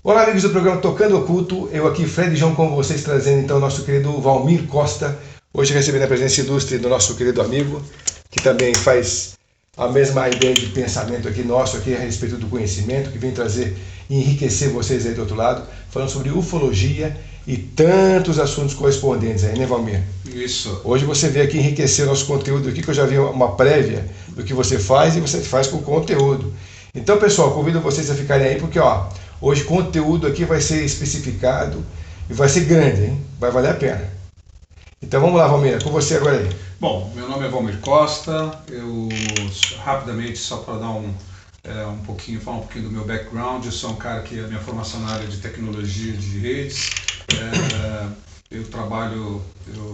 Olá, amigos do programa Tocando Oculto, eu aqui, Fred João, com vocês, trazendo então o nosso querido Valmir Costa, hoje recebendo a presença ilustre do nosso querido amigo, que também faz a mesma ideia de pensamento aqui nosso, aqui a respeito do conhecimento, que vem trazer e enriquecer vocês aí do outro lado, falando sobre ufologia e tantos assuntos correspondentes aí, né, Valmir? Isso. Hoje você veio aqui enriquecer o nosso conteúdo aqui, que eu já vi uma prévia do que você faz e você faz com conteúdo. Então, pessoal, convido vocês a ficarem aí, porque hoje o conteúdo aqui vai ser especificado e vai ser grande, hein? Vai valer a pena. Então vamos lá, Valmir, com você agora aí. Bom, meu nome é Valmir Costa, eu rapidamente, só para dar falar um pouquinho do meu background, eu sou um cara que a minha formação na área de tecnologia de redes,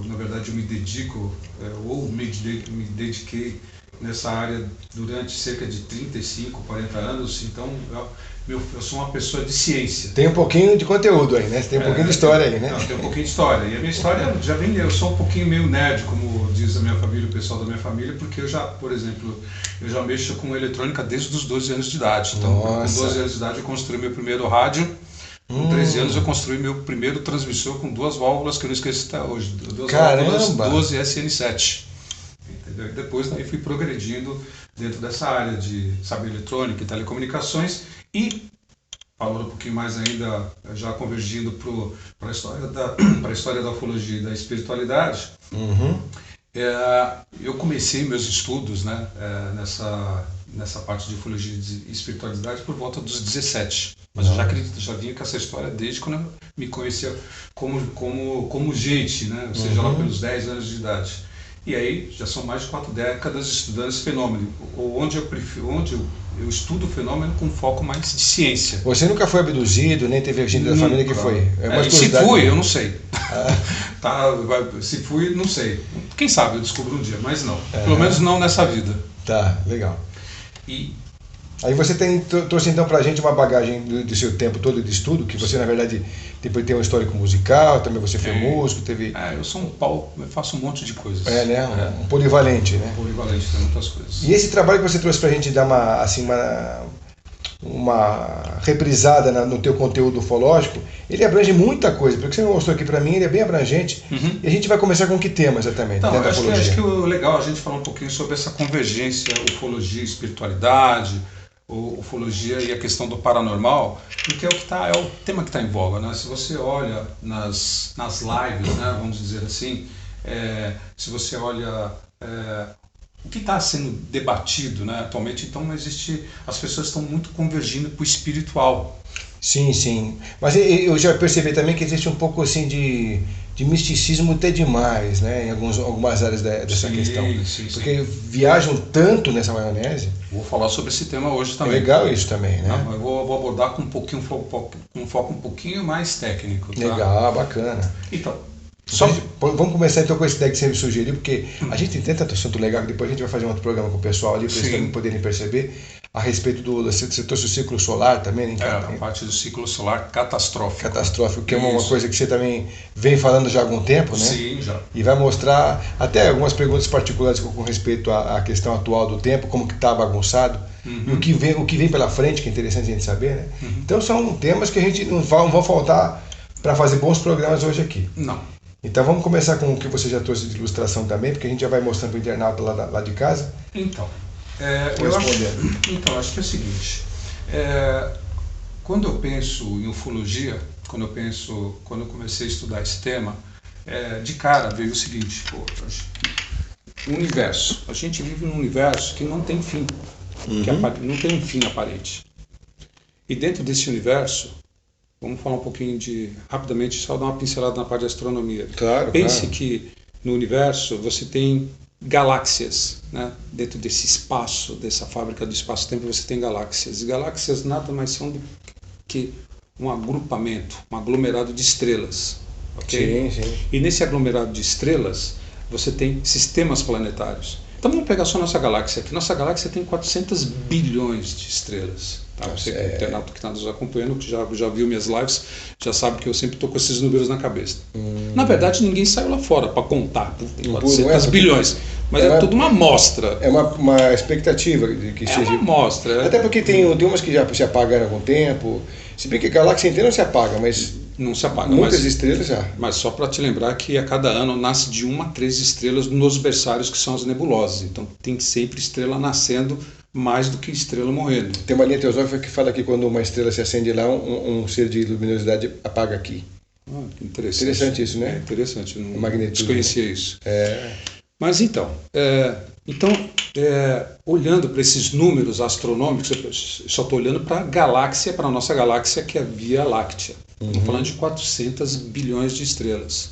na verdade eu me dedico, me dediquei nessa área durante cerca de 35, 40 anos, então eu sou uma pessoa de ciência. Tem um pouquinho de conteúdo aí, né? Tem um pouquinho de história aí, né? Não, tem um pouquinho de história. E a minha história já vem, eu sou um pouquinho meio nerd, como diz a minha família, o pessoal da minha família, porque eu já mexo com eletrônica desde os 12 anos de idade. Então, com 12 anos de idade eu construí meu primeiro rádio. Com 13 anos eu construí meu primeiro transmissor com duas válvulas que eu não esqueço até hoje. Duas válvulas 12 SN7. Entendeu? E depois daí fui progredindo dentro dessa área de saber eletrônica e telecomunicações e falando um pouquinho mais ainda, já convergindo para a história da ufologia e da espiritualidade. Eu comecei meus estudos, né, nessa parte de ufologia e espiritualidade por volta dos 17. Mas eu já vinha com essa história desde quando eu me conhecia como gente, né, ou seja, lá pelos 10 anos de idade. E aí já são mais de 4 décadas estudando esse fenômeno, onde eu estudo o fenômeno com foco mais de ciência. Você nunca foi abduzido, nem teve gente da família que foi? Se fui, eu não sei. Se fui, não sei. Quem sabe eu descubro um dia, mas não. Pelo menos não nessa vida. Tá, legal. Aí você trouxe então pra gente uma bagagem do seu tempo todo de estudo, que você na verdade depois tem um histórico musical, também você foi músico, teve... eu sou eu faço um monte de coisas. Um polivalente, né? Polivalente, tem muitas coisas. E esse trabalho que você trouxe pra gente dar uma reprisada no teu conteúdo ufológico, ele abrange muita coisa, porque você mostrou aqui pra mim, ele é bem abrangente, e a gente vai começar com que tema exatamente? Então, acho que o legal é a gente falar um pouquinho sobre essa convergência ufologia e espiritualidade, ufologia e a questão do paranormal, porque é o tema que está em voga, né? Se você olha nas lives, né, vamos dizer assim, se você olha o que está sendo debatido, né, atualmente, então as pessoas estão muito convergindo para o espiritual. Sim, sim. Mas eu já percebi também que existe um pouco assim de misticismo até demais, né, em algumas áreas dessa questão. Sim. Porque viajam tanto nessa maionese. Vou falar sobre esse tema hoje também. É legal isso também, né? Eu vou abordar com um foco um pouquinho mais técnico. Tá? Legal, bacana. Então, vamos começar então com esse ideia que você me sugeriu, porque a gente tem tanto assunto legal que depois a gente vai fazer um outro programa com o pessoal ali, para eles também poderem perceber a respeito você trouxe o ciclo solar também, né? A parte do ciclo solar catastrófico. Catastrófico, que é uma coisa que você também vem falando já há algum tempo, né? Sim, já. E vai mostrar até algumas perguntas particulares com respeito à questão atual do tempo, como que está bagunçado, e o que vem pela frente, que é interessante a gente saber, né? Então são temas que a gente não vão faltar para fazer bons programas hoje aqui. Não. Então vamos começar com o que você já trouxe de ilustração também, porque a gente já vai mostrando para o internauta lá de casa. Então, acho que é o seguinte, quando eu penso em ufologia, quando eu comecei a estudar esse tema, de cara veio o seguinte, o universo, a gente vive num universo que não tem fim, não tem um fim aparente. E dentro desse universo, vamos falar um pouquinho rapidamente, só dar uma pincelada na parte de astronomia. Claro, Pense que no universo você tem galáxias, né? Dentro desse espaço, dessa fábrica do espaço-tempo, você tem galáxias. E galáxias nada mais são do que um agrupamento, um aglomerado de estrelas. Okay? Sim. E nesse aglomerado de estrelas, você tem sistemas planetários. Então vamos pegar só nossa galáxia aqui. Nossa galáxia tem 400 bilhões de estrelas. Tá? Você que é internauta que está nos acompanhando, que já viu minhas lives, já sabe que eu sempre estou com esses números na cabeça. Na verdade, ninguém saiu lá fora para contar. Tem 400 bilhões. Mas é tudo uma amostra. É uma expectativa de que seja. É uma amostra. Até porque tem umas que já se apagaram há algum tempo. Se bem que a galáxia inteira não se apaga, mas não se apaga. Muitas estrelas já. Mas só para te lembrar que a cada ano nasce de 1 a 3 estrelas nos berçários que são as nebulosas. Então tem sempre estrela nascendo mais do que estrela morrendo. Tem uma linha teosófica que fala que quando uma estrela se acende lá, um ser de luminosidade apaga aqui. Interessante isso, né? Interessante, não magnitude. Desconhecia isso. Mas então, olhando para esses números astronômicos, eu só estou olhando para a galáxia, para a nossa galáxia, que é a Via Láctea. Estamos falando de 400 bilhões de estrelas.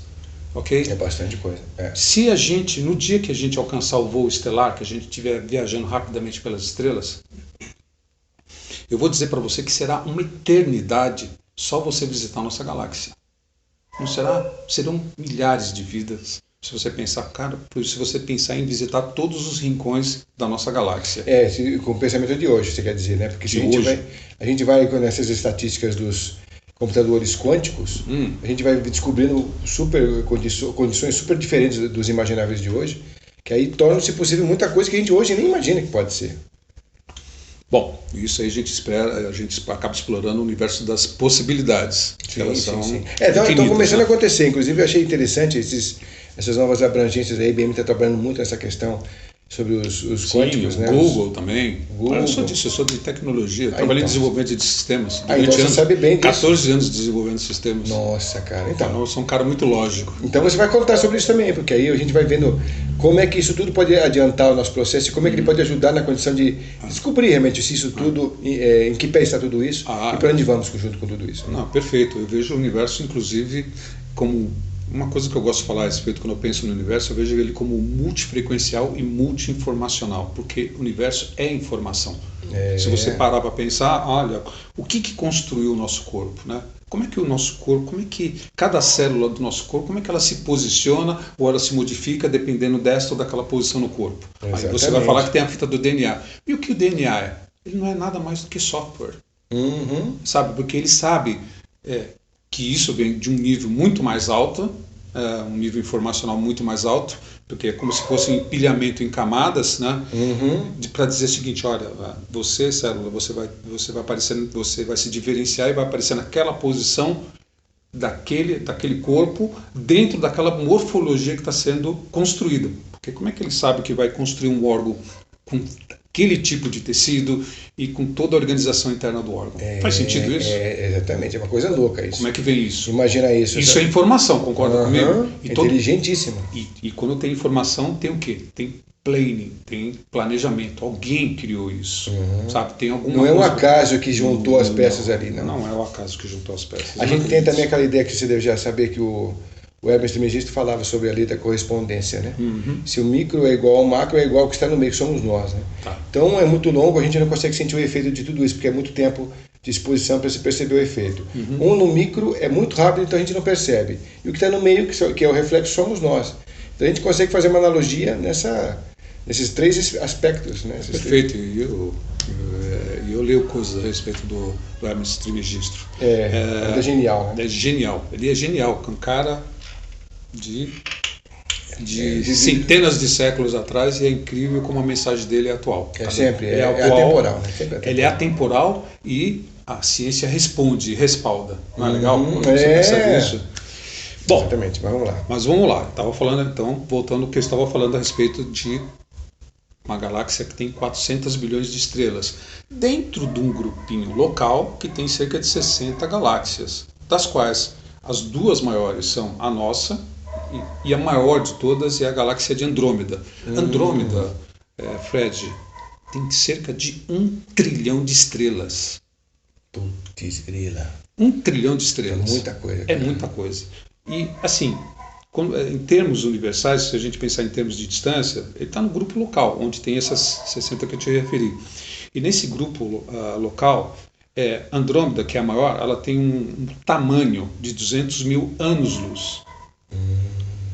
Ok? É bastante coisa. Se a gente, no dia que a gente alcançar o voo estelar, que a gente estiver viajando rapidamente pelas estrelas, eu vou dizer para você que será uma eternidade só você visitar a nossa galáxia. Não será? Serão milhares de vidas. Se você pensar, cara, se você pensar em visitar todos os rincões da nossa galáxia. Com o pensamento de hoje, você quer dizer, né? Porque se a gente vai com essas estatísticas dos computadores quânticos, a gente vai descobrindo condições super diferentes dos imagináveis de hoje, que aí torna-se possível muita coisa que a gente hoje nem imagina que pode ser. Bom, isso aí a gente acaba explorando o universo das possibilidades. Sim. Estão começando a acontecer. Inclusive, eu achei interessante essas novas abrangências. A IBM está trabalhando muito nessa questão sobre os quânticos, né? Google também. Google. Eu sou de tecnologia. Trabalhei em desenvolvimento de sistemas. Então você sabe bem disso. 14 anos desenvolvendo sistemas. Nossa, cara. Então, eu sou um cara muito lógico. Então você vai contar sobre isso também, porque aí a gente vai vendo como é que isso tudo pode adiantar o nosso processo e como é que ele pode ajudar na condição de descobrir realmente se isso tudo, em que pé está tudo isso e para onde vamos junto com tudo isso. Não, perfeito. Eu vejo o universo, inclusive, como... Uma coisa que eu gosto de falar a respeito quando eu penso no universo, eu vejo ele como multifrequencial e multi-informacional, porque o universo é informação. Se você parar para pensar, olha, o que construiu o nosso corpo, né? Como é que o nosso corpo, como é que cada célula do nosso corpo, como é que ela se posiciona ou ela se modifica dependendo desta ou daquela posição no corpo? Exatamente. Aí você vai falar que tem a fita do DNA. E o que o DNA é? Ele não é nada mais do que software. Sabe? Porque ele sabe... que isso vem de um nível muito mais alto, um nível informacional muito mais alto, porque é como se fosse um empilhamento em camadas, né? Para dizer o seguinte, olha, você, célula, você vai aparecer, você vai se diferenciar e vai aparecer naquela posição daquele corpo dentro daquela morfologia que está sendo construída. Porque como é que ele sabe que vai construir um órgão com aquele tipo de tecido e com toda a organização interna do órgão? Faz sentido isso? Exatamente, é uma coisa louca isso. Como é que vem isso? Imagina isso. Isso é informação, concorda comigo? Inteligentíssima. E quando tem informação, tem o quê? Tem planning, tem planejamento. Alguém criou isso, sabe? Tem alguma não é um coisa... acaso que juntou as peças ali, não. Não é um acaso que juntou as peças. A gente tem também aquela ideia que você deve já saber que o Hermes Trismegisto falava sobre a lei da correspondência, né? Se o micro é igual ao macro, é igual ao que está no meio, que somos nós, né? Então é muito longo, a gente não consegue sentir o efeito de tudo isso, porque é muito tempo de exposição para se perceber o efeito. No micro é muito rápido, então a gente não percebe. E o que está no meio, que é o reflexo, somos nós. Então a gente consegue fazer uma analogia nesses três aspectos, né? Perfeito. E eu leio coisas a respeito do Hermes Trismegisto. Ele é genial, né? É genial. Ele é genial, um cara de centenas de séculos atrás, e é incrível como a mensagem dele é atual. É atemporal, né? Ele é atemporal e a ciência responde, respalda. Não é legal? Você percebe isso? Bom, exatamente, mas vamos lá. Estava falando então, voltando ao que eu estava falando a respeito de uma galáxia que tem 400 bilhões de estrelas, dentro de um grupinho local que tem cerca de 60 galáxias, das quais as duas maiores são a nossa, e a maior de todas é a galáxia de Andrômeda. Andrômeda, Fred, tem cerca de 1 trilhão de estrelas. Putz, grila. 1 trilhão de estrelas. É muita coisa. É muita coisa. E, assim, em termos universais, se a gente pensar em termos de distância, ele está no grupo local, onde tem essas 60 que eu te referi. E nesse grupo local, Andrômeda, que é a maior, ela tem um tamanho de 200 mil anos-luz.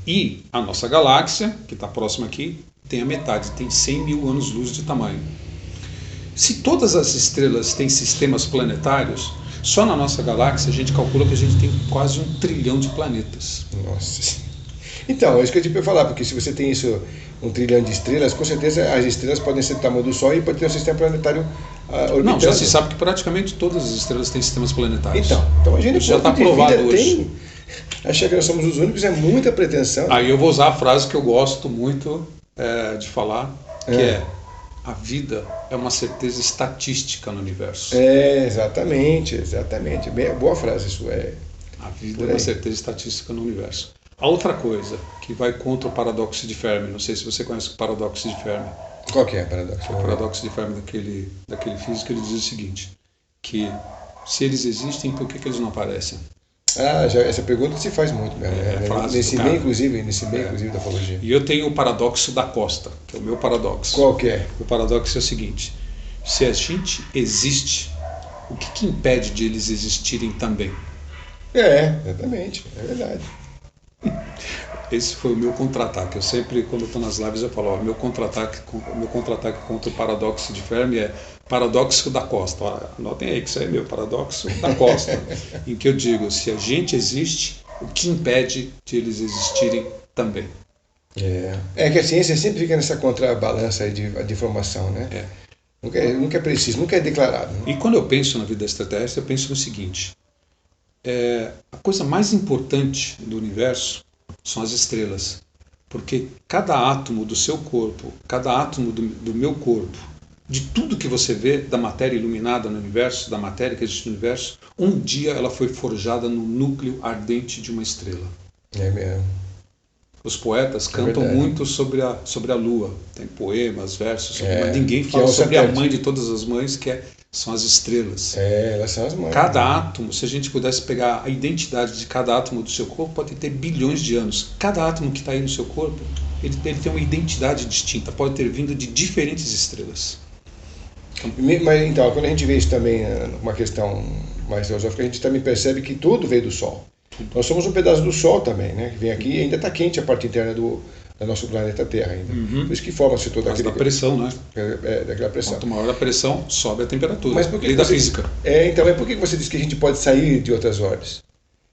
E a nossa galáxia, que está próxima aqui, tem a metade, tem 100 mil anos-luz de tamanho. Se todas as estrelas têm sistemas planetários, só na nossa galáxia a gente calcula que a gente tem quase 1 trilhão de planetas. Nossa. Então, é isso que eu te ia falar, porque se você tem isso, 1 trilhão de estrelas, com certeza as estrelas podem ser do tamanho do Sol e pode ter um sistema planetário orbitando. Não, já se sabe que praticamente todas as estrelas têm sistemas planetários. Então a gente já está provado hoje. Achar que nós somos os únicos é muita pretensão. Aí eu vou usar a frase que eu gosto muito de falar, que é: a vida é uma certeza estatística no universo. Exatamente. Boa frase isso. A vida é uma certeza estatística no universo. A outra coisa que vai contra o paradoxo de Fermi, não sei se você conhece o paradoxo de Fermi. Qual que é o paradoxo? O paradoxo de Fermi daquele físico, ele diz o seguinte, que se eles existem, por que eles não aparecem? Essa pergunta se faz muito, nesse meio, inclusive da ufologia. E eu tenho o paradoxo da Costa, que é o meu paradoxo. Qual que é? O paradoxo é o seguinte: se a gente existe, o que impede de eles existirem também? Exatamente, é verdade. Esse foi o meu contra-ataque. Eu sempre, quando eu estou nas lives, eu falo: meu contra-ataque contra o paradoxo de Fermi é paradoxo da Costa. Anotem aí que isso aí é meu paradoxo da Costa, em que eu digo: se a gente existe, o que impede de eles existirem também? É que a ciência sempre fica nessa contrabalança aí de informação, né? Nunca é preciso, nunca é declarado. Né? E quando eu penso na vida extraterrestre, eu penso no seguinte: a coisa mais importante do universo são as estrelas, porque cada átomo do seu corpo, cada átomo do meu corpo, de tudo que você vê da matéria iluminada no universo, da matéria que existe no universo, um dia ela foi forjada no núcleo ardente de uma estrela. É mesmo. Os poetas cantam muito sobre a Lua, tem poemas, versos, mas ninguém que fala sobre a mãe de todas as mães, são as estrelas. Elas são as mães. Cada átomo, se a gente pudesse pegar a identidade de cada átomo do seu corpo, pode ter bilhões de anos. Cada átomo que está aí no seu corpo, ele tem uma identidade distinta, pode ter vindo de diferentes estrelas. Mas então, quando a gente vê isso também, uma questão mais filosófica, a gente também percebe que tudo veio do Sol. Nós somos um pedaço do Sol também, né? Que vem aqui e ainda está quente a parte interna do nosso planeta Terra ainda. Por isso que forma-se toda aquela pressão, né? Daquela pressão. Quanto maior a pressão, sobe a temperatura. Mas por que lei da física. Então, por que você diz que a gente pode sair de outras orbes?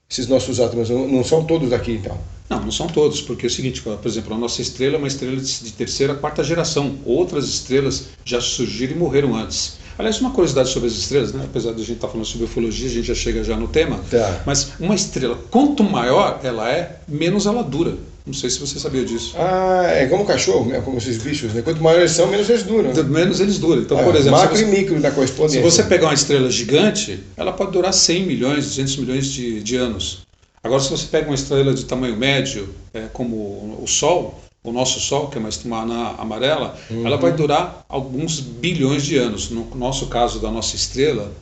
Esses nossos átomos não são todos daqui, então? Não são todos, porque é o seguinte, por exemplo, a nossa estrela é uma estrela de terceira, quarta geração. Outras estrelas já surgiram e morreram antes. Aliás, uma curiosidade sobre as estrelas, né? Apesar de a gente estar falando sobre ufologia, a gente já chega no tema. Mas uma estrela, quanto maior ela é, menos ela dura. Não sei se você sabia disso. É como o cachorro, né? Como esses bichos, né? Quanto maior eles são, menos eles duram. Né? Menos eles duram. Então, por exemplo, macro e micro na correspondência. Se você pegar uma estrela gigante, ela pode durar 100 milhões, 200 milhões de anos. Agora, se você pega uma estrela de tamanho médio, como o Sol, o nosso Sol, que é uma anã amarela, ela vai durar alguns bilhões de anos. No nosso caso da nossa estrela,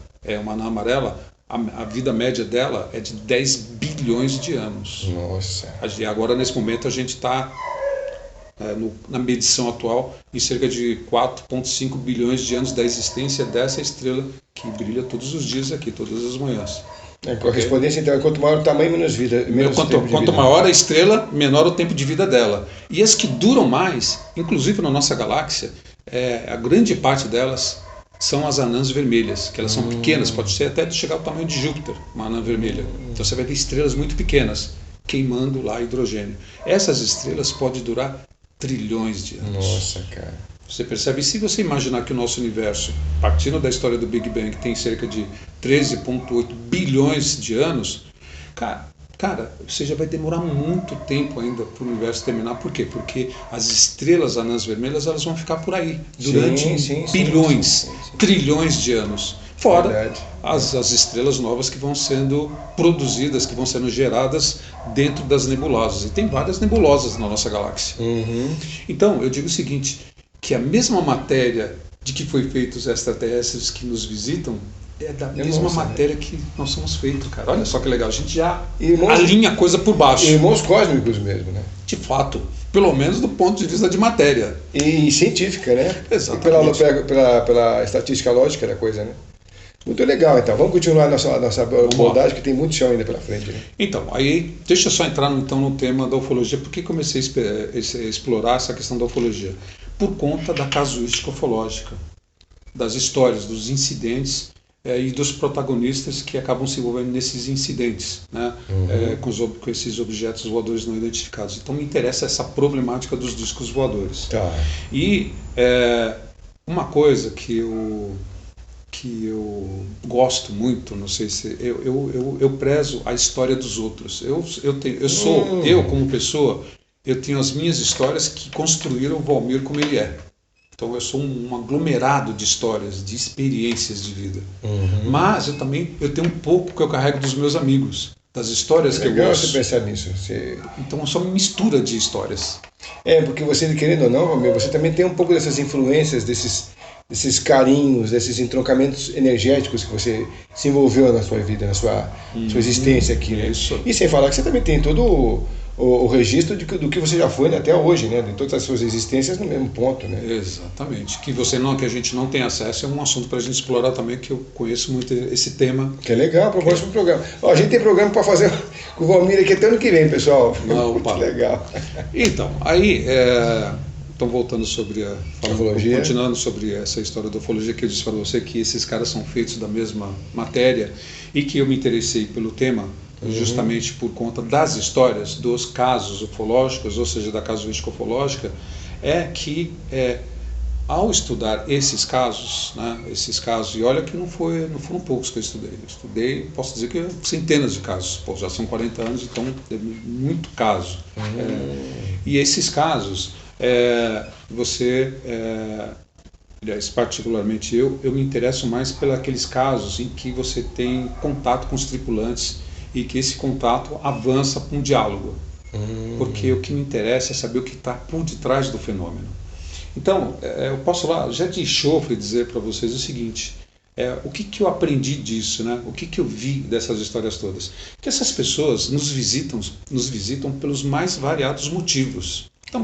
uma anã amarela, a vida média dela é de 10 bilhões de anos. Nossa. E agora, nesse momento, a gente está, na medição atual, em cerca de 4,5 bilhões de anos da existência dessa estrela que brilha todos os dias aqui, todas as manhãs. A correspondência, então, é quanto maior o tamanho, menos vida. Quanto maior a estrela, menor o tempo de vida dela. E as que duram mais, inclusive na nossa galáxia, a grande parte delas são as anãs vermelhas, que elas são pequenas, pode ser até chegar ao tamanho de Júpiter, uma anã vermelha. Então você vai ver estrelas muito pequenas, queimando lá hidrogênio. Essas estrelas podem durar trilhões de anos. Nossa, cara. Você percebe, se você imaginar que o nosso universo, partindo da história do Big Bang, tem cerca de 13,8 bilhões de anos, cara, você já vai demorar muito tempo ainda para o universo terminar. Por quê? Porque as estrelas anãs vermelhas, elas vão ficar por aí durante bilhões, trilhões de anos. Fora as estrelas novas que vão sendo produzidas, que vão sendo geradas dentro das nebulosas. E tem várias nebulosas na nossa galáxia. Então, eu digo o seguinte, que a mesma matéria de que foi feitos os extraterrestres que nos visitam é da mesma matéria que nós somos feitos, cara. Olha só que legal, a gente já alinha a coisa por baixo. Irmãos cósmicos mesmo, né? De fato, pelo menos do ponto de vista de matéria. E científica, né? Exatamente. E pela estatística lógica da coisa, né? Muito legal, então. Vamos continuar a nossa abordagem, que tem muito chão ainda pela frente. Né? Então, aí, deixa eu só entrar então no tema da ufologia. Por que comecei a explorar essa questão da ufologia? Por conta da casuística ufológica, das histórias, dos incidentes e dos protagonistas que acabam se envolvendo nesses incidentes, né? Com esses objetos voadores não identificados. Então, me interessa essa problemática dos discos voadores. Tá. E uma coisa que eu que eu gosto muito, não sei se eu prezo a história dos outros. Eu como pessoa, eu tenho as minhas histórias que construíram o Valmir como ele é. Então eu sou um aglomerado de histórias, de experiências de vida. Mas eu tenho um pouco que eu carrego dos meus amigos, das histórias que eu gosto. É legal você pensar nisso. Então eu sou uma mistura de histórias. Porque você, querendo ou não, Valmir, você também tem um pouco dessas influências, desses carinhos, desses entroncamentos energéticos que você se envolveu na sua vida, na sua existência aqui, né? Isso. E sem falar que você também tem todo o registro do que você já foi até hoje, né? De todas as suas existências no mesmo ponto, né? Exatamente. Que a gente não tem acesso é um assunto para a gente explorar também, que eu conheço muito esse tema. Que é legal, pro próximo programa. A gente tem programa para fazer com o Valmir aqui até ano que vem, pessoal. Muito legal. Então, aí... Então, voltando sobre ufologia. Continuando sobre essa história da ufologia, que eu disse para você que esses caras são feitos da mesma matéria e que eu me interessei pelo tema justamente por conta das histórias, dos casos ufológicos, ou seja, da casuística ufológica, é que ao estudar esses casos, né, e olha que não foram poucos que eu estudei, posso dizer que centenas de casos, já são 40 anos, então é muito caso. E esses casos, aliás, particularmente eu me interesso mais pelos aqueles casos em que você tem contato com os tripulantes e que esse contato avança para um diálogo. Porque o que me interessa é saber o que está por detrás do fenômeno. Então, eu posso lá, já de chofre, dizer para vocês o seguinte: o que eu aprendi disso, né? O que eu vi dessas histórias todas? Que essas pessoas nos visitam pelos mais variados motivos. Então,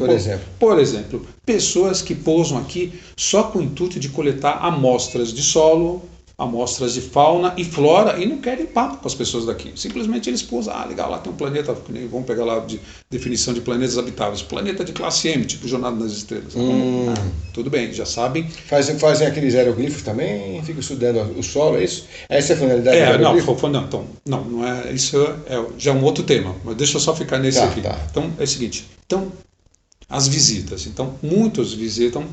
por exemplo, pessoas que pousam aqui só com o intuito de coletar amostras de solo, amostras de fauna e flora, e não querem papo com as pessoas daqui. Simplesmente eles pousam, legal, lá tem um planeta, vamos pegar lá de definição de planetas habitáveis, planeta de classe M, tipo Jornada nas Estrelas. Tudo bem, já sabem. Fazem aqueles aeroglifos também, ficam estudando o solo, é isso? Essa é a finalidade do aeroglifo? Não é, isso já é um outro tema, mas deixa eu só ficar nesse aqui. Então, é o seguinte, as visitas. Então, muitos visitam,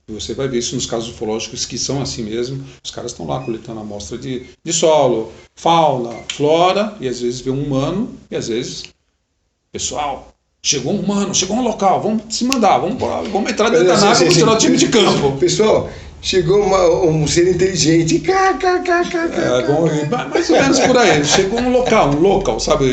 você vai ver isso nos casos ufológicos que são assim mesmo, os caras estão lá coletando amostra de solo, fauna, flora, e às vezes vê um humano, e às vezes, pessoal, chegou um humano, chegou um local, vamos se mandar, vamos entrar dentro da nave, vamos tirar o time de campo. Pessoal, chegou um ser inteligente. Mais ou menos por aí. Chegou um local, sabe,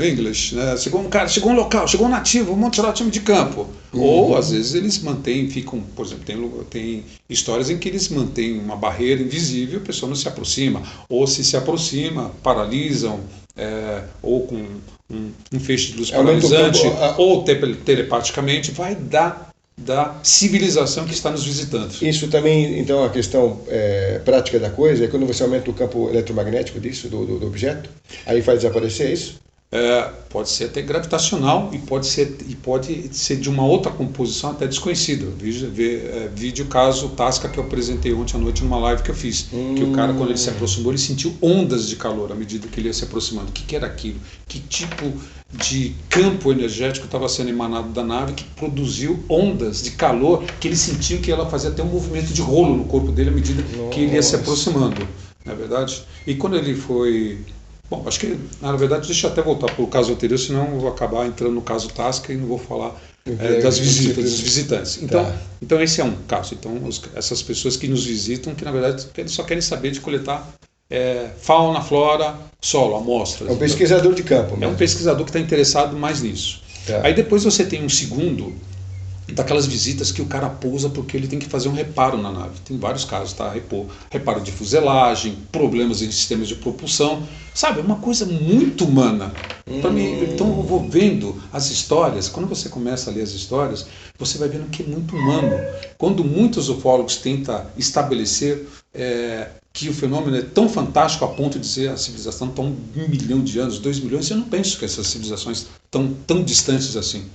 English, né? Chegou um cara, chegou um local, chegou um nativo, vamos tirar o time de campo. Ou às vezes eles ficam, por exemplo, tem histórias em que eles mantêm uma barreira invisível, a pessoa não se aproxima, ou se aproxima, paralisam, ou com um feixe de luz paralisante, ou telepaticamente, vai da civilização que está nos visitando. Isso também, então, a questão prática da coisa é quando você aumenta o campo eletromagnético do objeto, aí faz desaparecer isso? Pode ser até gravitacional e pode ser de uma outra composição até desconhecida. Vídeo caso Tasca que eu apresentei ontem à noite numa live que eu fiz. Que o cara, quando ele se aproximou, ele sentiu ondas de calor à medida que ele ia se aproximando. O que era aquilo? Que tipo de campo energético estava sendo emanado da nave que produziu ondas de calor que ele sentiu que ela fazia até um movimento de rolo no corpo dele à medida que ele ia se aproximando. Não é verdade? E quando ele foi... Bom, acho que, na verdade, deixa eu até voltar para o caso anterior, senão eu vou acabar entrando no caso Tasca e não vou falar das visitas, dos visitantes. Então esse é um caso. Então, essas pessoas que nos visitam, que na verdade eles só querem saber de coletar fauna, flora, solo, amostras. É um pesquisador de campo mesmo. É um pesquisador que está interessado mais nisso. Aí depois você tem um segundo, daquelas visitas que o cara pousa porque ele tem que fazer um reparo na nave. Tem vários casos, tá? Reparo de fuselagem, problemas em sistemas de propulsão. Sabe, é uma coisa muito humana. Para mim, então eu vou vendo as histórias. Quando você começa a ler as histórias, você vai vendo que é muito humano. Quando muitos ufólogos tentam estabelecer que o fenômeno é tão fantástico a ponto de dizer a civilização está 1 milhão de anos, 2 milhões, eu não penso que essas civilizações estão tão distantes assim.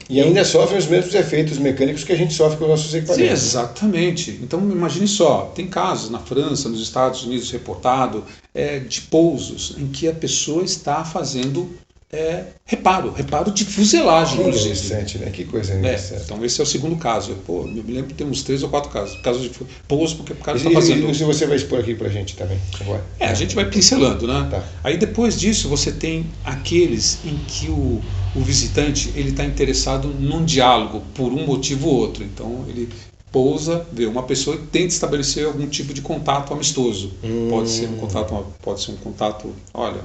E ainda sofrem os mesmos efeitos mecânicos que a gente sofre com os nossos equipamentos. Sim, exatamente. Então imagine só, tem casos na França, nos Estados Unidos reportado de pousos em que a pessoa está fazendo reparo de fuselagem. Que interessante, né? Que coisa interessante. Então esse é o segundo caso. Eu me lembro que tem uns 3 ou 4 casos de pouso, porque o cara está E fazendo... se você vai expor aqui pra gente também agora? A gente vai pincelando, né? Tá. Aí depois disso você tem aqueles em que o visitante ele está interessado num diálogo por um motivo ou outro. Então ele pousa, vê uma pessoa e tenta estabelecer algum tipo de contato amistoso. Pode ser um contato, olha,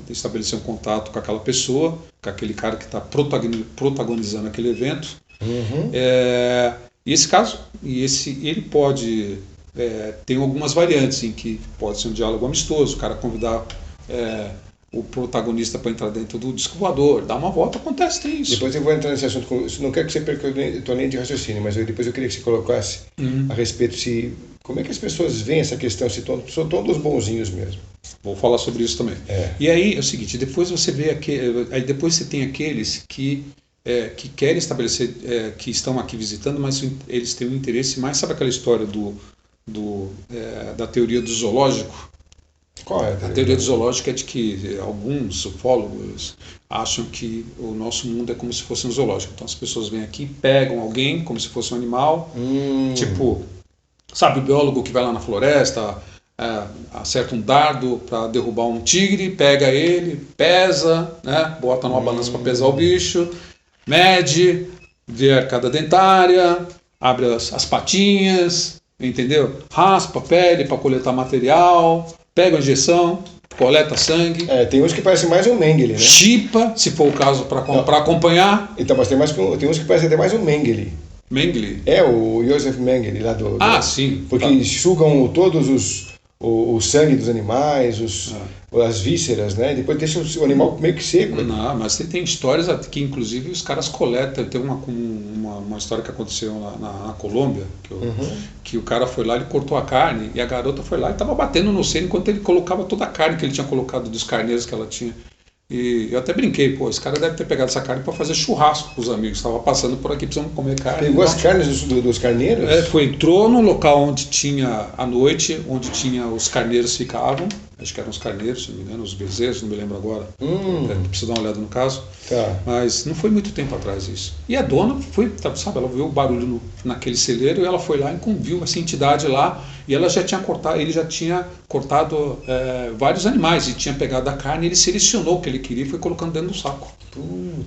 estabelecer um contato com aquela pessoa, com aquele cara que está protagonizando aquele evento. E esse caso, ele pode tem algumas variantes em que pode ser um diálogo amistoso, o cara convidar o protagonista para entrar dentro do disco voador, dar uma volta, tem isso. Depois eu vou entrar nesse assunto, não quero que você perca a tua linha de raciocínio, mas depois eu queria que você colocasse a respeito como é que as pessoas veem essa questão, se são todos bonzinhos mesmo. Vou falar sobre isso também. E aí é o seguinte, depois você vê aí depois você tem aqueles que querem estabelecer, que estão aqui visitando, mas eles têm um interesse mais, sabe aquela história da teoria do zoológico? Qual é a teoria do zoológico? É de que alguns ufólogos acham que o nosso mundo é como se fosse um zoológico. Então as pessoas vêm aqui, pegam alguém como se fosse um animal, tipo, sabe o biólogo que vai lá na floresta, acerta um dardo para derrubar um tigre, pega ele, pesa, né, bota numa balança para pesar o bicho, mede, vê a arcada dentária, abre as patinhas, entendeu? Raspa a pele para coletar material, pega a injeção, coleta sangue. Tem uns que parecem mais um Mengele, né? Chipa, se for o caso, para acompanhar. Então, mas tem uns que parecem até mais um Mengele. Mengele? O Joseph Mengele lá do... sim. Porque sugam todos o sangue dos animais, as vísceras, né? E depois deixa o animal meio que seco. Não, mas tem histórias que inclusive os caras coletam. Tem uma história que aconteceu na Colômbia, que o cara foi lá, ele cortou a carne e a garota foi lá e estava batendo no seno enquanto ele colocava toda a carne que ele tinha colocado dos carneiros que ela tinha. E eu até brinquei, esse cara deve ter pegado essa carne para fazer churrasco com os amigos, estava passando por aqui, precisamos comer carne. Pegou as carnes dos carneiros? Entrou no local onde tinha, à noite, onde tinha os carneiros ficavam, acho que eram os carneiros, se não me engano, os bezerros, não me lembro agora, preciso dar uma olhada no caso, mas não foi muito tempo atrás isso. E a dona foi, sabe, ela viu o barulho naquele celeiro e ela foi lá e viu essa entidade lá, e ela já tinha cortado, ele já tinha cortado vários animais e tinha pegado a carne, e ele selecionou o que ele queria e foi colocando dentro do saco.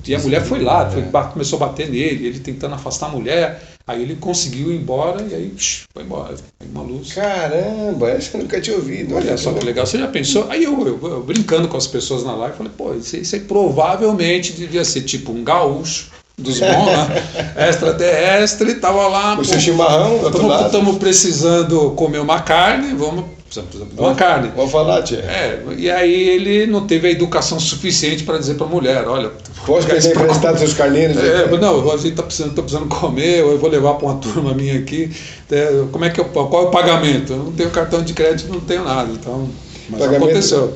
E a mulher foi lá, começou a bater nele, ele tentando afastar a mulher, aí ele conseguiu ir embora e aí foi embora, aí uma luz. Caramba, essa eu nunca tinha ouvido. Olha só que legal, você já pensou? Aí eu brincando com as pessoas na live, falei, isso aí provavelmente devia ser tipo um gaúcho dos bons, né? Extraterrestre, tava lá. O seu chimarrão, estamos precisando comer uma carne, precisamos de uma carne. Vamos falar, tia. E aí ele não teve a educação suficiente para dizer para a mulher, olha, posso pegar emprestado seus carneiros? Não, a gente tô precisando comer, eu vou levar para uma turma minha aqui. Qual é o pagamento? Eu não tenho cartão de crédito, não tenho nada, então. Mas aconteceu.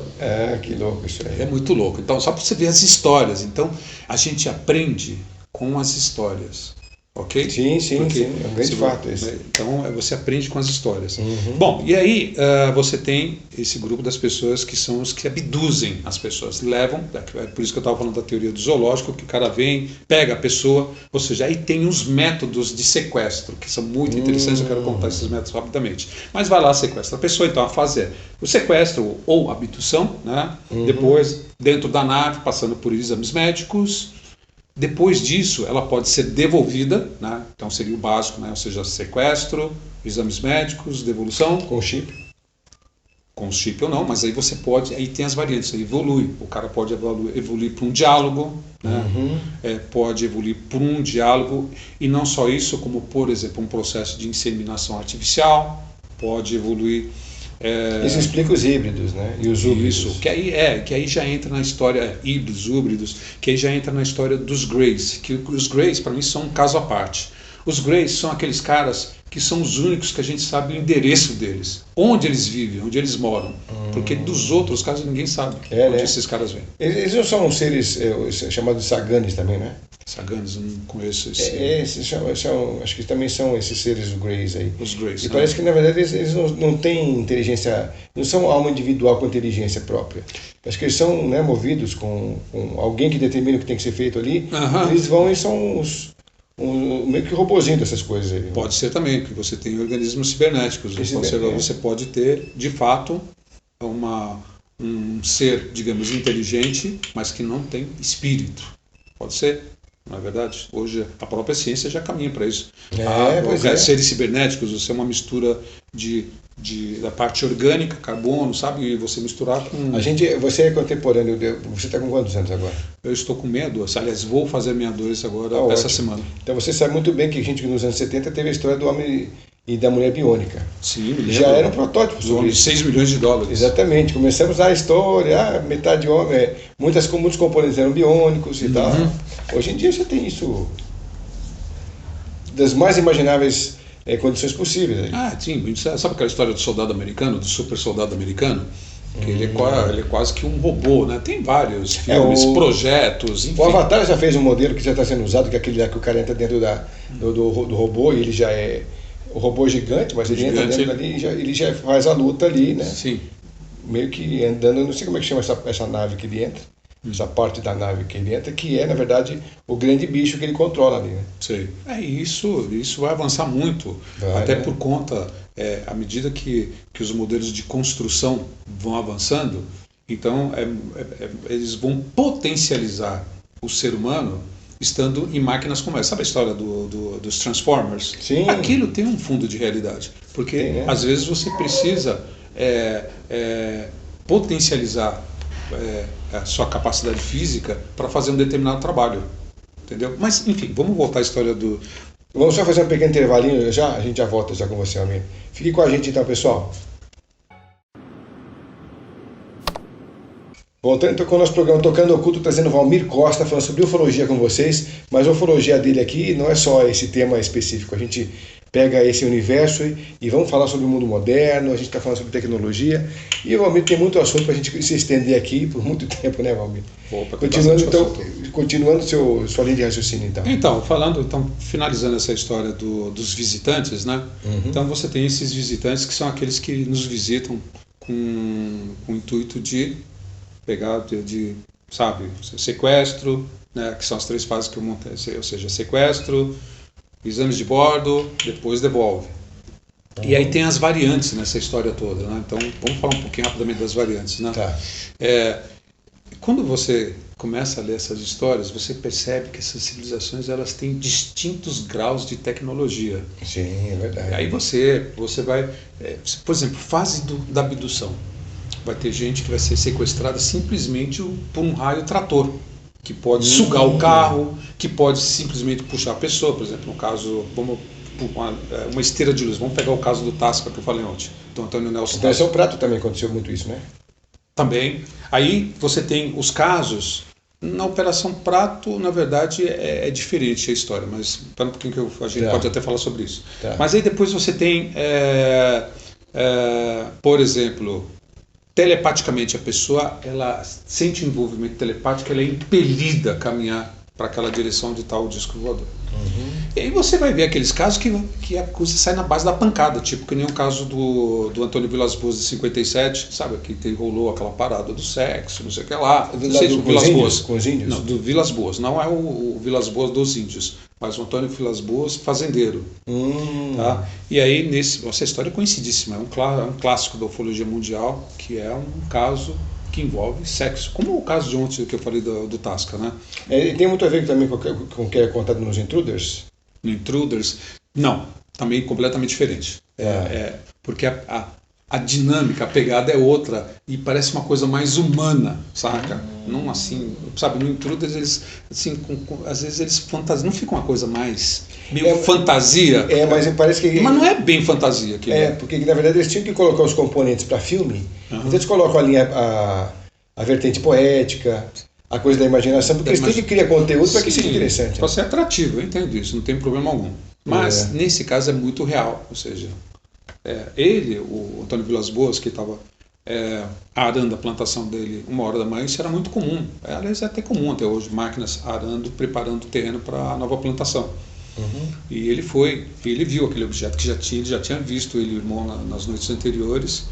Que louco isso aí. É muito louco. Então, só para você ver as histórias. Então, a gente aprende com as histórias. Ok? Sim, é um grande fato isso. Então você aprende com as histórias. Bom, e aí você tem esse grupo das pessoas que são os que abduzem as pessoas, levam, é por isso que eu estava falando da teoria do zoológico, que o cara vem, pega a pessoa, ou seja, aí tem os métodos de sequestro, que são muito interessantes, eu quero contar esses métodos rapidamente. Mas vai lá, sequestra a pessoa, então a fase é o sequestro ou abdução, né? Depois dentro da nave, passando por exames médicos. Depois disso, ela pode ser devolvida, né? Então seria o básico, né? Ou seja, sequestro, exames médicos, devolução. Com chip? Com chip ou não, mas aí você pode, aí tem as variantes, aí evolui. O cara pode evoluir para um diálogo, né? Pode evoluir para um diálogo, e não só isso, como por exemplo um processo de inseminação artificial, pode evoluir. Isso explica os híbridos, né? E os híbridos. Isso, que aí já entra na história, híbridos, que aí já entra na história dos Greys, que os Greys para mim são um caso à parte. Os Greys são aqueles caras que são os únicos que a gente sabe o endereço deles, onde eles vivem, onde eles moram, porque dos outros casos ninguém sabe onde esses caras vêm. Eles não são seres chamados Saganes também, né? Saganos, eu não conheço esse. Acho que também são esses seres Greys aí. Os Greys. E parece que na verdade eles não têm inteligência, não são alma individual com inteligência própria. Parece que eles são, né, movidos com alguém que determina o que tem que ser feito ali. Eles vão e são meio que robozinho dessas coisas aí. Pode ser também, porque você tem organismos cibernéticos. Você pode ter, de fato, um ser, digamos, inteligente, mas que não tem espírito. Pode ser, não é verdade? Hoje a própria ciência já caminha para isso. Seres cibernéticos, você é uma mistura da parte orgânica, carbono, sabe? E você misturar com... Você é contemporâneo, você está com quantos anos agora? Eu estou com 62, aliás, vou fazer 62 agora, essa semana. Então você sabe muito bem que a gente nos anos 70 teve a história do homem e da mulher biônica. Sim, me lembro. Já era um protótipo sobre isso. 6 milhões de dólares. Exatamente. Começamos a história, metade homem, muitos componentes eram biônicos e tal. Hoje em dia você tem isso das mais imagináveis condições possíveis. Sim. Sabe aquela história do soldado americano, do super soldado americano? Que ele é quase que um robô, né? Tem vários filmes, projetos, enfim. O Avatar já fez um modelo que já está sendo usado, que é aquele lá que o cara entra dentro do robô e ele já é... O robô é gigante, mas ele entra dentro ali e ele já faz a luta ali, né? Sim. Meio que andando, eu não sei como é que chama essa nave que ele entra, essa parte da nave que ele entra, que é, na verdade, o grande bicho que ele controla ali, né? Sim. Isso vai avançar muito, até por conta, à medida que os modelos de construção vão avançando, então eles vão potencializar o ser humano estando em máquinas como essa. Sabe a história dos Transformers? Sim. Aquilo tem um fundo de realidade, porque às vezes você precisa potencializar a sua capacidade física para fazer um determinado trabalho, entendeu? Mas, enfim, vamos voltar à história do... Vamos só fazer um pequeno intervalinho, a gente já volta com você, amigo. Fique com a gente então, pessoal. Voltando então com o nosso programa Tocando Oculto, trazendo o Valmir Costa, falando sobre ufologia com vocês, mas a ufologia dele aqui não é só esse tema específico, a gente pega esse universo e vamos falar sobre o mundo moderno, a gente está falando sobre tecnologia, e o Valmir tem muito assunto para a gente se estender aqui por muito tempo, né, Valmir? Continuando sua linha de raciocínio, então. Então, finalizando essa história dos visitantes, né? Então você tem esses visitantes que são aqueles que nos visitam com o intuito de pegar sequestro, né, que são as 3 fases que eu montei, ou seja, sequestro, exames de bordo, depois devolve. E aí tem as variantes nessa história toda, né? Então vamos falar um pouquinho rapidamente das variantes, né? Quando você começa a ler essas histórias, você percebe que essas civilizações elas têm distintos graus de tecnologia. Sim, é verdade. E aí você vai, por exemplo, fase da abdução. Vai ter gente que vai ser sequestrada simplesmente por um raio trator, que pode sugar o carro, que pode simplesmente puxar a pessoa. Por exemplo, no caso, uma esteira de luz. Vamos pegar o caso do Tasca que eu falei ontem, do Antônio Nelson. Então, Operação Prato também aconteceu muito isso, né? Também. Aí você tem os casos. Na Operação Prato, na verdade, é diferente a história, mas espera um pouquinho que a gente pode até falar sobre isso. Mas aí depois você tem, por exemplo, telepaticamente a pessoa ela sente um envolvimento telepático, ela é impelida a caminhar para aquela direção onde está o disco voador. E aí você vai ver aqueles casos que a coisa sai na base da pancada, tipo que nem o caso do Antônio Vilas Boas de 57, sabe, que rolou aquela parada do sexo, não sei o que lá. Vilas Boas? Com os índios? Não, do Vilas Boas, não é o Vilas Boas dos índios, mas o Antônio Vilas Boas fazendeiro. Tá? E aí, essa história é conhecidíssima, é um clássico da ufologia mundial, que é um caso que envolve sexo, como o caso de ontem que eu falei do Tasca, né? Tem muito a ver também com o que é contado nos Intruders? No Intruders, não, também completamente diferente. Porque a dinâmica, a pegada é outra e parece uma coisa mais humana, saca? Não assim, sabe, no Intruders eles, assim, às vezes eles fantasiam, não fica uma coisa mais meio fantasia. Mas parece que... Mas não é bem fantasia. Porque na verdade eles tinham que colocar os componentes para filme, então eles colocam ali a vertente poética, a coisa da imaginação, porque eles têm que criar conteúdo para que seja interessante. Para ser atrativo, eu entendo isso, não tem problema algum. Mas nesse caso é muito real, ou seja, o Antônio Vilas Boas, que estava arando a plantação dele 1h da manhã, isso era muito comum. Aliás, é até comum até hoje, máquinas arando, preparando o terreno para a nova plantação. E ele viu aquele objeto que ele já tinha visto, ele e o irmão nas noites anteriores,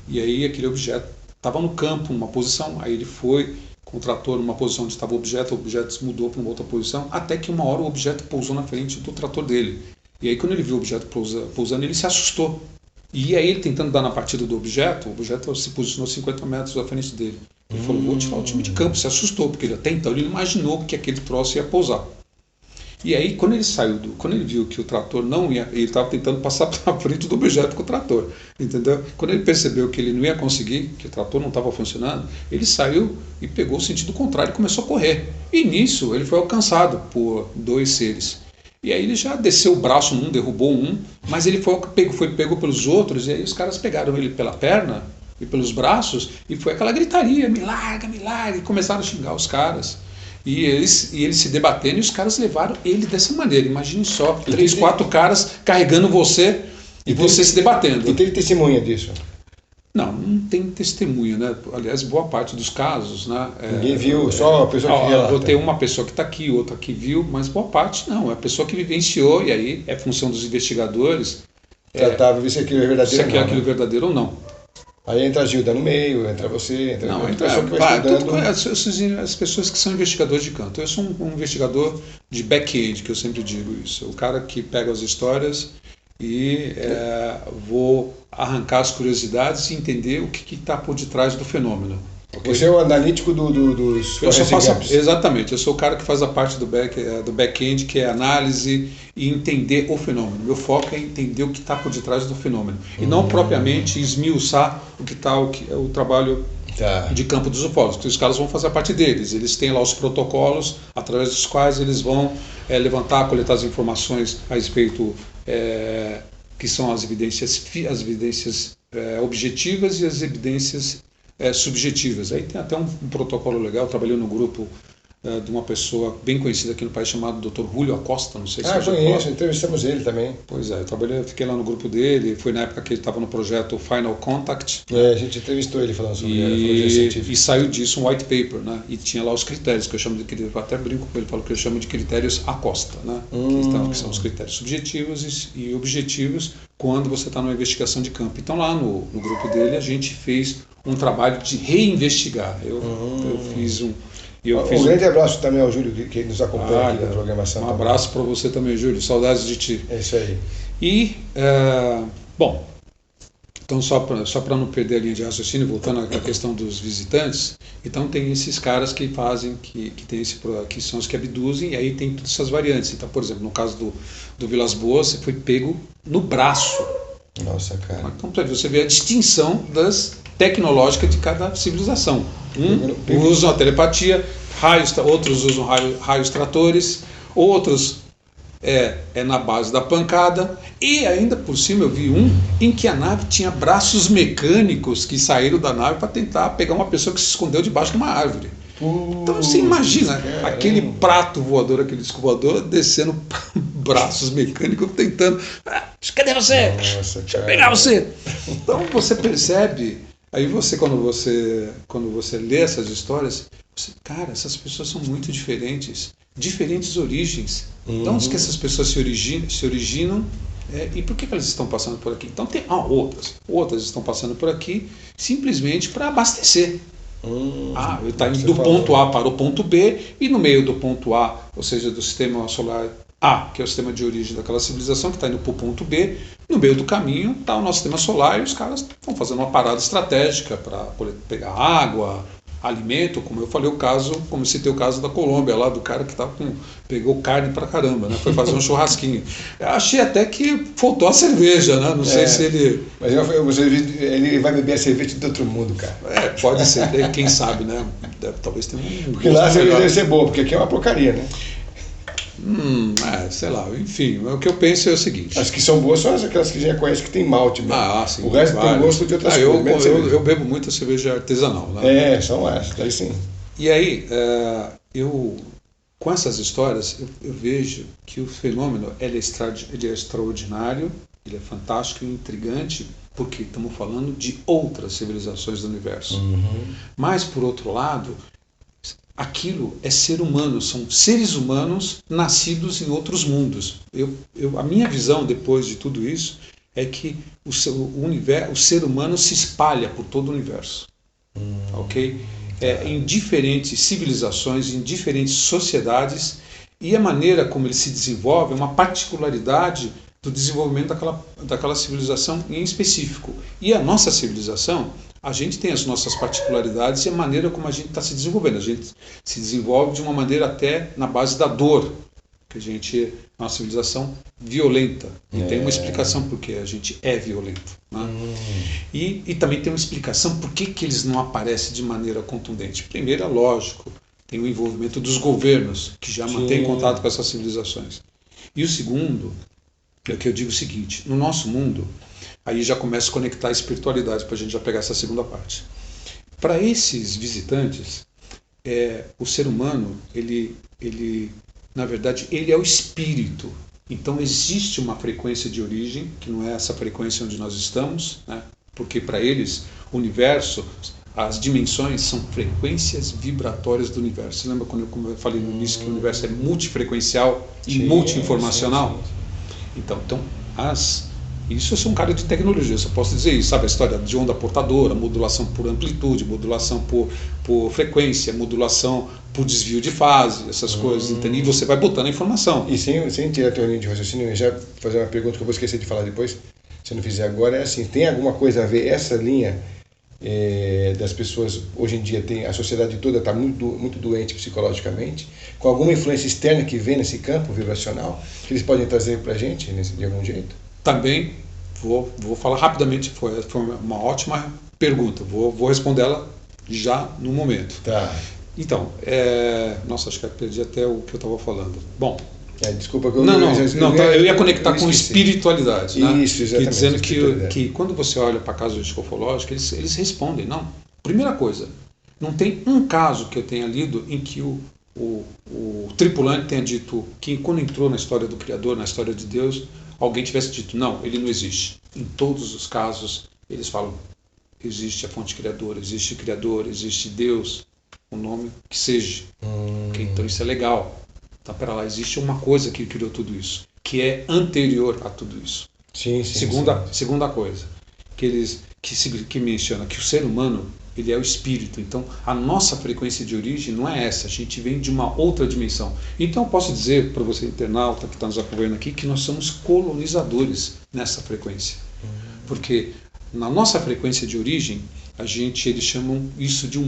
e aí aquele objeto estava no campo, numa posição, aí ele foi com o trator numa posição onde estava o objeto mudou para uma outra posição, até que uma hora o objeto pousou na frente do trator dele. E aí quando ele viu o objeto pousando, ele se assustou. E aí ele tentando dar na partida do objeto, o objeto se posicionou 50 metros à frente dele. Ele falou, vou tirar o time de campo, se assustou, porque até então ele imaginou que aquele troço ia pousar. E aí quando ele viu que o trator não ia, ele estava tentando passar para frente do objeto com o trator, entendeu? Quando ele percebeu que ele não ia conseguir, que o trator não estava funcionando, ele saiu e pegou o sentido contrário e começou a correr. E nisso ele foi alcançado por 2 seres. E aí ele já desceu o braço num, derrubou um, mas ele foi pego pelos outros, e aí os caras pegaram ele pela perna e pelos braços, e foi aquela gritaria, me larga, e começaram a xingar os caras. E eles se debatendo, e os caras levaram ele dessa maneira. Imagine só, 3, 4 caras carregando você e você se debatendo. E teve testemunha disso? Não tem testemunha, né? Aliás, boa parte dos casos, né? Ninguém viu, só a pessoa que relata. Vou ter uma pessoa que está aqui, outra que viu, mas boa parte não. É a pessoa que vivenciou, e aí é função dos investigadores tratar ver se aquilo é verdadeiro se aquilo é aquilo verdadeiro ou não. Aí entra a Gilda no meio, entra você, entra não, outra pessoa que vai estudando. As pessoas que são investigadores de campo. Eu sou um investigador de back-end, que eu sempre digo isso. O cara que pega as histórias e vou arrancar as curiosidades e entender o que está por detrás do fenômeno. Okay? Você é o analítico dos exatamente, eu sou o cara que faz a parte do back-end, que é análise e entender o fenômeno. Meu foco é entender o que está por detrás do fenômeno e não propriamente esmiuçar o que é o trabalho de campo dos ufólogos, que os caras vão fazer a parte deles. Eles têm lá os protocolos através dos quais eles vão levantar, coletar as informações a respeito que são as evidências objetivas e as evidências subjetivas. Aí tem até um protocolo legal. Eu trabalhei no grupo de uma pessoa bem conhecida aqui no país chamado Dr. Julio Acosta, não sei se você conhece, entrevistamos ele também. Pois é, fiquei lá no grupo dele, foi na época que ele estava no projeto Final Contact. A gente entrevistou ele falando sobre ufologia científica. E saiu disso um white paper, né? E tinha lá os critérios, que eu chamo de critérios, eu até brinco com ele, falo que eu chamo de critérios Acosta, né? Que são os critérios subjetivos e objetivos quando você está numa investigação de campo. Então lá no grupo dele a gente fez um trabalho de reinvestigar. Eu fiz um grande abraço também ao Júlio, que nos acompanha aqui na programação. Um abraço para você também, Júlio. Saudades de ti. É isso aí. E, bom, então só para não perder a linha de raciocínio, voltando à questão dos visitantes, então tem esses caras que fazem, que são os que abduzem, e aí tem todas essas variantes. Então, por exemplo, no caso do Vilas Boas, você foi pego no braço. Nossa, cara. Então, você vê a distinção tecnológica de cada civilização. Usam a telepatia, outros usam raios tratores, outros na base da pancada, e ainda por cima eu vi um em que a nave tinha braços mecânicos que saíram da nave para tentar pegar uma pessoa que se escondeu debaixo de uma árvore. Então você imagina aquele prato voador, aquele disco voador descendo braços mecânicos tentando, cadê você? Nossa, deixa eu pegar você. Então você percebe, aí quando você lê essas histórias, cara, essas pessoas são muito diferentes origens. Então onde que essas pessoas se originam e por que elas estão passando por aqui? Então tem outras estão passando por aqui simplesmente para abastecer. Está indo do ponto A para o ponto B, e no meio do ponto A, ou seja, do sistema solar A, que é o sistema de origem daquela civilização, que está indo para o ponto B, no meio do caminho está o nosso sistema solar, e os caras estão fazendo uma parada estratégica para poder pegar água, alimento, como eu falei como eu citei o caso da Colômbia, lá do cara que pegou carne pra caramba, né? Foi fazer um churrasquinho. Eu achei até que faltou a cerveja, né? Não sei se ele... Mas ele vai beber a cerveja de outro mundo, cara. Pode ser, quem sabe, né? Talvez tenha porque lá a cerveja deve ser boa, porque aqui é uma porcaria, né? Sei lá, enfim, o que eu penso é o seguinte. As que são boas são aquelas que já conhece que tem malte mesmo. Sim, o resto tem gosto de outras coisas. Eu bebo muita cerveja artesanal, né? São essas, daí sim. E aí, com essas histórias, eu vejo que o fenômeno ele é extraordinário, ele é fantástico e intrigante, porque estamos falando de outras civilizações do universo. Uhum. Mas, por outro lado, aquilo é ser humano, são seres humanos nascidos em outros mundos. A minha visão, depois de tudo isso, é que o ser humano se espalha por todo o universo. Ok? Em diferentes civilizações, em diferentes sociedades, e a maneira como ele se desenvolve é uma particularidade do desenvolvimento daquela civilização em específico. E a nossa civilização, a gente tem as nossas particularidades e a maneira como a gente está se desenvolvendo. A gente se desenvolve de uma maneira até na base da dor, que a gente é uma civilização violenta. E tem uma explicação por que a gente é violento. Né? E também tem uma explicação por que eles não aparecem de maneira contundente. Primeiro, é lógico, tem o envolvimento dos governos, que já mantêm contato com essas civilizações. E o segundo, é que eu digo o seguinte, no nosso mundo, aí já começa a conectar a espiritualidade, para a gente já pegar essa segunda parte. Para esses visitantes, o ser humano, ele, na verdade, ele é o espírito. Então existe uma frequência de origem, que não é essa frequência onde nós estamos, né? Porque para eles, o universo, as dimensões são frequências vibratórias do universo. Você lembra quando eu falei no início que o universo é multifrequencial e multi-informacional? Então isso eu sou um cara de tecnologia, eu só posso dizer isso, sabe? A história de onda portadora, modulação por amplitude, modulação por frequência, modulação por desvio de fase, essas coisas, entende? E você vai botando a informação. E sem tirar teu linha de raciocínio, eu já vou fazer uma pergunta que eu vou esquecer de falar depois, se eu não fizer agora, é assim, tem alguma coisa a ver essa linha das pessoas, hoje em dia a sociedade toda está muito doente psicologicamente, com alguma influência externa que vem nesse campo vibracional, que eles podem trazer para a gente de algum jeito? Também vou falar rapidamente, foi uma ótima pergunta, vou responder ela já no momento. Tá. Então, nossa, acho que eu perdi até o que eu estava falando. Bom, desculpa que eu ia conectar com espiritualidade, né? Isso, exatamente. Dizendo que quando você olha para casos escofológicos, eles respondem, não. Primeira coisa, não tem um caso que eu tenha lido em que o tripulante tenha dito que quando entrou na história do Criador, na história de Deus, alguém tivesse dito, não, ele não existe. Em todos os casos, eles falam, existe a fonte criadora, existe Deus, o nome que seja. Okay? Então isso é legal. Então, pera lá, existe uma coisa que criou tudo isso, que é anterior a tudo isso. Sim. Segunda coisa, que menciona que o ser humano, ele é o espírito. Então, a nossa frequência de origem não é essa, a gente vem de uma outra dimensão. Então, eu posso dizer para você, internauta que está nos acompanhando aqui, que nós somos colonizadores nessa frequência. Porque na nossa frequência de origem, eles chamam isso de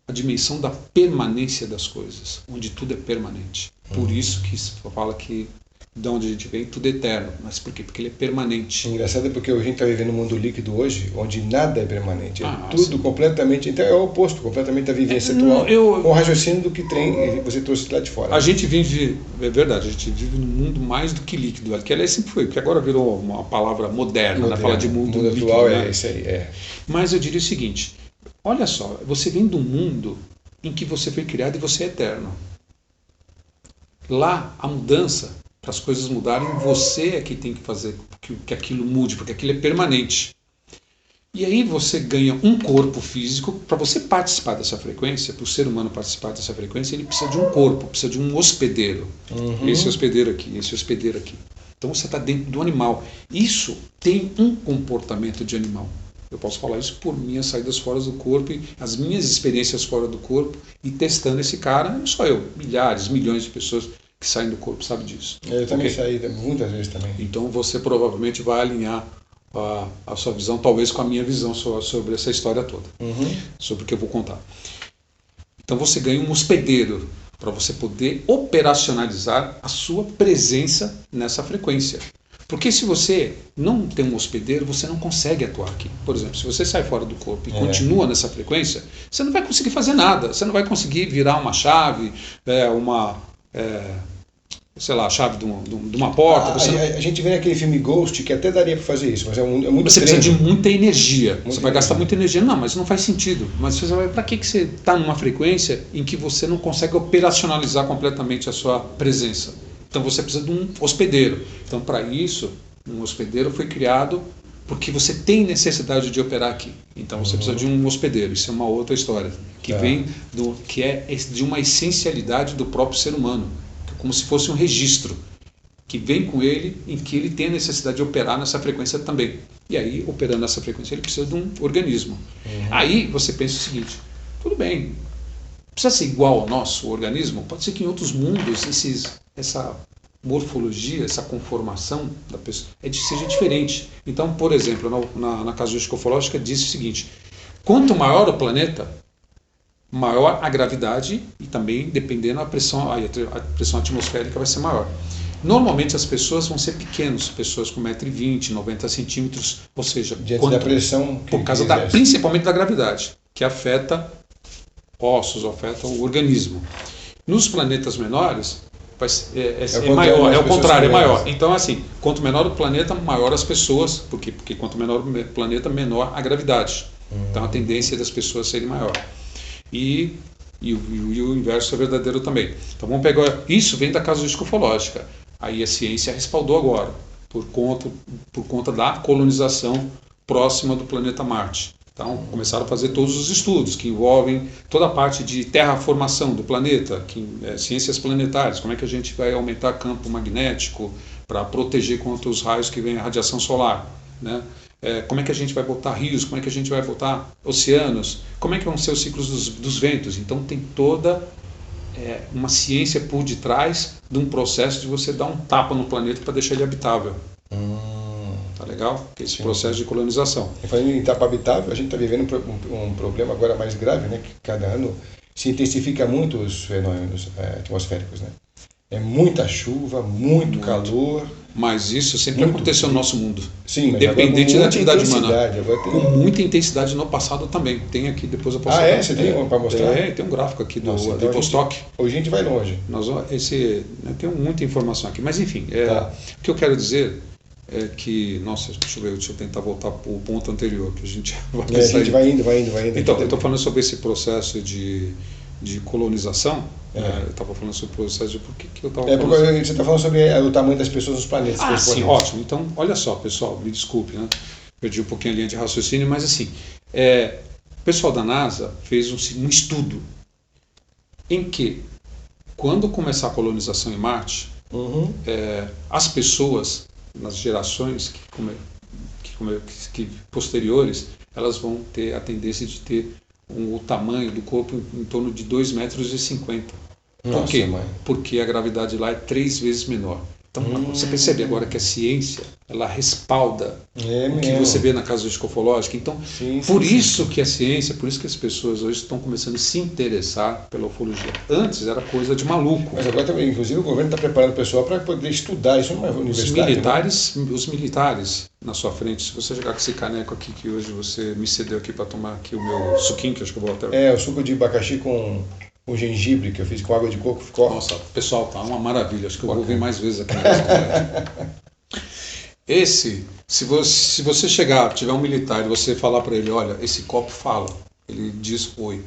a dimensão da permanência das coisas, onde tudo é permanente. Por isso que fala que de onde a gente vem, tudo é eterno. Mas por quê? Porque ele é permanente. Engraçado é porque a gente está vivendo um mundo líquido hoje, onde nada é permanente. Tudo completamente. Então é o oposto, completamente da vivência atual. Com o raciocínio do que você trouxe lá de fora. A gente vive, é verdade, a gente vive num mundo mais do que líquido. Que aliás sempre foi, porque agora virou uma palavra moderna, né? Fala de mundo líquido. Atual né? É isso aí. Mas eu diria o seguinte: olha só, você vem de um mundo em que você foi criado e você é eterno. Lá, a mudança, para as coisas mudarem, você é que tem que fazer que aquilo mude, porque aquilo é permanente. E aí você ganha um corpo físico. Para você participar dessa frequência, para o ser humano participar dessa frequência, ele precisa de um corpo, precisa de um hospedeiro. Esse hospedeiro aqui, esse hospedeiro aqui. Então você está dentro do animal. Isso tem um comportamento de animal. Eu posso falar isso por minhas saídas fora do corpo, e as minhas experiências fora do corpo, e testando esse cara, não só eu, milhares, milhões de pessoas que saem do corpo, sabe disso. Eu também saí muitas vezes também. Então você provavelmente vai alinhar a sua visão, talvez com a minha visão sobre essa história toda, sobre o que eu vou contar. Então você ganha um hospedeiro para você poder operacionalizar a sua presença nessa frequência. Porque se você não tem um hospedeiro, você não consegue atuar aqui. Por exemplo, se você sai fora do corpo e continua nessa frequência, você não vai conseguir fazer nada. Você não vai conseguir virar uma chave, a chave de uma porta. A gente vê naquele filme Ghost que até daria para fazer isso, mas é muito Você precisa de muita energia. Você vai gastar muita energia. Não, mas não faz sentido. Mas para que você está numa frequência em que você não consegue operacionalizar completamente a sua presença? Então você precisa de um hospedeiro. Então, para isso, um hospedeiro foi criado porque você tem necessidade de operar aqui. Então você precisa de um hospedeiro. Isso é uma outra história que vem que é de uma essencialidade do próprio ser humano, como se fosse um registro que vem com ele, em que ele tem a necessidade de operar nessa frequência também. E aí, operando nessa frequência, ele precisa de um organismo. Aí você pensa o seguinte: tudo bem, precisa ser igual ao nosso organismo? Pode ser que em outros mundos essa morfologia, essa conformação da pessoa seja diferente. Então, por exemplo, na casuística ufológica diz o seguinte: quanto maior o planeta, maior a gravidade, e também, dependendo a pressão atmosférica vai ser maior. Normalmente as pessoas vão ser pequenas, pessoas com 1,20 m, 90 centímetros, ou seja, diante da pressão por causa principalmente da gravidade, que afeta ossos, afeta o organismo. Nos planetas menores é maior, é o contrário, é maior. Então, assim, quanto menor o planeta, maior as pessoas, porque quanto menor o planeta, menor a gravidade. Então a tendência das pessoas serem maior. E o inverso é verdadeiro também. Então vamos pegar, isso vem da casuística ufológica. Aí a ciência respaldou agora, por conta da colonização próxima do planeta Marte. Então começaram a fazer todos os estudos que envolvem toda a parte de terraformação do planeta, ciências planetárias, como é que a gente vai aumentar campo magnético para proteger contra os raios que vêm a radiação solar, né? Como é que a gente vai botar rios, como é que a gente vai botar oceanos, como é que vão ser os ciclos dos ventos. Então tem toda uma ciência por detrás de um processo de você dar um tapa no planeta para deixar ele habitável. Tá legal? Esse processo de colonização. E falando em tapa habitável, a gente está vivendo um problema agora mais grave, né? Que cada ano se intensifica muito os fenômenos atmosféricos, né? É muita chuva, muito calor. Mas isso sempre aconteceu no nosso mundo. Sim, mas independente da atividade humana. Com muita intensidade no passado também. Tem aqui, depois eu posso mostrar. Você tem para mostrar? Tem um gráfico aqui do então Vostok. Hoje a gente vai longe. Tem muita informação aqui. Mas enfim, o que eu quero dizer é que... Nossa, deixa eu tentar voltar para o ponto anterior, que a gente vai sair. A gente vai indo. Então, eu estou falando sobre esse processo de colonização. Eu estava falando sobre o processo de por que eu estava falando. Porque você está falando sobre o tamanho das pessoas nos planetas. Sim, ótimo. Então, olha só, pessoal, me desculpe, né? Perdi um pouquinho a linha de raciocínio, mas assim, o pessoal da NASA fez um estudo em que, quando começar a colonização em Marte, as pessoas, nas gerações que posteriores, elas vão ter a tendência de ter o tamanho do corpo em torno de 2,50 metros. Por quê? Porque a gravidade lá é 3 vezes menor. Então você percebe agora que a ciência ela respalda o que você vê na casuística ufológica. Então, por isso que a ciência, por isso que as pessoas hoje estão começando a se interessar pela ufologia. Antes era coisa de maluco. Mas agora também, inclusive, o governo está preparando o pessoal para poder estudar isso numa universidade. Os militares na sua frente, se você chegar com esse caneco aqui que hoje você me cedeu aqui para tomar aqui o meu suquinho, que acho que eu vou até... o suco de abacaxi com gengibre que eu fiz com água de coco ficou... Nossa, pessoal, tá uma maravilha. Acho que eu vou vir mais vezes aqui. Se você chegar, tiver um militar e você falar para ele, olha, esse copo fala, ele diz oi.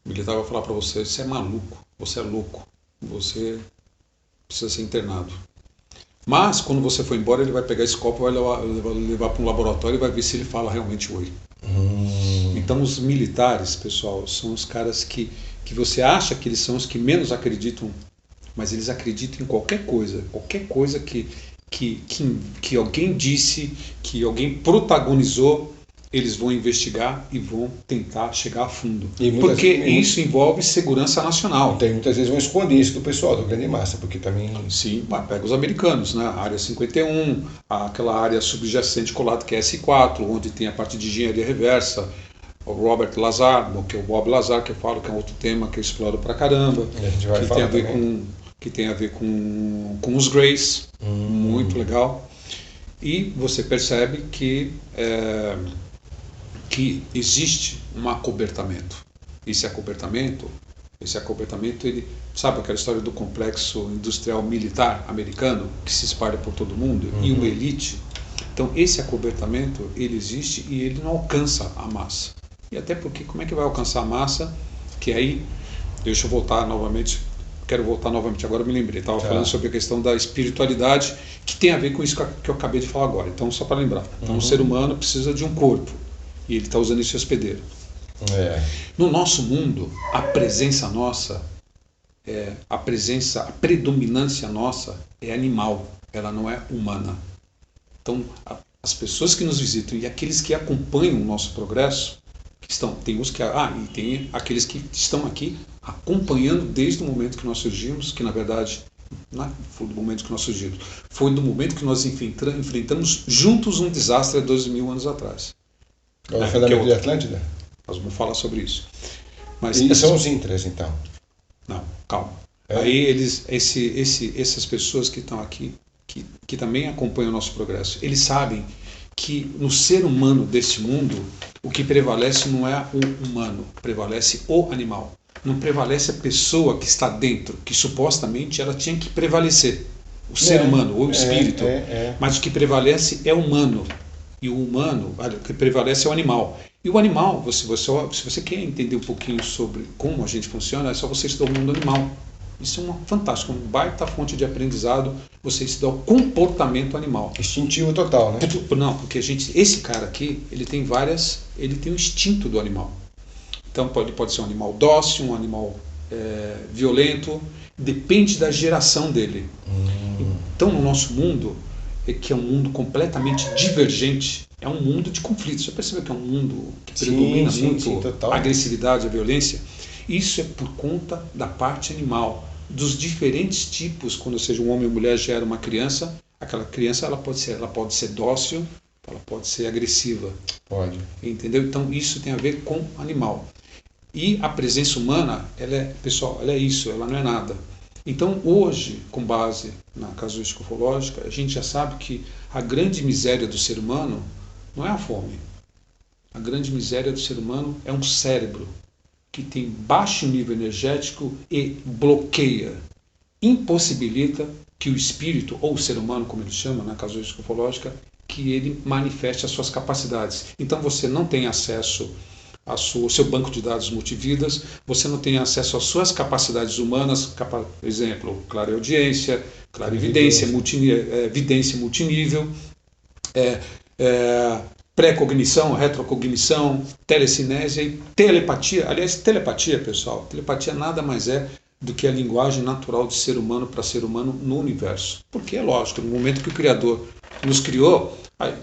O militar vai falar para você, você é maluco, você é louco, você precisa ser internado. Mas, quando você for embora, ele vai pegar esse copo, vai levar para um laboratório e vai ver se ele fala realmente oi. Então, os militares, pessoal, são os caras que você acha que eles são os que menos acreditam, mas eles acreditam em qualquer coisa que alguém disse, que alguém protagonizou, eles vão investigar e vão tentar chegar a fundo. Porque isso envolve segurança nacional. Então, muitas vezes vão esconder isso do pessoal, do grande massa, porque também... Sim, pega os americanos, né? A área 51, aquela área subjacente colada que é S4, onde tem a parte de engenharia reversa, o Robert Lazar, que é o Bob Lazar, que eu falo que é um outro tema que eu exploro pra caramba, que tem a ver com os Greys, muito legal. E você percebe que existe um acobertamento. Esse acobertamento, ele sabe aquela história do complexo industrial militar americano que se espalha por todo mundo e uma elite. Então esse acobertamento ele existe e ele não alcança a massa. E até porque como é que vai alcançar a massa? Que aí, deixa eu voltar novamente quero voltar novamente, agora eu me lembrei, estava falando sobre a questão da espiritualidade, que tem a ver com isso que eu acabei de falar agora. Então, só para lembrar, então, o ser humano precisa de um corpo, e ele está usando esse hospedeiro. No nosso mundo, a presença nossa, a predominância nossa é animal, ela não é humana. Então, as pessoas que nos visitam e aqueles que acompanham o nosso progresso, tem aqueles que estão aqui acompanhando desde o momento que nós surgimos, que na verdade não foi do momento que nós surgimos, foi do momento que nós enfrentamos juntos um desastre há 12.000 anos atrás. O fundamento de Atlântida? Nós vamos falar sobre isso. Mas são os intras, então? Não, calma. Aí essas pessoas que estão aqui, que também acompanham o nosso progresso, eles sabem que no ser humano desse mundo, o que prevalece não é o humano, prevalece o animal. Não prevalece a pessoa que está dentro, que supostamente ela tinha que prevalecer. O ser humano, ou o espírito. Mas o que prevalece é o humano. E o humano, o que prevalece é o animal. E o animal, se você quer entender um pouquinho sobre como a gente funciona, é só você estudar o mundo animal. Isso é fantástico, uma baita fonte de aprendizado, você estudar o comportamento animal. Instintivo total, né? Não, porque esse cara aqui, ele tem o instinto do animal. Então pode ser um animal dócil, um animal violento, depende da geração dele. Então no nosso mundo, que é um mundo completamente divergente, é um mundo de conflitos. Você percebeu que é um mundo que predomina muito a agressividade, a violência? Isso é por conta da parte animal, dos diferentes tipos. Quando seja um homem ou mulher gera uma criança, aquela criança ela pode ser dócil, ela pode ser agressiva. Pode. Entendeu? Então isso tem a ver com animal. E a presença humana, pessoal, ela é isso, ela não é nada. Então hoje, com base na casuística ufológica, a gente já sabe que a grande miséria do ser humano não é a fome. A grande miséria do ser humano é um cérebro que tem baixo nível energético e bloqueia, impossibilita que o espírito, ou o ser humano, como ele chama na casuística ufológica, que ele manifeste as suas capacidades. Então você não tem acesso ao seu banco de dados multividas, você não tem acesso às suas capacidades humanas, por exemplo, clareaudiência, clarividência, vidência multinível, pré-cognição, retrocognição, telecinésia e telepatia. Aliás, telepatia, pessoal, telepatia nada mais é do que a linguagem natural de ser humano para ser humano no universo. Porque é lógico, no momento que o Criador nos criou,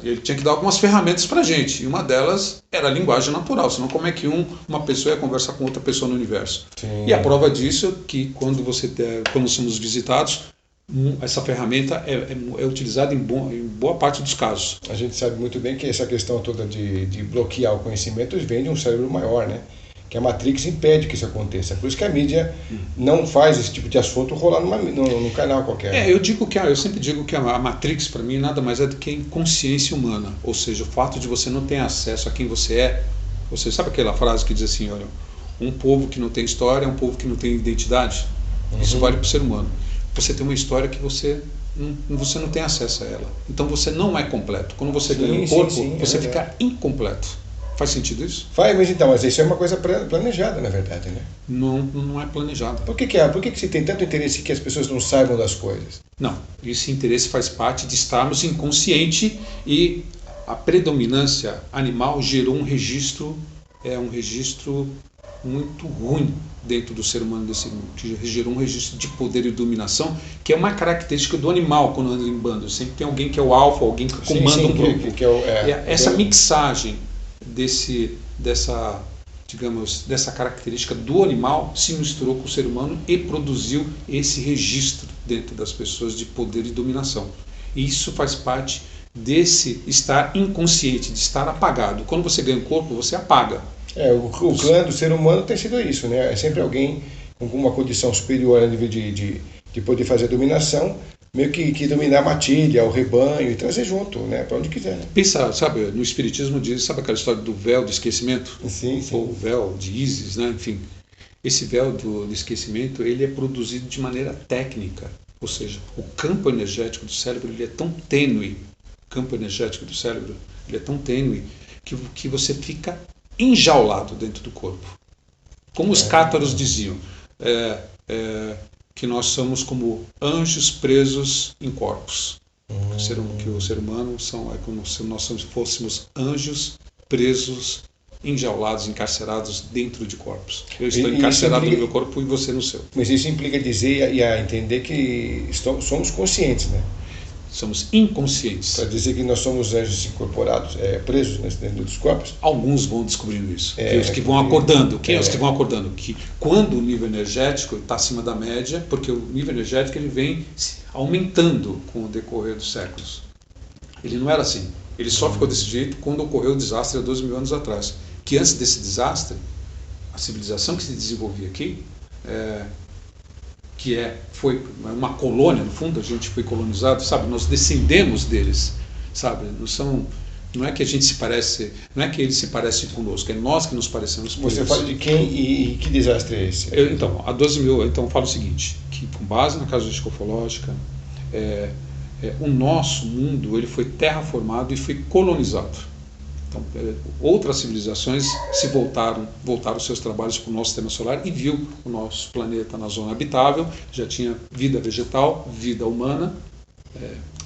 ele tinha que dar algumas ferramentas para a gente, e uma delas era a linguagem natural, senão como é que uma pessoa ia conversar com outra pessoa no universo? Sim. E a prova disso é que quando somos visitados, essa ferramenta é utilizada em boa parte dos casos. A gente sabe muito bem que essa questão toda de bloquear o conhecimento vem de um cérebro maior, né? Que a Matrix impede que isso aconteça. Por isso que a mídia não faz esse tipo de assunto rolar num canal qualquer. Eu sempre digo que a Matrix, para mim, nada mais é do que a inconsciência humana. Ou seja, o fato de você não ter acesso a quem você é. Você sabe aquela frase que diz assim, olha, um povo que não tem história é um povo que não tem identidade? Isso vale para o ser humano. Você tem uma história que você não tem acesso a ela. Então você não é completo. Quando você ganha um corpo, você fica incompleto. Faz sentido isso? Faz, mas isso é uma coisa planejada, na verdade, né? Não é planejada. Por que se tem tanto interesse que as pessoas não saibam das coisas? Não, esse interesse faz parte de estarmos inconsciente, e a predominância animal gerou um registro muito ruim dentro do ser humano desse mundo, que gerou um registro de poder e dominação, que é uma característica do animal quando anda em bando. Sempre tem alguém que é o alfa, alguém que comanda um grupo. Essa mixagem dessa característica do animal se misturou com o ser humano e produziu esse registro dentro das pessoas de poder e dominação. E isso faz parte desse estar inconsciente, de estar apagado. Quando você ganha um corpo, você apaga. O clã do ser humano tem sido isso, né? É sempre alguém com uma condição superior a nível de poder fazer a dominação, meio que dominar a matilha, o rebanho, e trazer junto, né, para onde quiser. Né? Pensa, sabe, no Espiritismo diz, sabe aquela história do véu do esquecimento? Sim. Ou o véu de Ísis, né? Enfim. Esse véu do esquecimento, ele é produzido de maneira técnica, ou seja, o campo energético do cérebro ele é tão tênue, que você fica enjaulado dentro do corpo. Como os cátaros diziam, que nós somos como anjos presos em corpos. Que o ser humano é como se nós fôssemos anjos presos, enjaulados, encarcerados dentro de corpos. Eu estou encarcerado no meu corpo e você no seu. Mas isso implica dizer e a entender que somos conscientes, né? Somos inconscientes. Para dizer que nós somos anjos incorporados, presos dentro dos corpos? Alguns vão descobrindo isso. Os que vão acordando. Quem é os que vão acordando? Que quando o nível energético está acima da média, porque o nível energético ele vem aumentando com o decorrer dos séculos. Ele não era assim. Ele só ficou desse jeito quando ocorreu o desastre há 12 mil anos atrás. Que antes desse desastre, a civilização que se desenvolvia aqui, foi uma colônia, no fundo, a gente foi colonizado, sabe? Nós descendemos deles, sabe? Não é que a gente se parece, não é que eles se parecem conosco, é nós que nos parecemos com eles. Você fala de quem e que desastre é esse? Então, há 12 mil, então eu falo o seguinte, que com base na casuística ufológica, o nosso mundo ele foi terraformado e foi colonizado. Então, outras civilizações se voltaram seus trabalhos para o nosso sistema solar e viu o nosso planeta na zona habitável, já tinha vida vegetal, vida humana,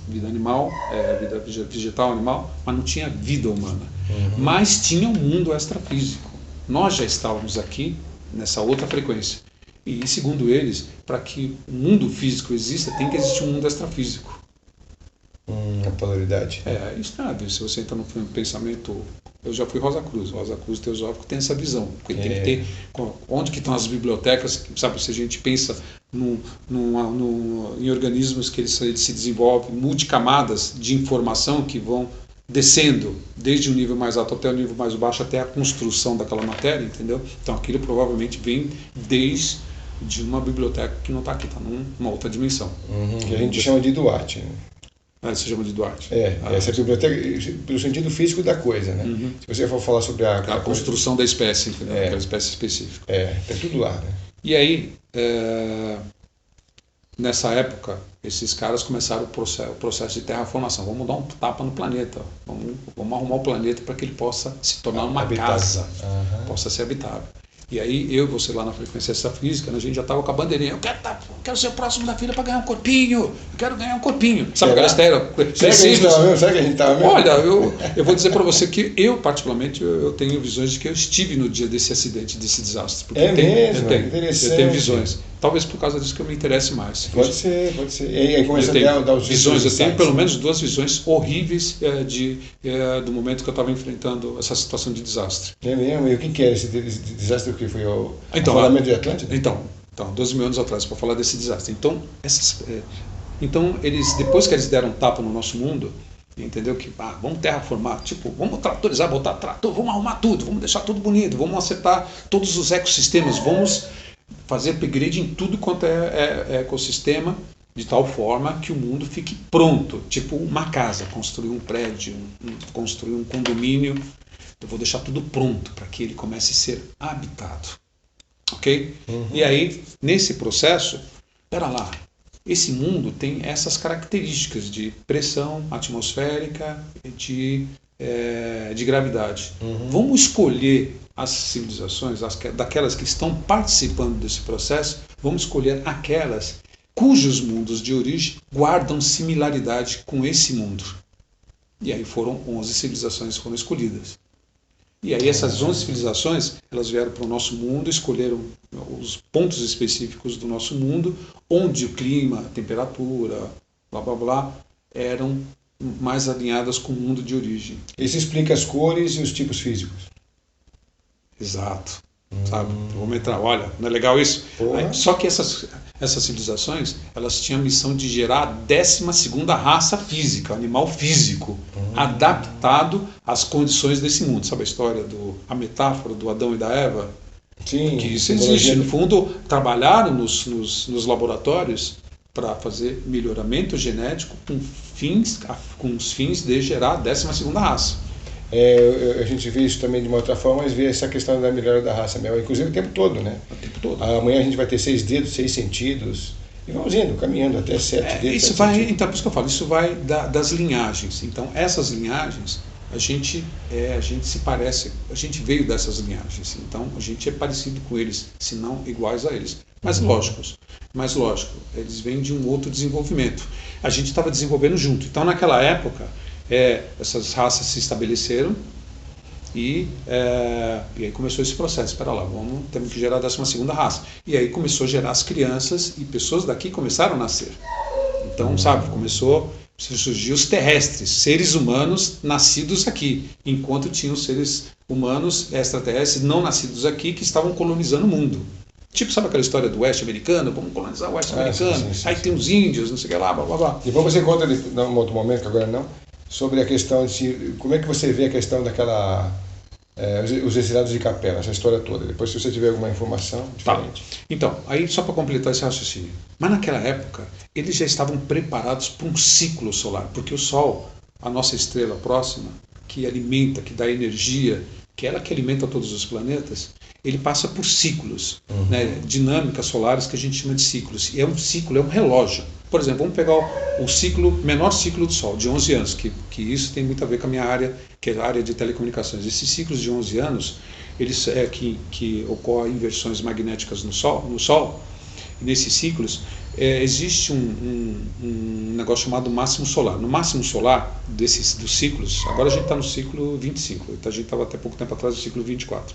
vida animal, vida vegetal, animal, mas não tinha vida humana. Mas tinha um mundo extrafísico. Nós já estávamos aqui nessa outra frequência. E segundo eles, para que o mundo físico exista, tem que existir um mundo extrafísico. A polaridade. Isso nada. Se você entra no pensamento, eu já fui Rosa Cruz teosófico tem essa visão, porque tem que ter, onde que estão as bibliotecas, sabe, se a gente pensa em organismos que eles se desenvolvem, multicamadas de informação que vão descendo desde o nível mais alto até o nível mais baixo, até a construção daquela matéria, entendeu? Então aquilo provavelmente vem desde uma biblioteca que não está aqui, está numa outra dimensão. Que a gente chama de Duarte, né? Se chama de Duarte. Essa biblioteca, pelo sentido físico da coisa, né? Se você for falar sobre a construção da espécie, entendeu? Aquela espécie específica. Tem tudo lá, né? E aí, nessa época, esses caras começaram o processo de terraformação. Vamos dar um tapa no planeta. Vamos arrumar o planeta para que ele possa se tornar uma casa, possa ser habitável. E aí, eu e você lá na frequência extrafísica, a gente já estava com a bandeirinha. Eu quero ser próximo da filha para ganhar um corpinho. Eu quero ganhar um corpinho. Sabe aquela estéreo? Será que a gente estava mesmo? Olha, eu vou dizer para você que eu, particularmente, eu tenho visões de que eu estive no dia desse acidente, desse desastre. Porque eu tenho visões. Talvez por causa disso que eu me interesse mais. Pode ser. E aí começa a dar os visões. Eu tenho pelo menos 2 visões horríveis do momento que eu estava enfrentando essa situação de desastre. É mesmo? E o que é esse desastre? Que foi o afundamento de Atlântida? Então, 12 mil anos atrás, para falar desse desastre. Então, eles, depois que eles deram um tapa no nosso mundo, entendeu? Que vamos terraformar, vamos tratorizar, botar trator, vamos arrumar tudo, vamos deixar tudo bonito, vamos acertar todos os ecossistemas, vamos fazer upgrade em tudo quanto é ecossistema, de tal forma que o mundo fique pronto, tipo uma casa, construir um prédio, construir um condomínio. Eu vou deixar tudo pronto para que ele comece a ser habitado. Ok? E aí, nesse processo, espera lá, esse mundo tem essas características de pressão atmosférica, de gravidade. Vamos escolher as civilizações, daquelas que estão participando desse processo, vamos escolher aquelas cujos mundos de origem guardam similaridade com esse mundo. E aí 11 civilizações foram escolhidas. E aí essas 11 civilizações, elas vieram para o nosso mundo, escolheram os pontos específicos do nosso mundo, onde o clima, a temperatura, blá blá blá, eram mais alinhadas com o mundo de origem. Isso explica as cores e os tipos físicos. Exato. Sabe? Vamos entrar, olha, não é legal isso? Aí, só que essas civilizações, elas tinham a missão de gerar a 12ª raça física, animal físico, adaptado às condições desse mundo. Sabe a história, a metáfora do Adão e da Eva? Sim. Que isso existe. No fundo, trabalharam nos laboratórios para fazer melhoramento genético com os fins de gerar a 12ª raça. A gente vê isso também de uma outra forma, mas vê essa questão da melhora da raça mesmo, inclusive o tempo todo, né? O tempo todo. Amanhã a gente vai ter 6 dedos, 6 sentidos, e vamos indo, caminhando até 7 dedos. Isso vai, então, por isso que eu falo, isso vai das linhagens. Então, essas linhagens, a gente se parece, a gente veio dessas linhagens, então a gente é parecido com eles, se não iguais a eles. mais lógicos. Mais lógico, eles vêm de um outro desenvolvimento. A gente estava desenvolvendo junto. Então, naquela época, essas raças se estabeleceram e aí começou esse processo. Espera lá, temos que gerar a 12ª raça. E aí começou a gerar as crianças e pessoas daqui começaram a nascer. Então, começou a surgir os terrestres, seres humanos nascidos aqui, enquanto tinham seres humanos extraterrestres não nascidos aqui que estavam colonizando o mundo. Tipo, sabe aquela história do oeste americano? Vamos colonizar o oeste americano, aí tem os índios, não sei o que lá, blá blá blá. Depois você conta, num outro momento, que agora não, sobre a questão de como é que você vê a questão daquela... os exilados de Capela, essa história toda. Depois, se você tiver alguma informação diferente. Tá. Então, aí só para completar esse raciocínio. Mas naquela época, eles já estavam preparados para um ciclo solar, porque o Sol, a nossa estrela próxima, que alimenta, que dá energia, que é ela que alimenta todos os planetas, ele passa por ciclos, dinâmicas solares que a gente chama de ciclos. E é um ciclo, é um relógio. Por exemplo, vamos pegar o menor ciclo do Sol, de 11 anos, que isso tem muito a ver com a minha área, que é a área de telecomunicações. Esses ciclos de 11 anos, eles que ocorrem inversões magnéticas no Sol, e nesses ciclos, existe um negócio chamado máximo solar. No máximo solar dos ciclos, agora a gente está no ciclo 25, a gente estava até pouco tempo atrás no ciclo 24.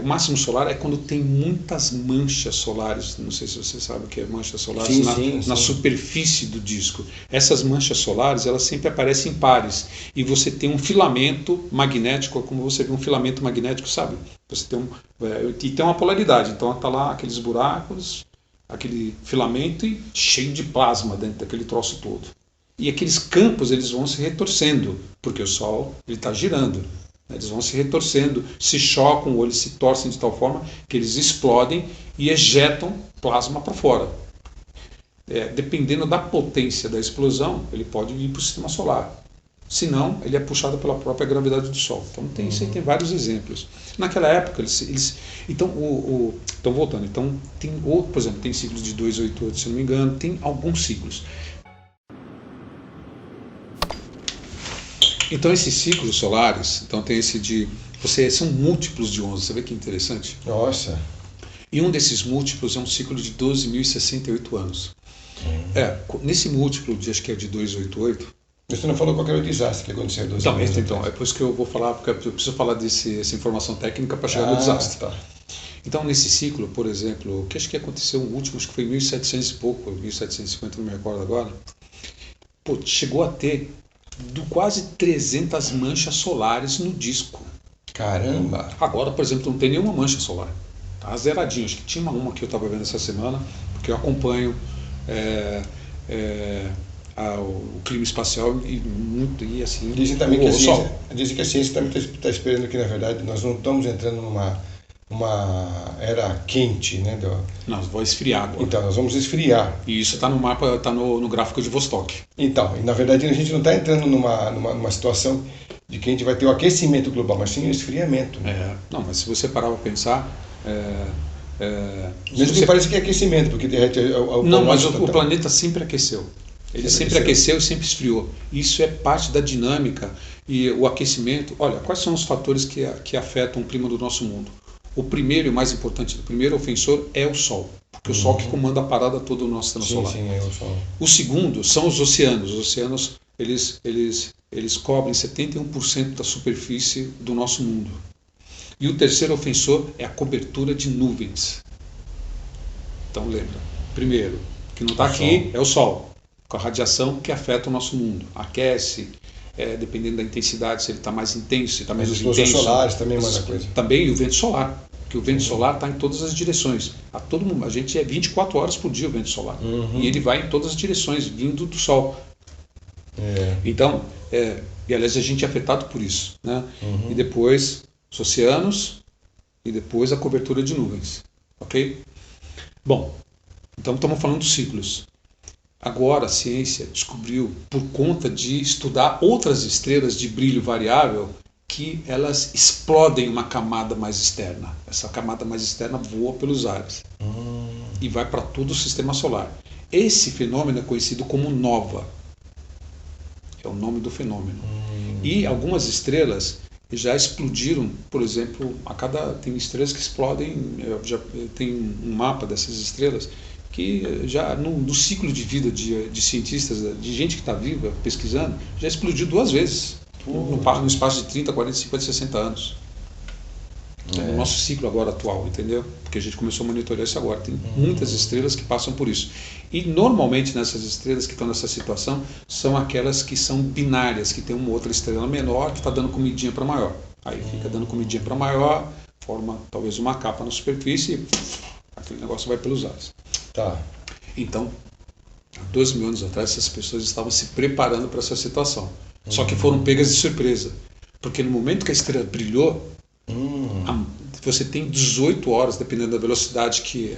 O máximo solar é quando tem muitas manchas solares, não sei se você sabe o que é manchas solares, na superfície do disco. Essas manchas solares, elas sempre aparecem em pares, e você tem um filamento magnético, como você vê um filamento magnético, sabe? Você tem e tem uma polaridade, então está lá aqueles buracos, aquele filamento e cheio de plasma dentro daquele troço todo. E aqueles campos, eles vão se retorcendo, porque o Sol está girando. Eles vão se retorcendo, se chocam ou eles se torcem de tal forma que eles explodem e ejetam plasma para fora. Dependendo da potência da explosão, ele pode ir para o sistema solar. Se não, ele é puxado pela própria gravidade do Sol. Então isso aí tem vários exemplos. Naquela época, então voltando, então por exemplo, tem ciclos de 288, se não me engano, tem alguns ciclos. Então esses ciclos solares, então tem esse são múltiplos de 11, você vê que interessante? Nossa! E um desses múltiplos é um ciclo de 12.068 anos. Nesse múltiplo, acho que é de 288, você não falou qual era o desastre que aconteceu em 12 anos. Então, é por isso que eu vou falar, porque eu preciso falar dessa informação técnica para chegar no desastre. Tá. Então, nesse ciclo, por exemplo, o que acho que aconteceu o último, acho que foi em 1700 e pouco, 1750, não me recordo agora, chegou a ter quase 300 manchas solares no disco. Caramba! Agora, por exemplo, não tem nenhuma mancha solar. Tá zeradinho. Acho que tinha uma que eu estava vendo essa semana, porque eu acompanho o clima espacial e assim... Dizem também que a ciência também está esperando que, na verdade, nós não estamos entrando numa era quente, né? Nós vamos esfriar agora. Então, nós vamos esfriar. E isso está no mapa, está no gráfico de Vostok. Então, e na verdade a gente não está entrando numa situação de que a gente vai ter o aquecimento global, mas sim o esfriamento. Né? Não, mas se você parar para pensar... Mesmo que pareça que é aquecimento, porque derrete Não, mas o planeta sempre aqueceu. Ele sempre aqueceu e sempre esfriou. Isso é parte da dinâmica e o aquecimento. Olha, quais são os fatores que afetam o clima do nosso mundo? O primeiro e mais importante, o primeiro ofensor é o Sol, porque o Sol que comanda a parada toda do nosso sistema solar. Sim, é o Sol. O segundo são os oceanos. Os oceanos, eles cobrem 71% da superfície do nosso mundo. E o terceiro ofensor é a cobertura de nuvens. Então lembra, primeiro, que não está aqui é o Sol, com a radiação que afeta o nosso mundo, aquece, dependendo da intensidade, se ele está mais intenso, se está menos intenso. As explosões solares também manda coisa. Também, e o vento solar, porque o vento solar está em todas as direções. A gente 24 horas por dia o vento solar, e ele vai em todas as direções, vindo do Sol. Então, e aliás a gente é afetado por isso, né? E depois os oceanos, e depois a cobertura de nuvens, ok? Bom, então estamos falando dos ciclos. Agora a ciência descobriu, por conta de estudar outras estrelas de brilho variável, que elas explodem uma camada mais externa. Essa camada mais externa voa pelos ares e vai para todo o sistema solar. Esse fenômeno é conhecido como nova. É o nome do fenômeno. E algumas estrelas, já explodiram, por exemplo, tem estrelas que explodem, já tem um mapa dessas estrelas que já no ciclo de vida de cientistas, de gente que está viva pesquisando, já explodiu 2 vezes no espaço de 30, 40, 50, 60 anos. No nosso ciclo agora atual, entendeu? Porque a gente começou a monitorar isso agora. Tem muitas estrelas que passam por isso. E normalmente nessas estrelas que estão nessa situação são aquelas que são binárias, que tem uma outra estrela menor que está dando comidinha para maior. Aí fica dando comidinha para maior, forma talvez uma capa na superfície e aquele negócio vai pelos ares. Tá. Então, há 12 mil anos atrás, essas pessoas estavam se preparando para essa situação. Só que foram pegas de surpresa. Porque no momento que a estrela brilhou, você tem 18 horas, dependendo da velocidade que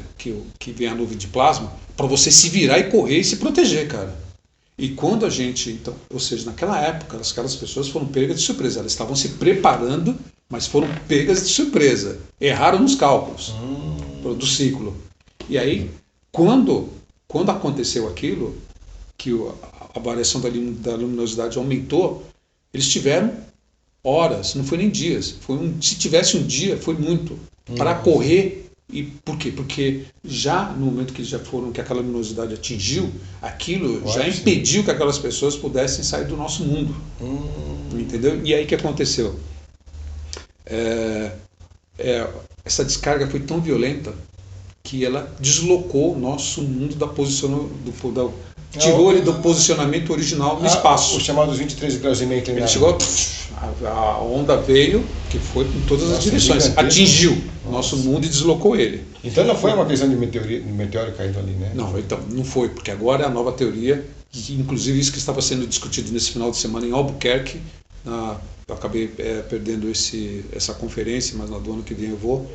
vem a nuvem de plasma, para você se virar e correr e se proteger, cara. E quando a gente, então, ou seja, naquela época, aquelas pessoas foram pegas de surpresa. Elas estavam se preparando, mas foram pegas de surpresa. Erraram nos cálculos do ciclo. E aí, quando aconteceu aquilo, que a variação da luminosidade aumentou, eles tiveram horas, não foi nem dias. Se tivesse um dia, foi muito. Para correr. E por quê? Porque já no momento que que aquela luminosidade atingiu, aquilo já impediu que aquelas pessoas pudessem sair do nosso mundo. Entendeu? E aí o que aconteceu? Essa descarga foi tão violenta que ela deslocou o nosso mundo da posição tirou ele do posicionamento original no espaço. Os chamados 23 graus e meio inclinados. Ele chegou, a onda veio, que foi em todas as direções, atingiu o nosso mundo e deslocou ele. Então não foi uma questão de meteoro caindo ali, né? Não, então, não foi, porque agora é a nova teoria, que, inclusive isso que estava sendo discutido nesse final de semana em Albuquerque. Eu acabei perdendo essa conferência, mas no ano que vem eu vou,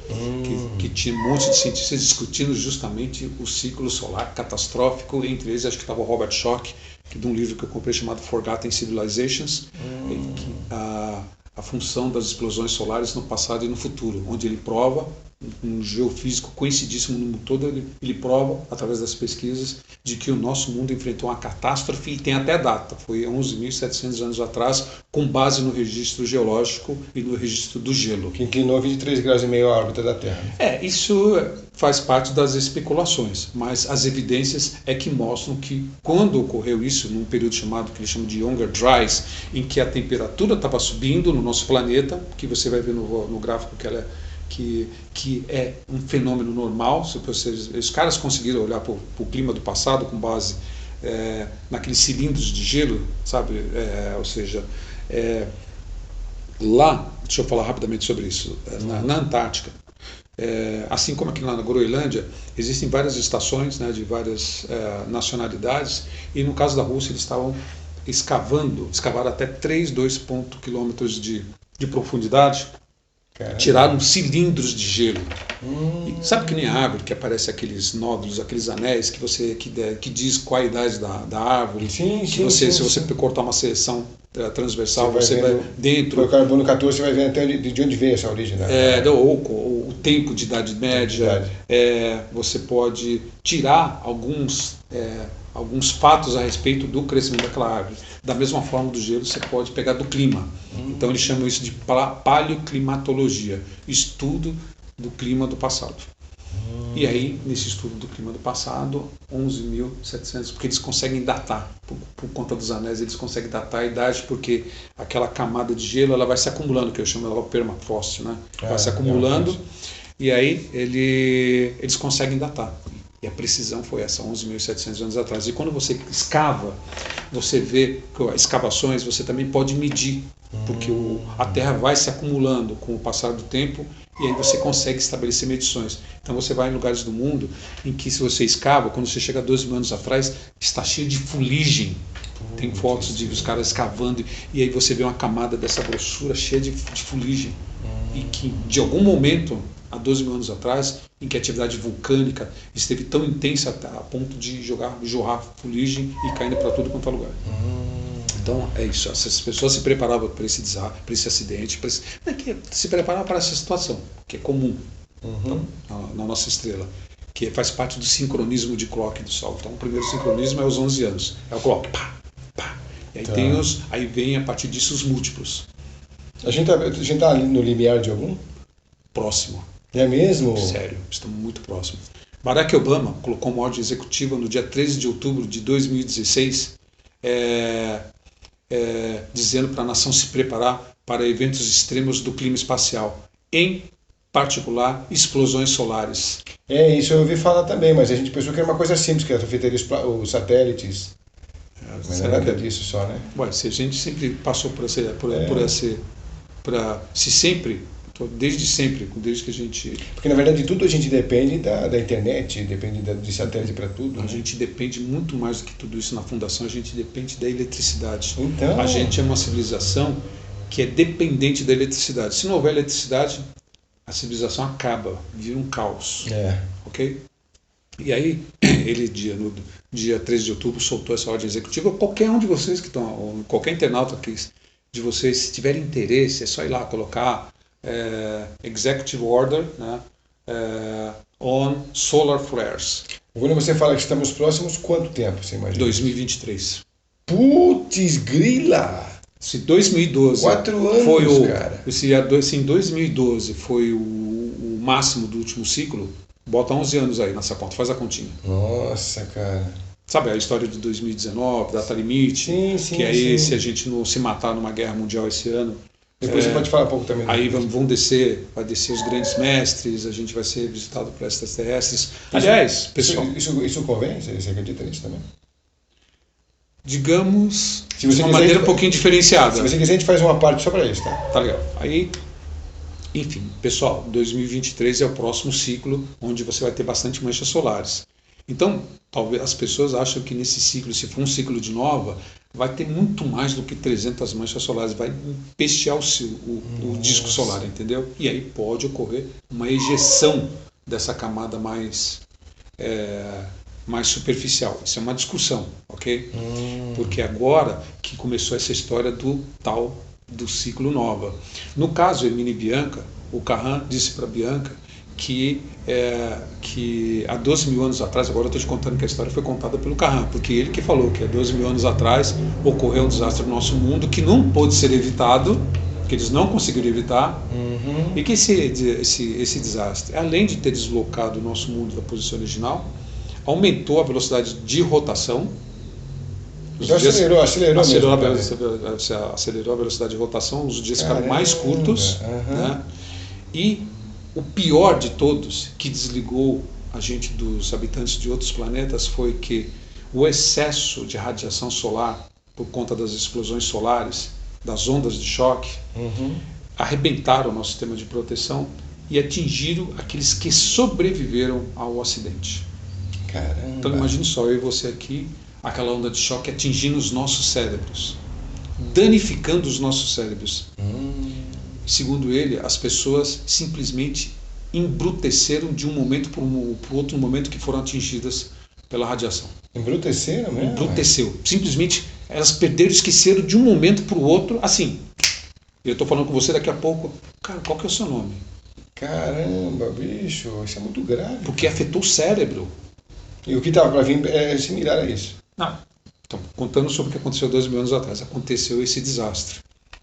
que tinha um monte de cientistas discutindo justamente o ciclo solar catastrófico. Entre eles, acho que estava o Robert Schoch, de um livro que eu comprei chamado Forgotten Civilizations, a função das explosões solares no passado e no futuro, onde ele prova, um geofísico conhecidíssimo no mundo todo, ele prova, através das pesquisas, de que o nosso mundo enfrentou uma catástrofe, e tem até data, foi 11.700 anos atrás, com base no registro geológico e no registro do gelo. Que inclinou 23 graus e meio a órbita da Terra. Isso faz parte das especulações, mas as evidências é que mostram que quando ocorreu isso, num período que eles chamam de Younger Dries, em que a temperatura estava subindo no nosso planeta, que você vai ver no gráfico que é um fenômeno normal. Os caras conseguiram olhar para o clima do passado com base naqueles cilindros de gelo, sabe? Ou seja, lá, deixa eu falar rapidamente sobre isso, na Antártica, assim como aqui na Groenlândia, existem várias estações, né, de várias nacionalidades, e no caso da Rússia eles estavam escavaram até 3,2 quilômetros de profundidade. Caramba. Tiraram cilindros de gelo. E sabe que nem a árvore, que aparece aqueles nódulos, aqueles anéis que diz qual a idade da árvore. Se você cortar uma seção transversal, você vai dentro. O carbono 14 você vai ver até de onde veio essa origem. O tempo de idade média. Você pode tirar alguns fatos a respeito do crescimento daquela árvore. Da mesma forma do gelo, você pode pegar do clima. Então eles chamam isso de paleoclimatologia, estudo do clima do passado. E aí, nesse estudo do clima do passado, 11.700, porque eles conseguem datar, por conta dos anéis, eles conseguem datar a idade, porque aquela camada de gelo ela vai se acumulando, que eu chamo ela permafrost, né? Vai se acumulando, e aí eles conseguem datar. E a precisão foi essa, 11.700 anos atrás. E quando você escava, você vê escavações, você também pode medir, porque a Terra vai se acumulando com o passar do tempo, e aí você consegue estabelecer medições. Então você vai em lugares do mundo em que, se você escava, quando você chega a 12 mil anos atrás, está cheio de fuligem. Tem fotos de os caras escavando, e aí você vê uma camada dessa grossura cheia de fuligem. E que, de algum momento, há 12 mil anos atrás, em que a atividade vulcânica esteve tão intensa a ponto de jorrar fuligem e caindo para tudo quanto é lugar. Então é isso, essas pessoas se preparavam para esse desastre, para esse acidente, se preparavam para essa situação, que é comum então, na nossa estrela, que faz parte do sincronismo de clock do Sol. Então o primeiro sincronismo é aos 11 anos, é o clock, pá, pá. E aí, aí vem a partir disso os múltiplos. A gente tá no limiar de algum? Próximo. É mesmo? Sério, estamos muito próximos. Barack Obama colocou uma ordem executiva no dia 13 de outubro de 2016, dizendo para a nação se preparar para eventos extremos do clima espacial, em particular explosões solares. Isso eu ouvi falar também, mas a gente pensou que era uma coisa simples, que era feito os satélites. Mas não é nada disso só, né? Ué, se a gente sempre passou desde sempre, desde que a gente... Porque na verdade tudo a gente depende da internet, depende de satélite para tudo. A gente depende muito mais do que tudo isso na fundação, a gente depende da eletricidade. Então... A gente é uma civilização que é dependente da eletricidade. Se não houver eletricidade, a civilização acaba, vira um caos. Ok? E aí, ele, no dia 13 de outubro, soltou essa ordem executiva. Qualquer um de vocês que estão, ou qualquer internauta de vocês, se tiver interesse, é só ir lá colocar Executive Order, né, on Solar Flares. Quando você fala que estamos próximos, quanto tempo você imagina? 2023. Putz, grila! Se 2012 4 anos, foi cara. Se em 2012 foi o máximo do último ciclo, bota 11 anos aí nessa conta, faz a continha. Nossa, cara. Sabe a história de 2019, data limite? Sim, que aí, se a gente não se matar numa guerra mundial esse ano... Depois você pode falar um pouco também. Aí vai descer os grandes mestres, a gente vai ser visitado por extraterrestres. Aliás, pessoal... Isso convém? Você acredita nisso também? Digamos, de uma maneira um pouquinho diferenciada. Se você quiser, a gente faz uma parte só para isso, tá? Tá legal. Aí, enfim, pessoal, 2023 é o próximo ciclo onde você vai ter bastante manchas solares. Então, talvez as pessoas acham que nesse ciclo, se for um ciclo de nova, vai ter muito mais do que 300 manchas solares, vai empestear o disco solar, entendeu? E aí pode ocorrer uma ejeção dessa camada mais superficial. Isso é uma discussão, ok? Porque agora que começou essa história do ciclo nova. No caso Hermínia e Bianca, o Carran disse para Bianca que há 12 mil anos atrás, agora eu estou te contando que a história foi contada pelo Carran, porque ele que falou que há 12 mil anos atrás ocorreu um desastre no nosso mundo que não pôde ser evitado, que eles não conseguiram evitar, e que esse desastre, além de ter deslocado o nosso mundo da posição original, aumentou a velocidade de rotação. Então acelerou a velocidade de rotação, os dias ficaram mais curtos, né? E o pior de todos, que desligou a gente dos habitantes de outros planetas, foi que o excesso de radiação solar, por conta das explosões solares, das ondas de choque, arrebentaram o nosso sistema de proteção e atingiram aqueles que sobreviveram ao acidente. Caramba. Então imagine só, eu e você aqui, aquela onda de choque atingindo os nossos cérebros, danificando os nossos cérebros. Segundo ele, as pessoas simplesmente embruteceram de um momento para o outro no momento que foram atingidas pela radiação. Embruteceram mesmo? Embruteceu. Simplesmente elas perderam, esqueceram de um momento para o outro, assim. Eu estou falando com você daqui a pouco. Cara, qual que é o seu nome? Caramba, bicho, isso é muito grave. Porque afetou o cérebro. E o que estava para vir é similar a isso? Não. Então, contando sobre o que aconteceu 12 mil anos atrás, aconteceu esse desastre.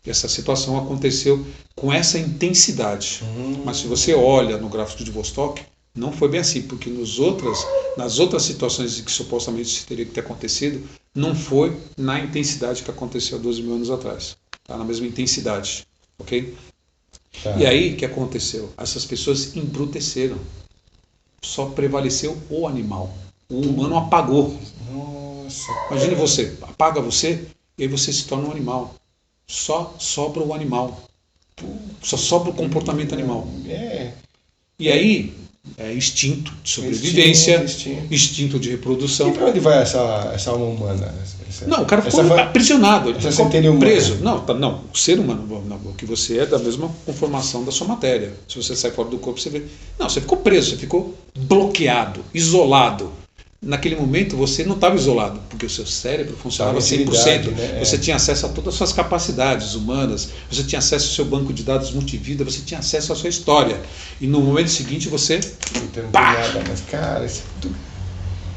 E essa situação aconteceu com essa intensidade. Mas se você olha no gráfico de Vostok, não foi bem assim, porque nas outras situações em que supostamente isso teria que ter acontecido, não foi na intensidade que aconteceu há 12 mil anos atrás. Tá? Na mesma intensidade. Ok? Tá. E aí, o que aconteceu? Essas pessoas embruteceram. Só prevaleceu o animal. O humano apagou. Nossa. Imagine você, apaga você, e aí você se torna um animal. Só sobra o animal. Só sobra o comportamento animal. E aí, é instinto de sobrevivência, instinto de reprodução. E para onde vai essa alma humana? Não, o cara ficou aprisionado, ele ficou preso. Não, o ser humano, não, que você é da mesma conformação da sua matéria. Se você sai fora do corpo, você vê. Não, você ficou preso, você ficou bloqueado, isolado. Naquele momento você não estava isolado, porque o seu cérebro funcionava 100%, né? Você tinha acesso a todas as suas capacidades humanas, você tinha acesso ao seu banco de dados multivida, você tinha acesso à sua história. E no momento seguinte você... Mas, cara, isso é...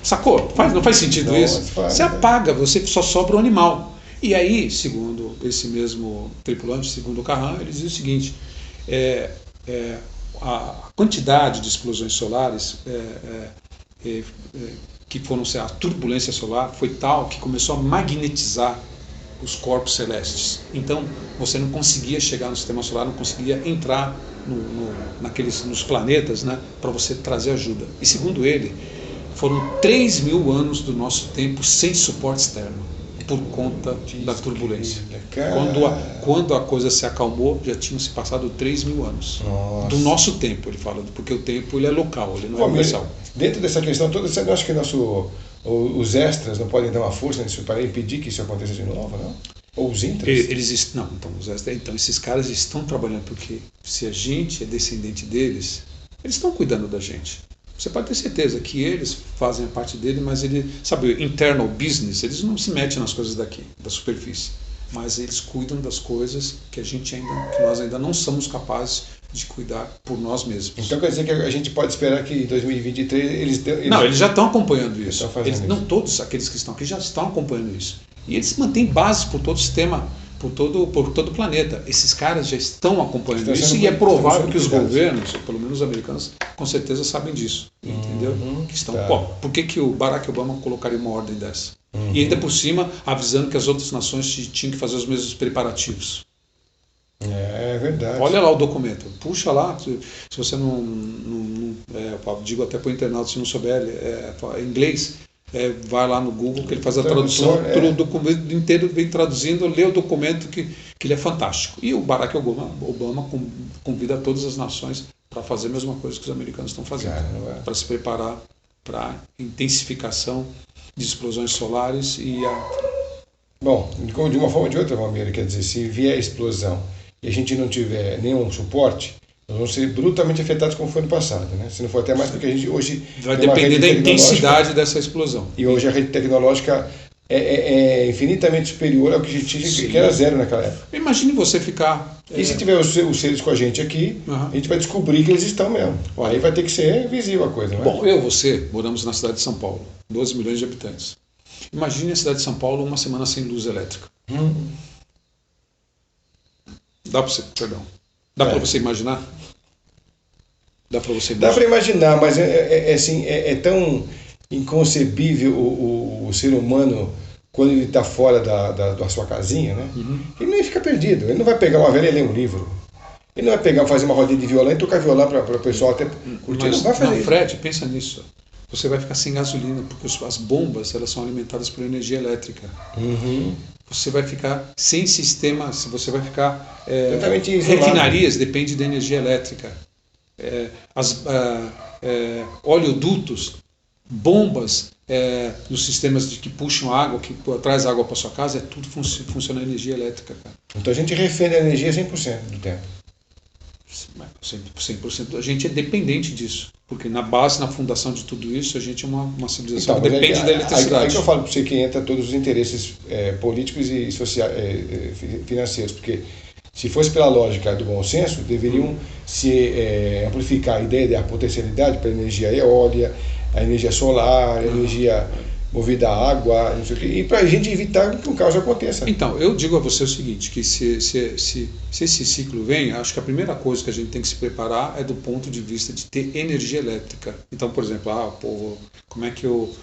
Sacou? Não faz sentido isso? Você apaga, você só sobra o animal. E aí, segundo esse mesmo tripulante, segundo o Carran, ele dizia o seguinte, a quantidade de explosões solares que foram a turbulência solar foi tal que começou a magnetizar os corpos celestes. Então você não conseguia chegar no sistema solar, não conseguia entrar nos planetas, né, para você trazer ajuda. E segundo ele, foram 3.000 anos do nosso tempo sem suporte externo, por conta da turbulência. Quando a coisa se acalmou, já tinham se passado 3.000 anos. Nossa. Do nosso tempo, ele fala, porque o tempo ele é local, ele não é universal. Dentro dessa questão toda, você não acha que os extras não podem dar uma força nisso para impedir que isso aconteça de novo, não? Ou os intras? Então esses caras estão trabalhando, porque se a gente é descendente deles, eles estão cuidando da gente. Você pode ter certeza que eles fazem a parte dele, mas sabe, internal business, eles não se metem nas coisas daqui, da superfície. Mas eles cuidam das coisas que nós ainda não somos capazes de cuidar por nós mesmos. Então quer dizer que a gente pode esperar que em 2023 eles já estão acompanhando isso. Não todos aqueles que estão aqui já estão acompanhando isso. E eles mantêm bases por todo o sistema, por todo o planeta. Esses caras já estão acompanhando isso e é provável que os governos, pelo menos os americanos, com certeza sabem disso. Entendeu? Que estão, por que o Barack Obama colocaria uma ordem dessa? E ainda por cima, avisando que as outras nações tinham que fazer os mesmos preparativos. É verdade. Olha lá o documento, puxa lá, se você digo até para o internauta, se não souber em inglês, vai lá no Google que ele faz a tradução, o documento inteiro vem traduzindo, lê o documento que ele é fantástico. E o Barack Obama convida todas as nações para fazer a mesma coisa que os americanos estão fazendo, para se preparar para a intensificação de explosões solares Bom, de uma forma ou de outra, Valmir, quer dizer, se vier a explosão e a gente não tiver nenhum suporte, nós vamos ser brutalmente afetados como foi no passado, né? Se não for até mais, porque a gente hoje vai depender da intensidade dessa explosão. E hoje a rede tecnológica é infinitamente superior ao que a gente tinha, que era zero naquela época. Imagine você ficar... E se tiver os seres com a gente aqui, a gente vai descobrir que eles estão mesmo. Aí vai ter que ser visível a coisa, não é? Bom, eu e você moramos na cidade de São Paulo, 12 milhões de habitantes. Imagine a cidade de São Paulo uma semana sem luz elétrica. Dá para você imaginar? Dá para imaginar, mas é tão inconcebível o ser humano quando ele está fora da sua casinha, né? Ele nem fica perdido. Ele não vai pegar uma velha e ler um livro. Ele não vai pegar, fazer uma rodinha de violão e tocar violão para o pessoal até curtir. Ele não vai fazer isso. Fred, pensa nisso. Você vai ficar sem gasolina, porque as bombas elas são alimentadas por energia elétrica. Você vai ficar sem sistema, você vai ficar... refinarias depende da energia elétrica. Oleodutos, bombas nos sistemas que puxam água, que traz água para sua casa, tudo funciona a energia elétrica. Cara. Então a gente refém da energia 100% do tempo. 100%. A gente é dependente disso. Porque na base, na fundação de tudo isso, a gente é uma civilização que depende da eletricidade. Aí que eu falo para você que entra todos os interesses políticos e sociais, financeiros. Porque se fosse pela lógica do bom senso, deveriam se amplificar a ideia da potencialidade para a energia eólica, a energia solar, a energia movida a água, não sei o quê, e para a gente evitar que um caos aconteça. Então, eu digo a você o seguinte, que se esse ciclo vem, acho que a primeira coisa que a gente tem que se preparar é do ponto de vista de ter energia elétrica. Então, por exemplo, como é que eu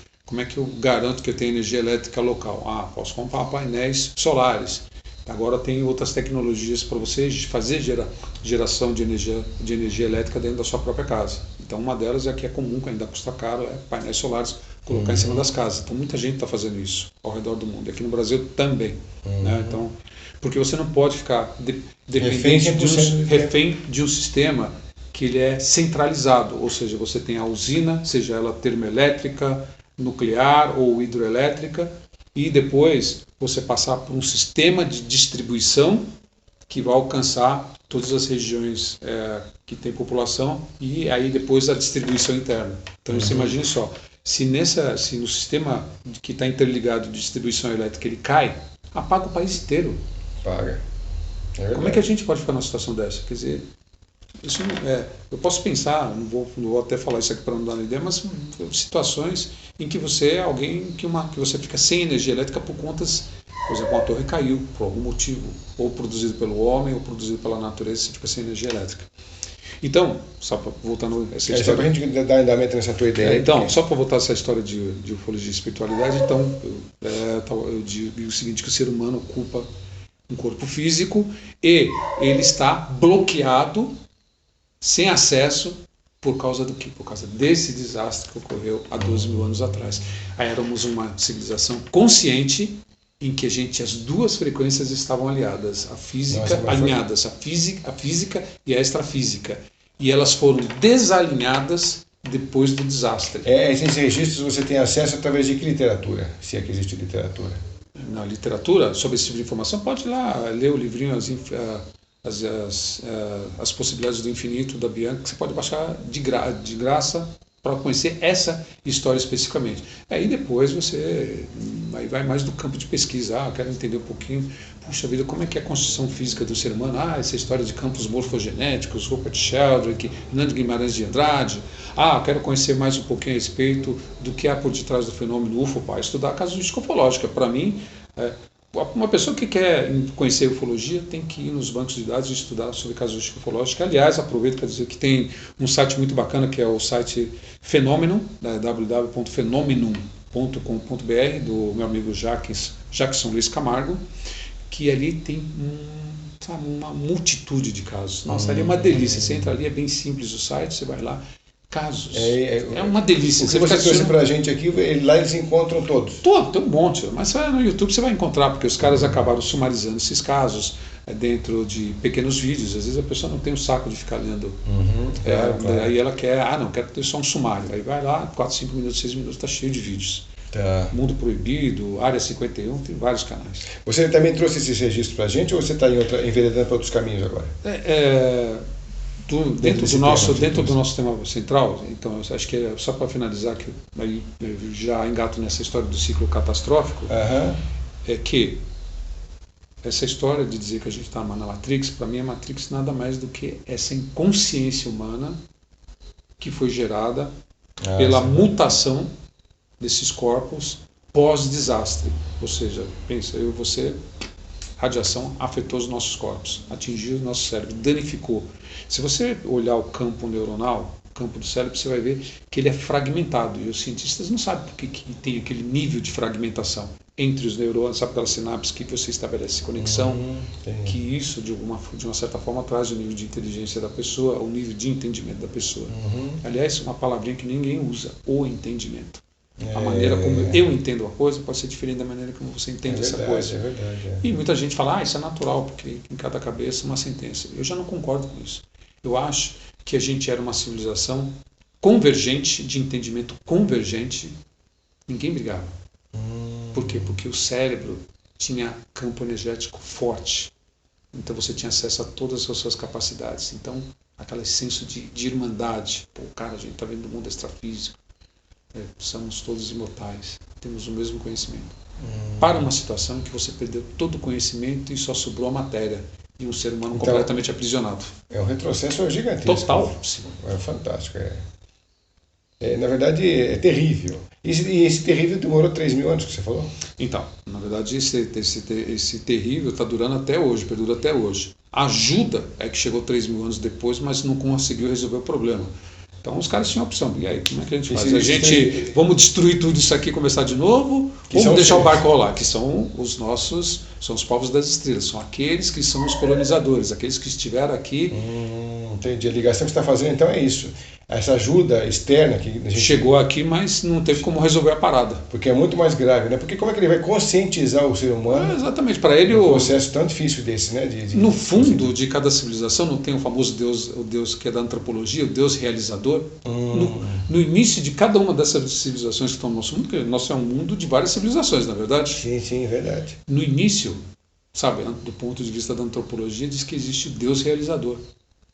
garanto que eu tenho energia elétrica local? Posso comprar painéis solares. Agora tem outras tecnologias para você fazer geração de energia elétrica dentro da sua própria casa. Então, uma delas é que é comum, que ainda custa caro, painéis solares, colocar em cima das casas. Então, muita gente está fazendo isso ao redor do mundo. Aqui no Brasil também. Né? Então, porque você não pode ficar dependente refém de um sistema que ele é centralizado. Ou seja, você tem a usina, seja ela termoelétrica, nuclear ou hidroelétrica, e depois você passar por um sistema de distribuição que vai alcançar todas as regiões que tem população e aí depois a distribuição interna. Então você imagine só, se no sistema que está interligado de distribuição elétrica ele cai, apaga o país inteiro. Paga. Como é que a gente pode ficar numa situação dessa? Quer dizer, Isso não é. Eu posso pensar, não vou até falar isso aqui para não dar uma ideia, mas situações em que você é alguém que você fica sem energia elétrica por contas, por exemplo, uma torre caiu por algum motivo, ou produzido pelo homem, ou produzido pela natureza, você fica sem energia elétrica. Então, só para voltando a essa história. Só para a gente dar andamento nessa tua ideia. Então, só para voltar a essa história de ufologia e espiritualidade, então, eu digo o seguinte, que o ser humano ocupa um corpo físico e ele está bloqueado, sem acesso, por causa do quê? Por causa desse desastre que ocorreu há 12 mil anos atrás. Aí éramos uma civilização consciente em que as duas frequências estavam aliadas, alinhadas, a física e a extrafísica. E elas foram desalinhadas depois do desastre. Esses registros você tem acesso através de que literatura? Se é que existe literatura. Na literatura, sobre esse tipo de informação, pode ir lá ler o livrinho As Possibilidades do Infinito, da Bianca, que você pode baixar de graça para conhecer essa história especificamente. Aí depois você vai mais do campo de pesquisa. Eu quero entender um pouquinho, puxa vida, como é que é a constituição física do ser humano? Essa história de campos morfogenéticos, Rupert Sheldrake, Hernando Guimarães de Andrade. Eu quero conhecer mais um pouquinho a respeito do que há por detrás do fenômeno UFO, para estudar casuística ufológica. Para mim, uma pessoa que quer conhecer ufologia tem que ir nos bancos de dados e estudar sobre casuística ufológica. Aliás, aproveito para dizer que tem um site muito bacana, que é o site Phenomenon, www.phenomenon.com.br, do meu amigo Jackson Luiz Camargo, que ali tem uma multitude de casos. Nossa, ali é uma delícia. Você entra ali, é bem simples o site, você vai lá. Casos. É uma delícia. O que você trouxe pra gente aqui, lá eles encontram todos? Tem um monte. Mas no YouTube você vai encontrar, porque os caras acabaram sumarizando esses casos dentro de pequenos vídeos. Às vezes a pessoa não tem o saco de ficar lendo. Claro. Aí ela quer, quero ter só um sumário. Aí vai lá, 4, 5 minutos, 6 minutos, está cheio de vídeos. Tá. Mundo Proibido, Área 51, tem vários canais. Você também trouxe esses registros pra gente ou você está enveredando para outros caminhos agora? Dentro do nosso tema central, então eu acho que só para finalizar, que aí eu já engato nessa história do ciclo catastrófico, é que essa história de dizer que a gente está na Matrix, para mim a Matrix nada mais do que essa inconsciência humana que foi gerada pela mutação desses corpos pós-desastre. Ou seja, pensa, eu e você, radiação afetou os nossos corpos, atingiu o nosso cérebro, danificou. Se você olhar o campo neuronal, o campo do cérebro, você vai ver que ele é fragmentado. E os cientistas não sabem por que tem aquele nível de fragmentação entre os neurônios, sabe, pelas sinapses que você estabelece conexão, que isso, de uma certa forma, traz o nível de inteligência da pessoa, o nível de entendimento da pessoa. Aliás, uma palavrinha que ninguém usa, o entendimento. A maneira como eu entendo a coisa pode ser diferente da maneira como você entende essa coisa. É verdade. E muita gente fala, isso é natural, porque em cada cabeça uma sentença. Eu já não concordo com isso. Eu acho que a gente era uma civilização convergente, de entendimento convergente. Ninguém brigava. Por quê? Porque o cérebro tinha campo energético forte. Então você tinha acesso a todas as suas capacidades. Então, aquele senso de irmandade. A gente está vendo o mundo extrafísico. Somos todos imortais, temos o mesmo conhecimento. Para uma situação em que você perdeu todo o conhecimento e só sobrou a matéria e um ser humano completamente aprisionado. É um retrocesso gigantesco. Total. É fantástico. Na verdade, é terrível. E esse terrível demorou 3 mil anos que você falou? Então, na verdade, esse terrível está durando até hoje, perdura até hoje. A ajuda é que chegou 3 mil anos depois, mas não conseguiu resolver o problema. Então os caras tinham opção. E aí, como é que a gente faz? Vamos destruir tudo isso aqui e começar de novo? Vamos deixar o barco rolar? Que são os povos das estrelas. São aqueles que são os colonizadores, aqueles que estiveram aqui. Entendi. A ligação que você está fazendo, então, é isso. Essa ajuda externa que a gente... Chegou aqui, mas não teve como resolver a parada. Porque é muito mais grave, né? Porque como é que ele vai conscientizar o ser humano? Exatamente, para ele um processo tão difícil desse, né? No fundo de cada civilização não tem o famoso Deus, o Deus que é da antropologia, o Deus realizador. No início de cada uma dessas civilizações que estão no nosso mundo, porque o nosso é um mundo de várias civilizações, na verdade. Sim, é verdade. No início, sabe, do ponto de vista da antropologia, diz que existe o Deus realizador.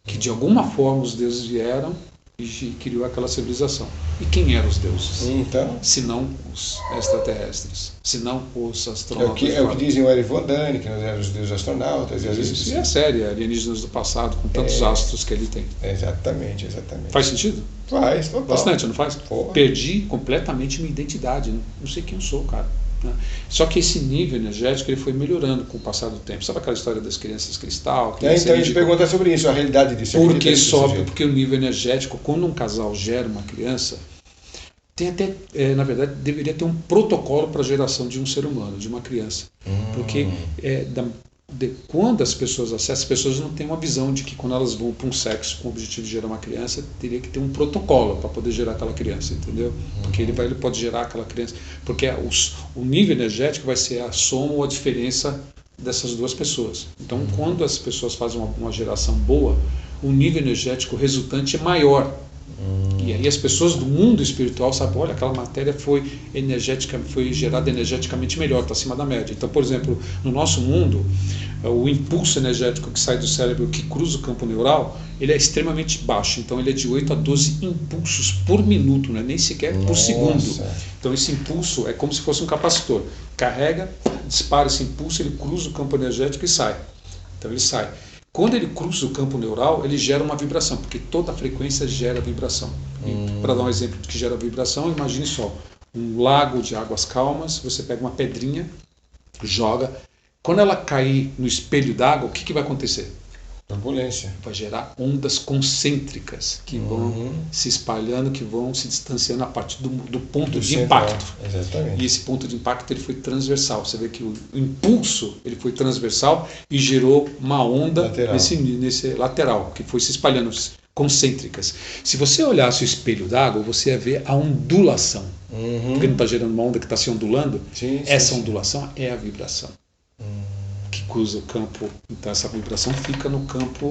Que de alguma forma os deuses vieram, e criou aquela civilização. E quem eram os deuses? Então, se não os extraterrestres, se não os astronautas. É o que dizem o Eric Von Däniken, que nós éramos os deuses astronautas. Isso é a série Alienígenas do Passado, com tantos astros que ele tem. Exatamente. Faz sentido? Faz, total. Bastante, não faz? Porra. Perdi completamente minha identidade, não sei quem eu sou, cara. Só que esse nível energético ele foi melhorando com o passar do tempo. Sabe aquela história das crianças cristal? Então a gente pergunta sobre isso, a realidade disso. Porque sobe, porque o nível energético, quando um casal gera uma criança, tem até, na verdade, deveria ter um protocolo para a geração de um ser humano, de uma criança. Porque quando as pessoas não têm uma visão de que quando elas vão para um sexo com o objetivo de gerar uma criança, teria que ter um protocolo para poder gerar aquela criança, entendeu? Porque ele pode gerar aquela criança, porque o nível energético vai ser a soma ou a diferença dessas duas pessoas. Então, quando as pessoas fazem uma geração boa, o nível energético resultante é maior. E aí as pessoas do mundo espiritual sabem, olha, aquela matéria foi gerada energeticamente melhor, está acima da média. Então, por exemplo, no nosso mundo, o impulso energético que sai do cérebro, que cruza o campo neural, ele é extremamente baixo. Então ele é de 8 a 12 impulsos por minuto, não é nem sequer por segundo. Então esse impulso é como se fosse um capacitor. Carrega, dispara esse impulso, ele cruza o campo energético e sai. Então ele sai. Quando ele cruza o campo neural, ele gera uma vibração, porque toda frequência gera vibração. Para dar um exemplo de que gera vibração, imagine só, um lago de águas calmas, você pega uma pedrinha, joga, quando ela cair no espelho d'água, o que vai acontecer? Turbulência. Vai gerar ondas concêntricas que vão se espalhando, que vão se distanciando a partir do ponto de impacto. Exatamente. E esse ponto de impacto ele foi transversal. Você vê que o impulso ele foi transversal e gerou uma onda nesse lateral, que foi se espalhando, concêntricas. Se você olhasse o espelho d'água, você ia ver a ondulação. Porque não está gerando uma onda que está se ondulando? Essa ondulação é a vibração. Que cruza o campo, então essa vibração fica no campo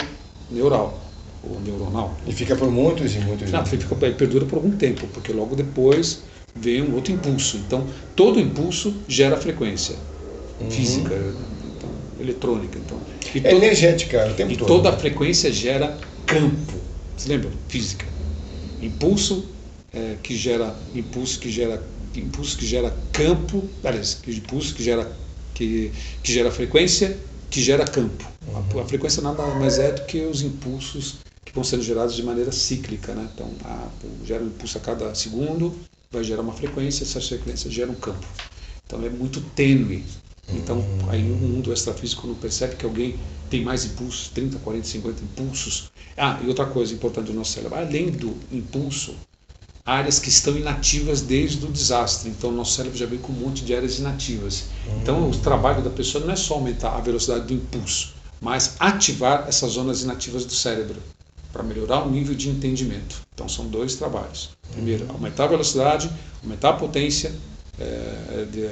neural, ou neuronal. E fica por muitos e muitos anos. Perdura por algum tempo, porque logo depois vem um outro impulso. Então, todo impulso gera frequência física, então, eletrônica. Então, energética o tempo todo. E todo. toda a frequência gera campo. Você lembra? Física. Impulso que gera campo, aliás, impulso que gera frequência, que gera campo. A frequência nada mais é do que os impulsos que vão sendo gerados de maneira cíclica, né? Então, gera um impulso a cada segundo, vai gerar uma frequência, essa frequência gera um campo. Então, é muito tênue. Então, aí o mundo extrafísico não percebe que alguém tem mais impulsos, 30, 40, 50 impulsos. E outra coisa importante do nosso cérebro, além do impulso, áreas que estão inativas desde o desastre. Então, o nosso cérebro já vem com um monte de áreas inativas. Então, o trabalho da pessoa não é só aumentar a velocidade do impulso, mas ativar essas zonas inativas do cérebro para melhorar o nível de entendimento. Então, são dois trabalhos. Primeiro, aumentar a velocidade, aumentar a potência,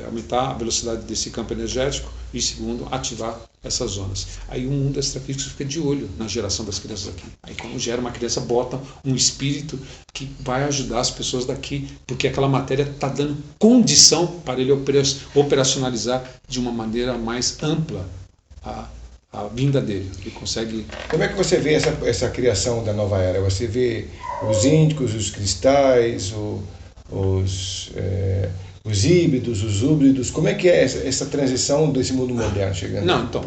aumentar a velocidade desse campo energético e, segundo, ativar essas zonas. Aí o mundo extrafísico fica de olho na geração das crianças aqui. Aí quando gera uma criança, bota um espírito que vai ajudar as pessoas daqui, porque aquela matéria está dando condição para ele operacionalizar de uma maneira mais ampla a vinda dele. Ele consegue... Como é que você vê essa criação da nova era? Você vê os índicos, os cristais, os híbridos, os híbridos, como é que é essa transição desse mundo moderno chegando? Não, então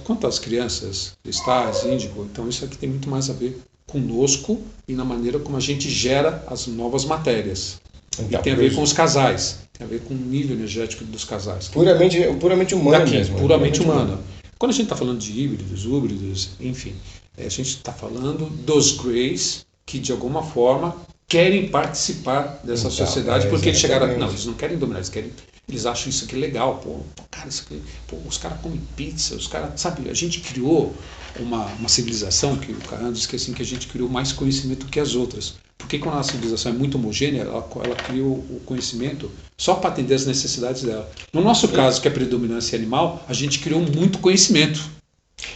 quanto às crianças, cristais, índigo, então isso aqui tem muito mais a ver conosco e na maneira como a gente gera as novas matérias. Então, e tem a ver com os casais, tem a ver com o nível energético dos casais. Puramente humano mesmo. Puramente humano. Quando a gente está falando de híbridos, enfim, a gente está falando dos Greys que de alguma forma querem participar dessa sociedade, porque eles chegaram... Não, eles não querem dominar, eles acham isso aqui legal. Os caras comem pizza, os caras... Sabe, a gente criou uma civilização, que o cara diz que assim, que a gente criou mais conhecimento que as outras. Porque quando a civilização é muito homogênea, ela cria o conhecimento só para atender as necessidades dela. No nosso caso, que é predominância animal, a gente criou muito conhecimento.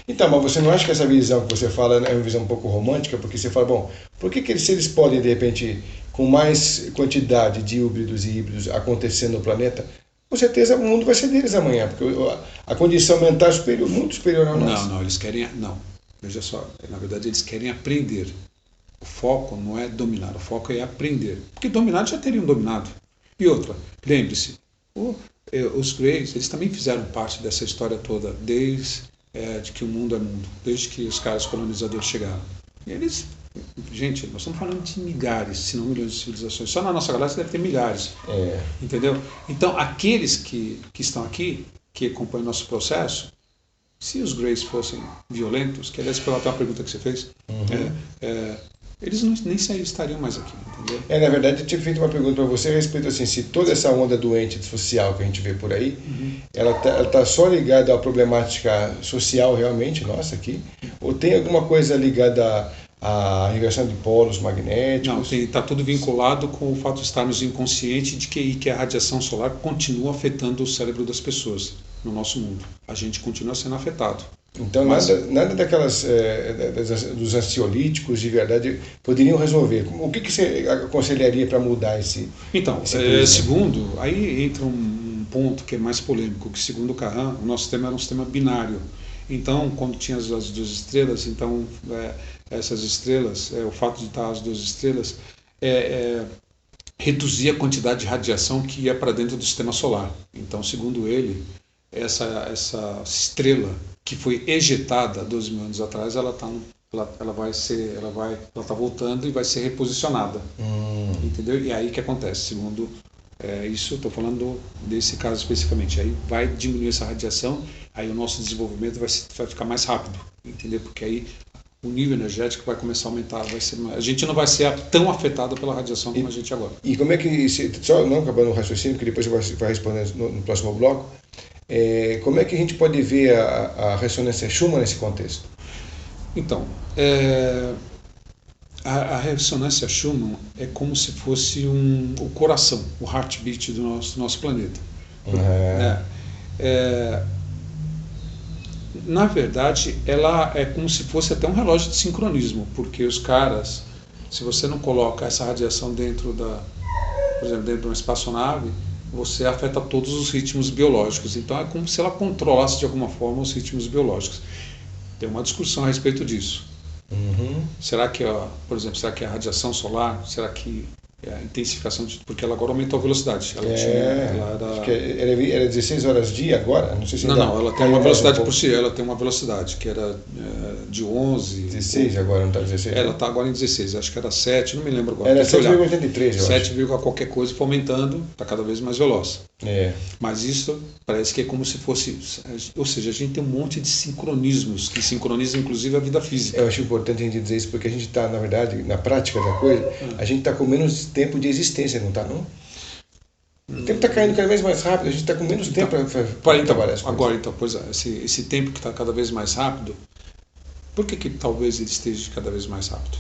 Então, mas você não acha que essa visão que você fala é uma visão um pouco romântica? Porque você fala, bom, por que se eles podem, de repente, com mais quantidade de híbridos e híbridos acontecendo no planeta, com certeza o mundo vai ser deles amanhã, porque a condição mental é muito superior a nós. Não, eles querem... Não, veja só, na verdade eles querem aprender. O foco não é dominar, o foco é aprender. Porque dominar já teriam dominado. E outra, lembre-se, os Greys, eles também fizeram parte dessa história toda, desde que o mundo é mundo, desde que os caras colonizadores chegaram. E eles, gente, nós estamos falando de milhares, se não milhões de civilizações. Só na nossa galáxia deve ter milhares. Entendeu? Então, aqueles que estão aqui, que acompanham o nosso processo, se os Greys fossem violentos, que aliás foi até uma pergunta que você fez, eles nem estariam mais aqui, entendeu? Na verdade, eu tinha feito uma pergunta para você a respeito assim, se toda essa onda doente social que a gente vê por aí, ela tá só ligada à problemática social realmente, nossa, aqui, ou tem alguma coisa ligada à inversão de polos magnéticos? Não, está tudo vinculado com o fato de estarmos inconscientes de que a radiação solar continua afetando o cérebro das pessoas no nosso mundo. A gente continua sendo afetado. Então, nada daquelas dos ansiolíticos de verdade poderiam resolver. O que você aconselharia para mudar esse? Então, segundo, aí entra um ponto que é mais polêmico, que segundo o Kahan, o nosso sistema era um sistema binário. Então, quando tinha as duas estrelas, então essas estrelas, o fato de estar as duas estrelas, reduzia a quantidade de radiação que ia para dentro do sistema solar. Então, segundo ele, essa estrela que foi ejetada 12 mil anos atrás, ela está voltando e vai ser reposicionada. Entendeu? E aí o que acontece? Segundo isso, estou falando desse caso especificamente. Aí vai diminuir essa radiação, aí o nosso desenvolvimento vai ficar mais rápido, entendeu? Porque aí o nível energético vai começar a aumentar, a gente não vai ser tão afetado pela radiação como a gente agora. E como é que, só não acabando o raciocínio, que depois você vai responder no próximo bloco, como é que a gente pode ver a ressonância Schumann nesse contexto? Então, a ressonância Schumann é como se fosse o coração, o heartbeat do nosso planeta. Na verdade, ela é como se fosse até um relógio de sincronismo, porque os caras, se você não coloca essa radiação dentro por exemplo, dentro de uma espaçonave, você afeta todos os ritmos biológicos. Então é como se ela controlasse de alguma forma os ritmos biológicos. Tem uma discussão a respeito disso. Será que, por exemplo, será que a radiação solar, será que a intensificação, porque ela agora aumentou a velocidade. Acho que era 16 horas dia agora, não sei se não, ela tem uma velocidade por si, ela tem uma velocidade que era de 11... 16 agora, não está 16? Ela está agora em 16, acho que era 7, não me lembro agora. Era 7,83, eu 7, qualquer coisa, foi aumentando, está cada vez mais veloz. Mas isso parece que é como se fosse, ou seja, a gente tem um monte de sincronismos, que sincronizam inclusive a vida física. Eu acho importante a gente dizer isso, porque a gente está, na verdade, na prática da coisa, a gente está com menos tempo de existência, não está, não? O tempo está caindo cada vez mais rápido, a gente está com menos tempo para trabalhar as coisas. Agora, então, pois esse tempo que está cada vez mais rápido, por que talvez ele esteja cada vez mais rápido?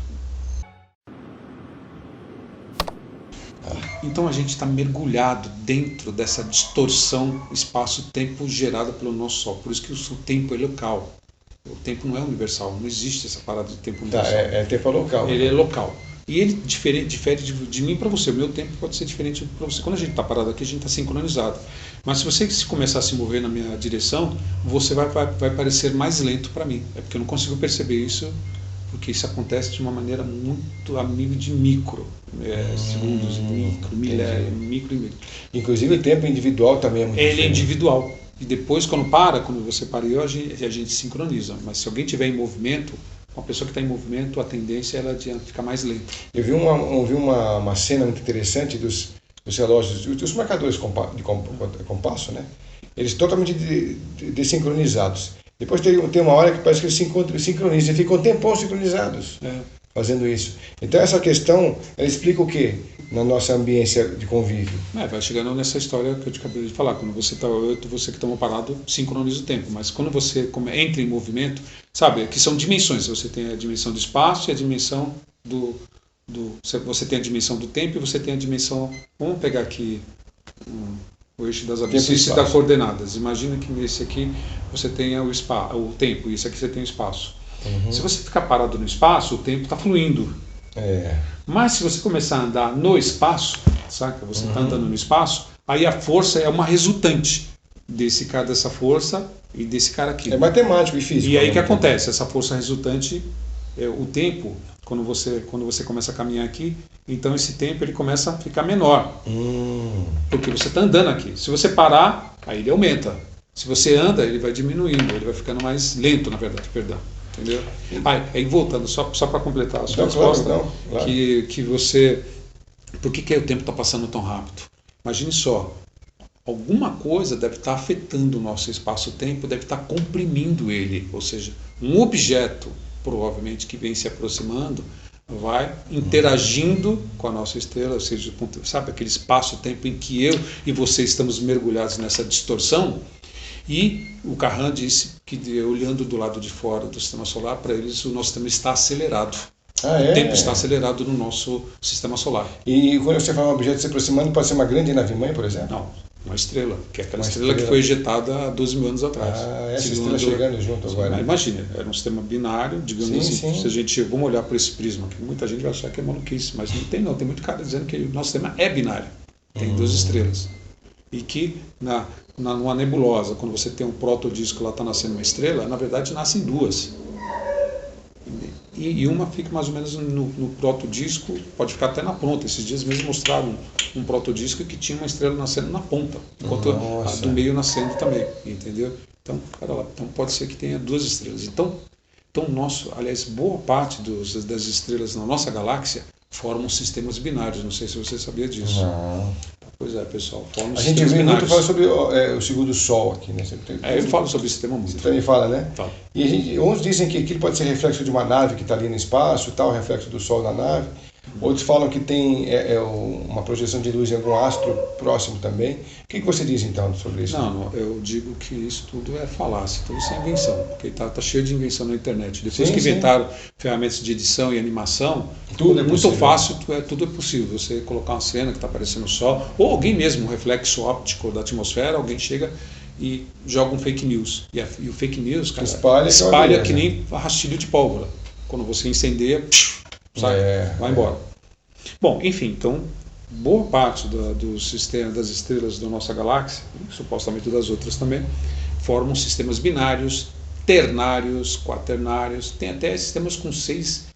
Então a gente está mergulhado dentro dessa distorção espaço-tempo gerada pelo nosso Sol. Por isso que o tempo é local. O tempo não é universal, não existe essa parada de tempo universal. Tempo local. Ele é local. E ele difere de mim para você. O meu tempo pode ser diferente para você. Quando a gente está parado aqui, a gente está sincronizado. Mas se você começar a se mover na minha direção, você vai parecer mais lento para mim. É porque eu não consigo perceber isso, porque isso acontece de uma maneira muito a nível de micro. Segundos, micro, milésimo, micro e micro. Inclusive o tempo individual também é muito diferente. Ele é individual. E depois, quando você para, a gente sincroniza. Mas se alguém estiver em movimento, uma pessoa que está em movimento, a tendência é ela de ficar mais lenta. Eu vi uma cena muito interessante dos relógios, dos marcadores de compasso, né? Eles totalmente desincronizados. Depois tem uma hora que parece que eles sincronizam, e ficam um tempão sincronizados fazendo isso. Então essa questão, ela explica o quê na nossa ambiência de convívio? Vai chegando nessa história que eu te acabei de falar. Quando você que está parado, sincroniza o tempo. Mas quando você entra em movimento, sabe, que são dimensões. Você tem a dimensão do espaço e a dimensão você tem a dimensão do tempo e você tem a dimensão... Vamos pegar aqui o eixo das abscissas e das coordenadas. Imagina que nesse aqui você tenha o tempo e esse aqui você tem o espaço. Se você ficar parado no espaço, o tempo está fluindo. Mas se você começar a andar no espaço, saca? Você está andando no espaço, aí a força é uma resultante dessa força e desse cara aqui. É matemático e físico. E aí o que acontece? Essa força resultante o tempo, quando você começa a caminhar aqui, então esse tempo ele começa a ficar menor. Porque você está andando aqui. Se você parar, aí ele aumenta. Se você anda, ele vai diminuindo, ele vai ficando mais lento, na verdade, perdão. Entendeu? Aí voltando, só para completar a sua resposta, claro. Que você... Por que o tempo está passando tão rápido? Imagine só, alguma coisa deve estar afetando o nosso espaço-tempo, deve estar comprimindo ele. Ou seja, um objeto, provavelmente, que vem se aproximando, vai interagindo com a nossa estrela, ou seja, sabe aquele espaço-tempo em que eu e você estamos mergulhados nessa distorção? E o Carran disse que, olhando do lado de fora do sistema solar, para eles o nosso sistema está acelerado. O tempo está acelerado no nosso sistema solar. E quando você fala um objeto se aproximando, pode ser uma grande nave-mãe, por exemplo? Não, uma estrela, que é aquela estrela que foi ejetada há 12 mil anos atrás. Essa estrela chegando junto agora. Imagina, era um sistema binário, digamos assim. Se a gente, vamos olhar por esse prisma, que muita gente vai achar que é maluquice, mas não, tem muito cara dizendo que o nosso sistema é binário, tem 2 estrelas. E que numa nebulosa, quando você tem um protodisco lá, está nascendo uma estrela, na verdade nascem 2. E uma fica mais ou menos no protodisco, pode ficar até na ponta. Esses dias mesmo mostraram um protodisco que tinha uma estrela nascendo na ponta, enquanto a do meio nascendo também, entendeu? Então, então pode ser que tenha 2 estrelas. Então aliás, boa parte das estrelas na nossa galáxia formam sistemas binários. Não sei se você sabia disso. Não. Pois é, pessoal. A gente vê muito falar sobre o segundo Sol aqui, né? Eu falo sobre esse tema muito. Você também fala, né? Fala. E uns dizem que aquilo pode ser reflexo de uma nave que está ali no espaço, tal, reflexo do Sol na nave. Outros falam que tem uma projeção de luz em algum astro próximo também. O que você diz então sobre isso? Não, eu digo que isso tudo é falácia, tudo isso é invenção, porque tá cheio de invenção na internet. Depois que inventaram ferramentas de edição e animação, tudo é muito fácil, tudo é possível. Você colocar uma cena que está aparecendo o Sol, ou alguém mesmo, um reflexo óptico da atmosfera, alguém chega e joga um fake news. E o fake news, cara, espalha que nem rastilho de pólvora. Quando você incendeia, vai embora. Bom, enfim, então boa parte do sistema das estrelas da nossa galáxia, supostamente das outras também, formam sistemas binários, ternários, quaternários, tem até sistemas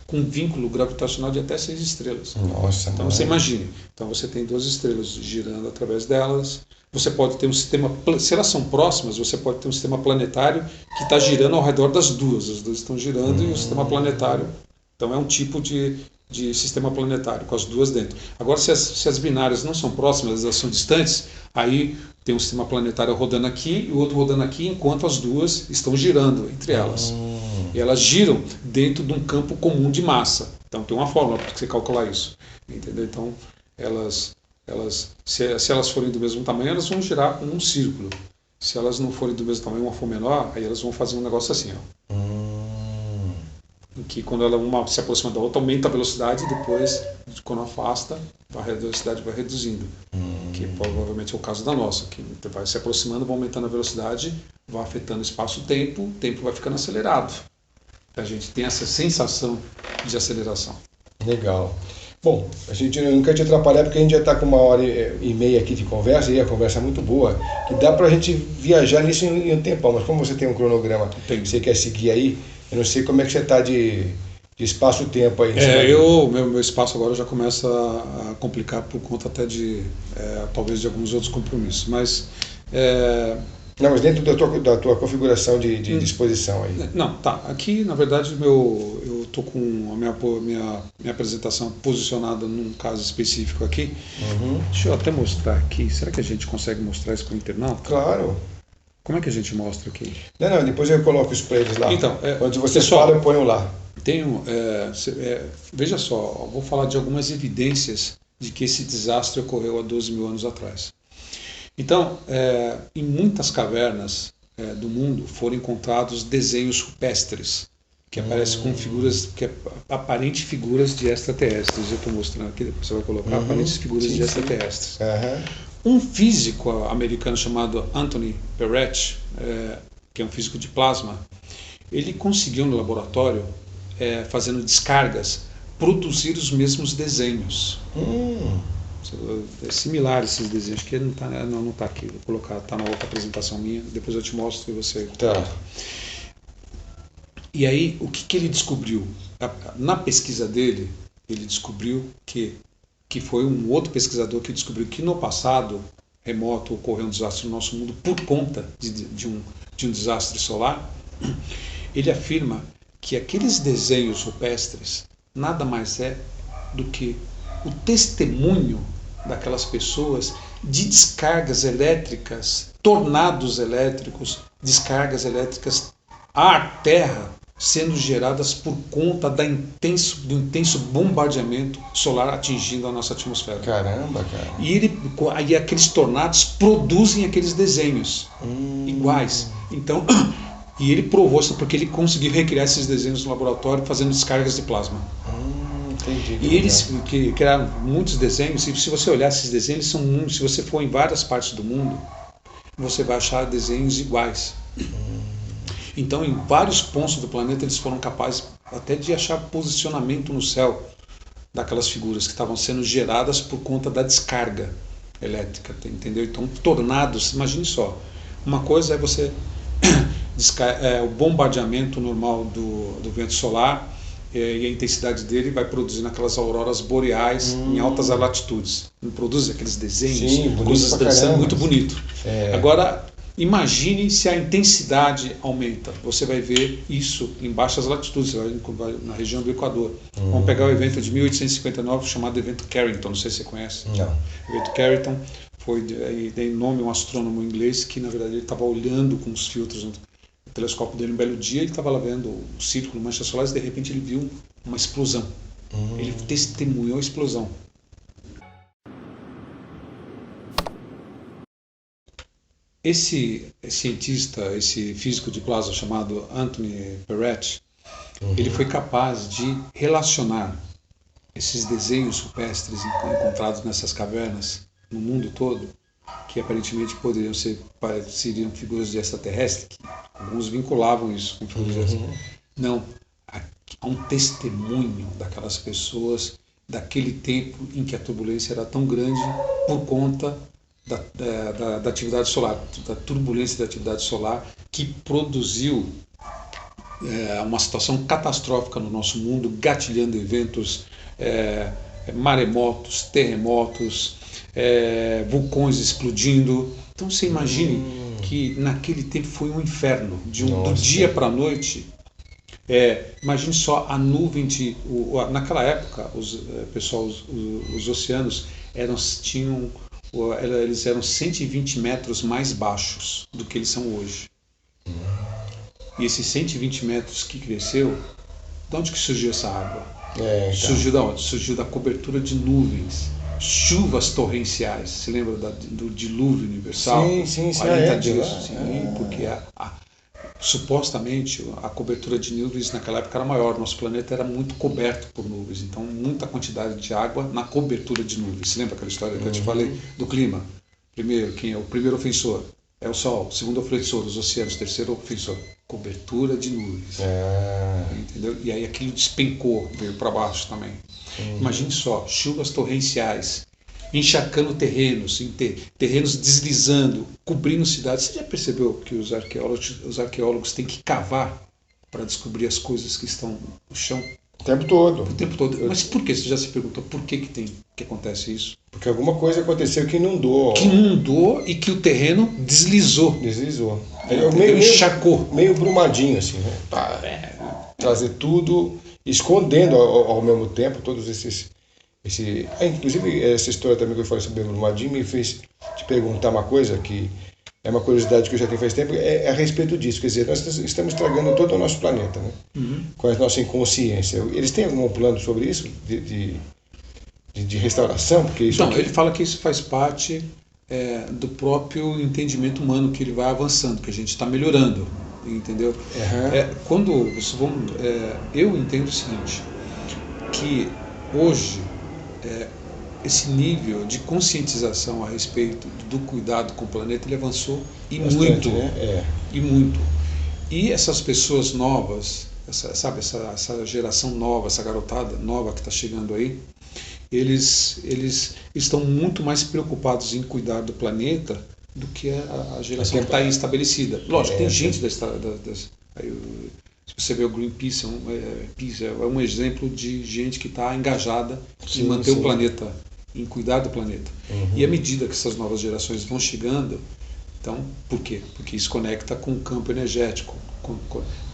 com vínculo gravitacional de até 6 estrelas. Nossa, então você imagine, então você tem 2 estrelas girando através delas, você pode ter um sistema, se elas são próximas, você pode ter um sistema planetário que está girando ao redor das duas, as duas estão girando e o sistema planetário. Então é um tipo de sistema planetário, com as duas dentro. Agora, se as binárias não são próximas, elas são distantes, aí tem um sistema planetário rodando aqui e o outro rodando aqui, enquanto as duas estão girando entre elas. E elas giram dentro de um campo comum de massa. Então tem uma fórmula para você calcular isso. Entendeu? Então, se elas forem do mesmo tamanho, elas vão girar como um círculo. Se elas não forem do mesmo tamanho, uma for menor, aí elas vão fazer um negócio assim, ó. Em que quando uma se aproxima da outra, aumenta a velocidade e depois, quando afasta, a velocidade vai reduzindo. Que provavelmente é o caso da nossa, que vai se aproximando, vai aumentando a velocidade, vai afetando o espaço-tempo, o tempo vai ficando acelerado. A gente tem essa sensação de aceleração. Legal. Bom, a gente não quer te atrapalhar porque a gente já está com 1h30 aqui de conversa, e a conversa é muito boa, que dá para a gente viajar nisso em um tempão, mas como você tem um cronograma que você quer seguir aí, eu não sei como é que você está de espaço-tempo aí. Meu espaço agora já começa a complicar por conta até talvez de alguns outros compromissos, mas... Não, mas dentro da tua configuração de disposição aí. Não, tá. Aqui, na verdade, eu estou com a minha apresentação posicionada num caso específico aqui. Deixa eu até mostrar aqui. Será que a gente consegue mostrar isso para o internauta? Claro. Como é que a gente mostra aqui? Não, depois eu coloco isso para eles lá. Então, quando você fala, eu ponho lá. Veja só, eu vou falar de algumas evidências de que esse desastre ocorreu há 12 mil anos atrás. Então, em muitas cavernas do mundo foram encontrados desenhos rupestres que aparecem com figuras, aparentes figuras de extraterrestres. Eu estou mostrando aqui, depois você vai colocar aparentes figuras de extraterrestres. Um físico americano chamado Anthony Perret, que é um físico de plasma, ele conseguiu no laboratório, fazendo descargas, produzir os mesmos desenhos. É similar esses desenhos, que não está aqui, vou colocar, está na outra apresentação minha, depois eu te mostro e você... Tá. E aí, o que ele descobriu? Na pesquisa dele, ele descobriu que foi um outro pesquisador que descobriu que no passado remoto ocorreu um desastre no nosso mundo por conta de um desastre solar. Ele afirma que aqueles desenhos rupestres nada mais é do que o testemunho daquelas pessoas de descargas elétricas, tornados elétricos, descargas elétricas à terra sendo geradas por conta do intenso bombardeamento solar atingindo a nossa atmosfera. Caramba, cara. E aqueles tornados produzem aqueles desenhos iguais. Então, e ele provou isso porque ele conseguiu recriar esses desenhos no laboratório fazendo descargas de plasma. Entendi. E eles criaram muitos desenhos, e se você olhar esses desenhos, se você for em várias partes do mundo, você vai achar desenhos iguais. Então, em vários pontos do planeta, eles foram capazes até de achar posicionamento no céu daquelas figuras que estavam sendo geradas por conta da descarga elétrica, entendeu? Então, tornados, imagine só, uma coisa é você o bombardeamento normal do vento solar, e a intensidade dele vai produzindo aquelas auroras boreais em altas latitudes. Não produz aqueles desenhos, coisas dançando, muito bonito. Agora, imagine se a intensidade aumenta. Você vai ver isso em baixas latitudes, na região do Equador. Vamos pegar o evento de 1859 chamado Evento Carrington, não sei se você conhece. Não. O Evento Carrington dei nome a um astrônomo inglês que, na verdade, ele estava olhando com os filtros no telescópio dele um belo dia, ele estava lá vendo o círculo, manchas solares, e de repente ele viu uma explosão. Ele testemunhou a explosão. Esse cientista, esse físico de plasma chamado Anthony Perret, ele foi capaz de relacionar esses desenhos rupestres encontrados nessas cavernas no mundo todo, que aparentemente seriam figuras de extraterrestre, que alguns vinculavam isso com figuras Não, há um testemunho daquelas pessoas daquele tempo em que a turbulência era tão grande por conta da atividade solar, da turbulência da atividade solar, que produziu uma situação catastrófica no nosso mundo, gatilhando eventos, maremotos, terremotos, vulcões explodindo. Então você imagine que naquele tempo foi um inferno, do dia para a noite. Imagine só a nuvem naquela época, os oceanos eles eram 120 metros mais baixos do que eles são hoje. E esses 120 metros que cresceu, de onde que surgiu essa água? Surgiu da onde? Surgiu da cobertura de nuvens, chuvas torrenciais. Você lembra do dilúvio universal? Sim, 40 dias. Porque supostamente a cobertura de nuvens naquela época era maior, nosso planeta era muito coberto por nuvens, então muita quantidade de água na cobertura de nuvens. Você lembra aquela história que eu te falei do clima? Primeiro, quem é o primeiro ofensor? É o Sol. Segundo ofensor, os oceanos. Terceiro ofensor, cobertura de nuvens. Entendeu? E aí aquilo despencou, veio para baixo também. Imagine só, chuvas torrenciais, encharcando terrenos, terrenos deslizando, cobrindo cidades. Você já percebeu que os arqueólogos têm que cavar para descobrir as coisas que estão no chão? O tempo todo. O tempo todo. Mas por que? Você já se perguntou por que acontece isso? Porque alguma coisa aconteceu que inundou. Que inundou e que o terreno deslizou. Meio encharcou. Meio brumadinho, assim, né? Trazer tudo, escondendo ao mesmo tempo todos esses... Inclusive, essa história também que eu falei sobre o brumadinho me fez te perguntar uma coisa que é uma curiosidade que eu já tenho faz tempo, é a respeito disso. Quer dizer, nós estamos estragando todo o nosso planeta, né? Com a nossa inconsciência. Eles têm algum plano sobre isso? De restauração? Porque isso ele fala que isso faz parte do próprio entendimento humano, que ele vai avançando, que a gente está melhorando, entendeu? Eu entendo o seguinte, que hoje esse nível de conscientização a respeito do cuidado com o planeta, ele avançou muito, né? E muito. E essas pessoas novas, essa geração nova, essa garotada nova que está chegando aí, eles estão muito mais preocupados em cuidar do planeta do que a geração que está aí estabelecida. Lógico, tem gente Se você vê o Greenpeace, é um exemplo de gente que está engajada em manter o planeta, em cuidar do planeta. E à medida que essas novas gerações vão chegando, então, por quê? Porque isso conecta com o campo energético.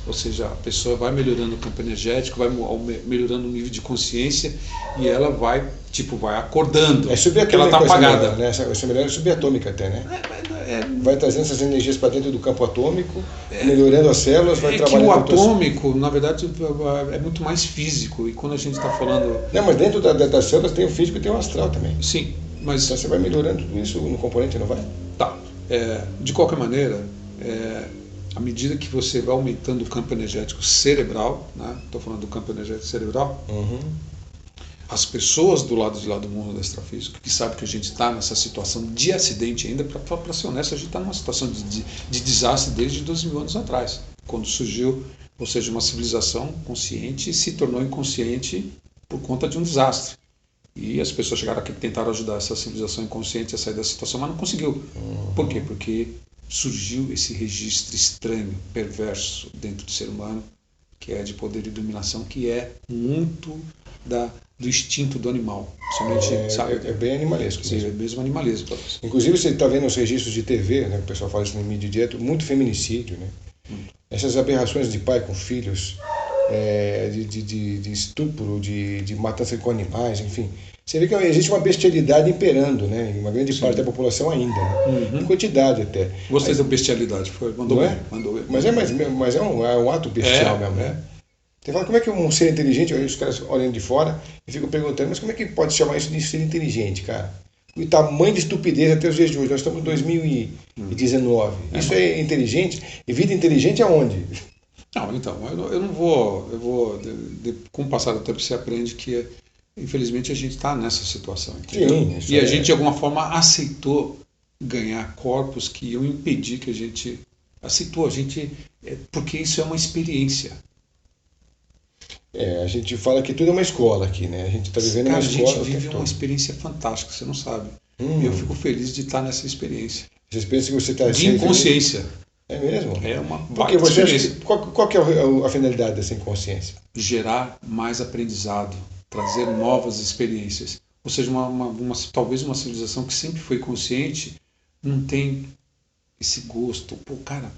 Ou seja, a pessoa vai melhorando o campo energético, vai melhorando o nível de consciência e ela vai acordando. É subatômica, ela está apagada. Né? Essa melhor é subatômica até, né? Vai trazendo essas energias para dentro do campo atômico, melhorando as células, vai trabalhando... É que o atômico, na verdade, é muito mais físico. E quando a gente está falando... Não, mas dentro das células tem o físico e tem o astral também. Sim, mas... Então você vai melhorando tudo isso no componente, não vai? Tá. De qualquer maneira, à medida que você vai aumentando o campo energético cerebral, né? Estou falando do campo energético cerebral, as pessoas do lado de lá do mundo da extrafísica, que sabem que a gente está nessa situação de acidente ainda, para ser honesto, a gente está numa situação de desastre desde 2000 anos atrás, quando surgiu, ou seja, uma civilização consciente se tornou inconsciente por conta de um desastre. E as pessoas chegaram aqui e tentaram ajudar essa civilização inconsciente a sair da situação, mas não conseguiu. Por quê? Porque surgiu esse registro estranho, perverso dentro do ser humano, que é de poder e dominação, que é muito do instinto do animal. Somente, sabe? É bem animalesco. Sim, é mesmo animalismo. Inclusive você está vendo os registros de TV, né, o pessoal fala isso no mídia direto, muito feminicídio, né? Essas aberrações de pai com filhos, de estupro, de matança com animais, enfim. Você vê que existe uma bestialidade imperando, né, em uma grande parte da população ainda, né? Em quantidade até. Gostei da bestialidade, mandou bem. Mas é um ato bestial mesmo, né? Você fala, como é que um ser inteligente, os caras olhando de fora e ficam perguntando, mas como é que pode chamar isso de ser inteligente, cara? O tamanho de estupidez até os dias de hoje, nós estamos em 2019. Isso é inteligente? E vida inteligente aonde? Não, então, eu não vou, com o passar do tempo você aprende que, infelizmente, a gente está nessa situação. Entendeu? Sim, e a gente, de alguma forma, aceitou ganhar corpos que iam impedir que a gente... Aceitou, porque isso é uma experiência. A gente fala que tudo é uma escola aqui, né? A gente está vivendo uma escola. A gente vive uma experiência fantástica, você não sabe. E eu fico feliz de estar nessa experiência. Essa experiência que você está... De inconsciência. É mesmo? É uma Porque você acha que, qual que é a finalidade dessa inconsciência? Gerar mais aprendizado, trazer novas experiências. Ou seja, talvez uma civilização que sempre foi consciente não tem esse gosto. Pô, cara,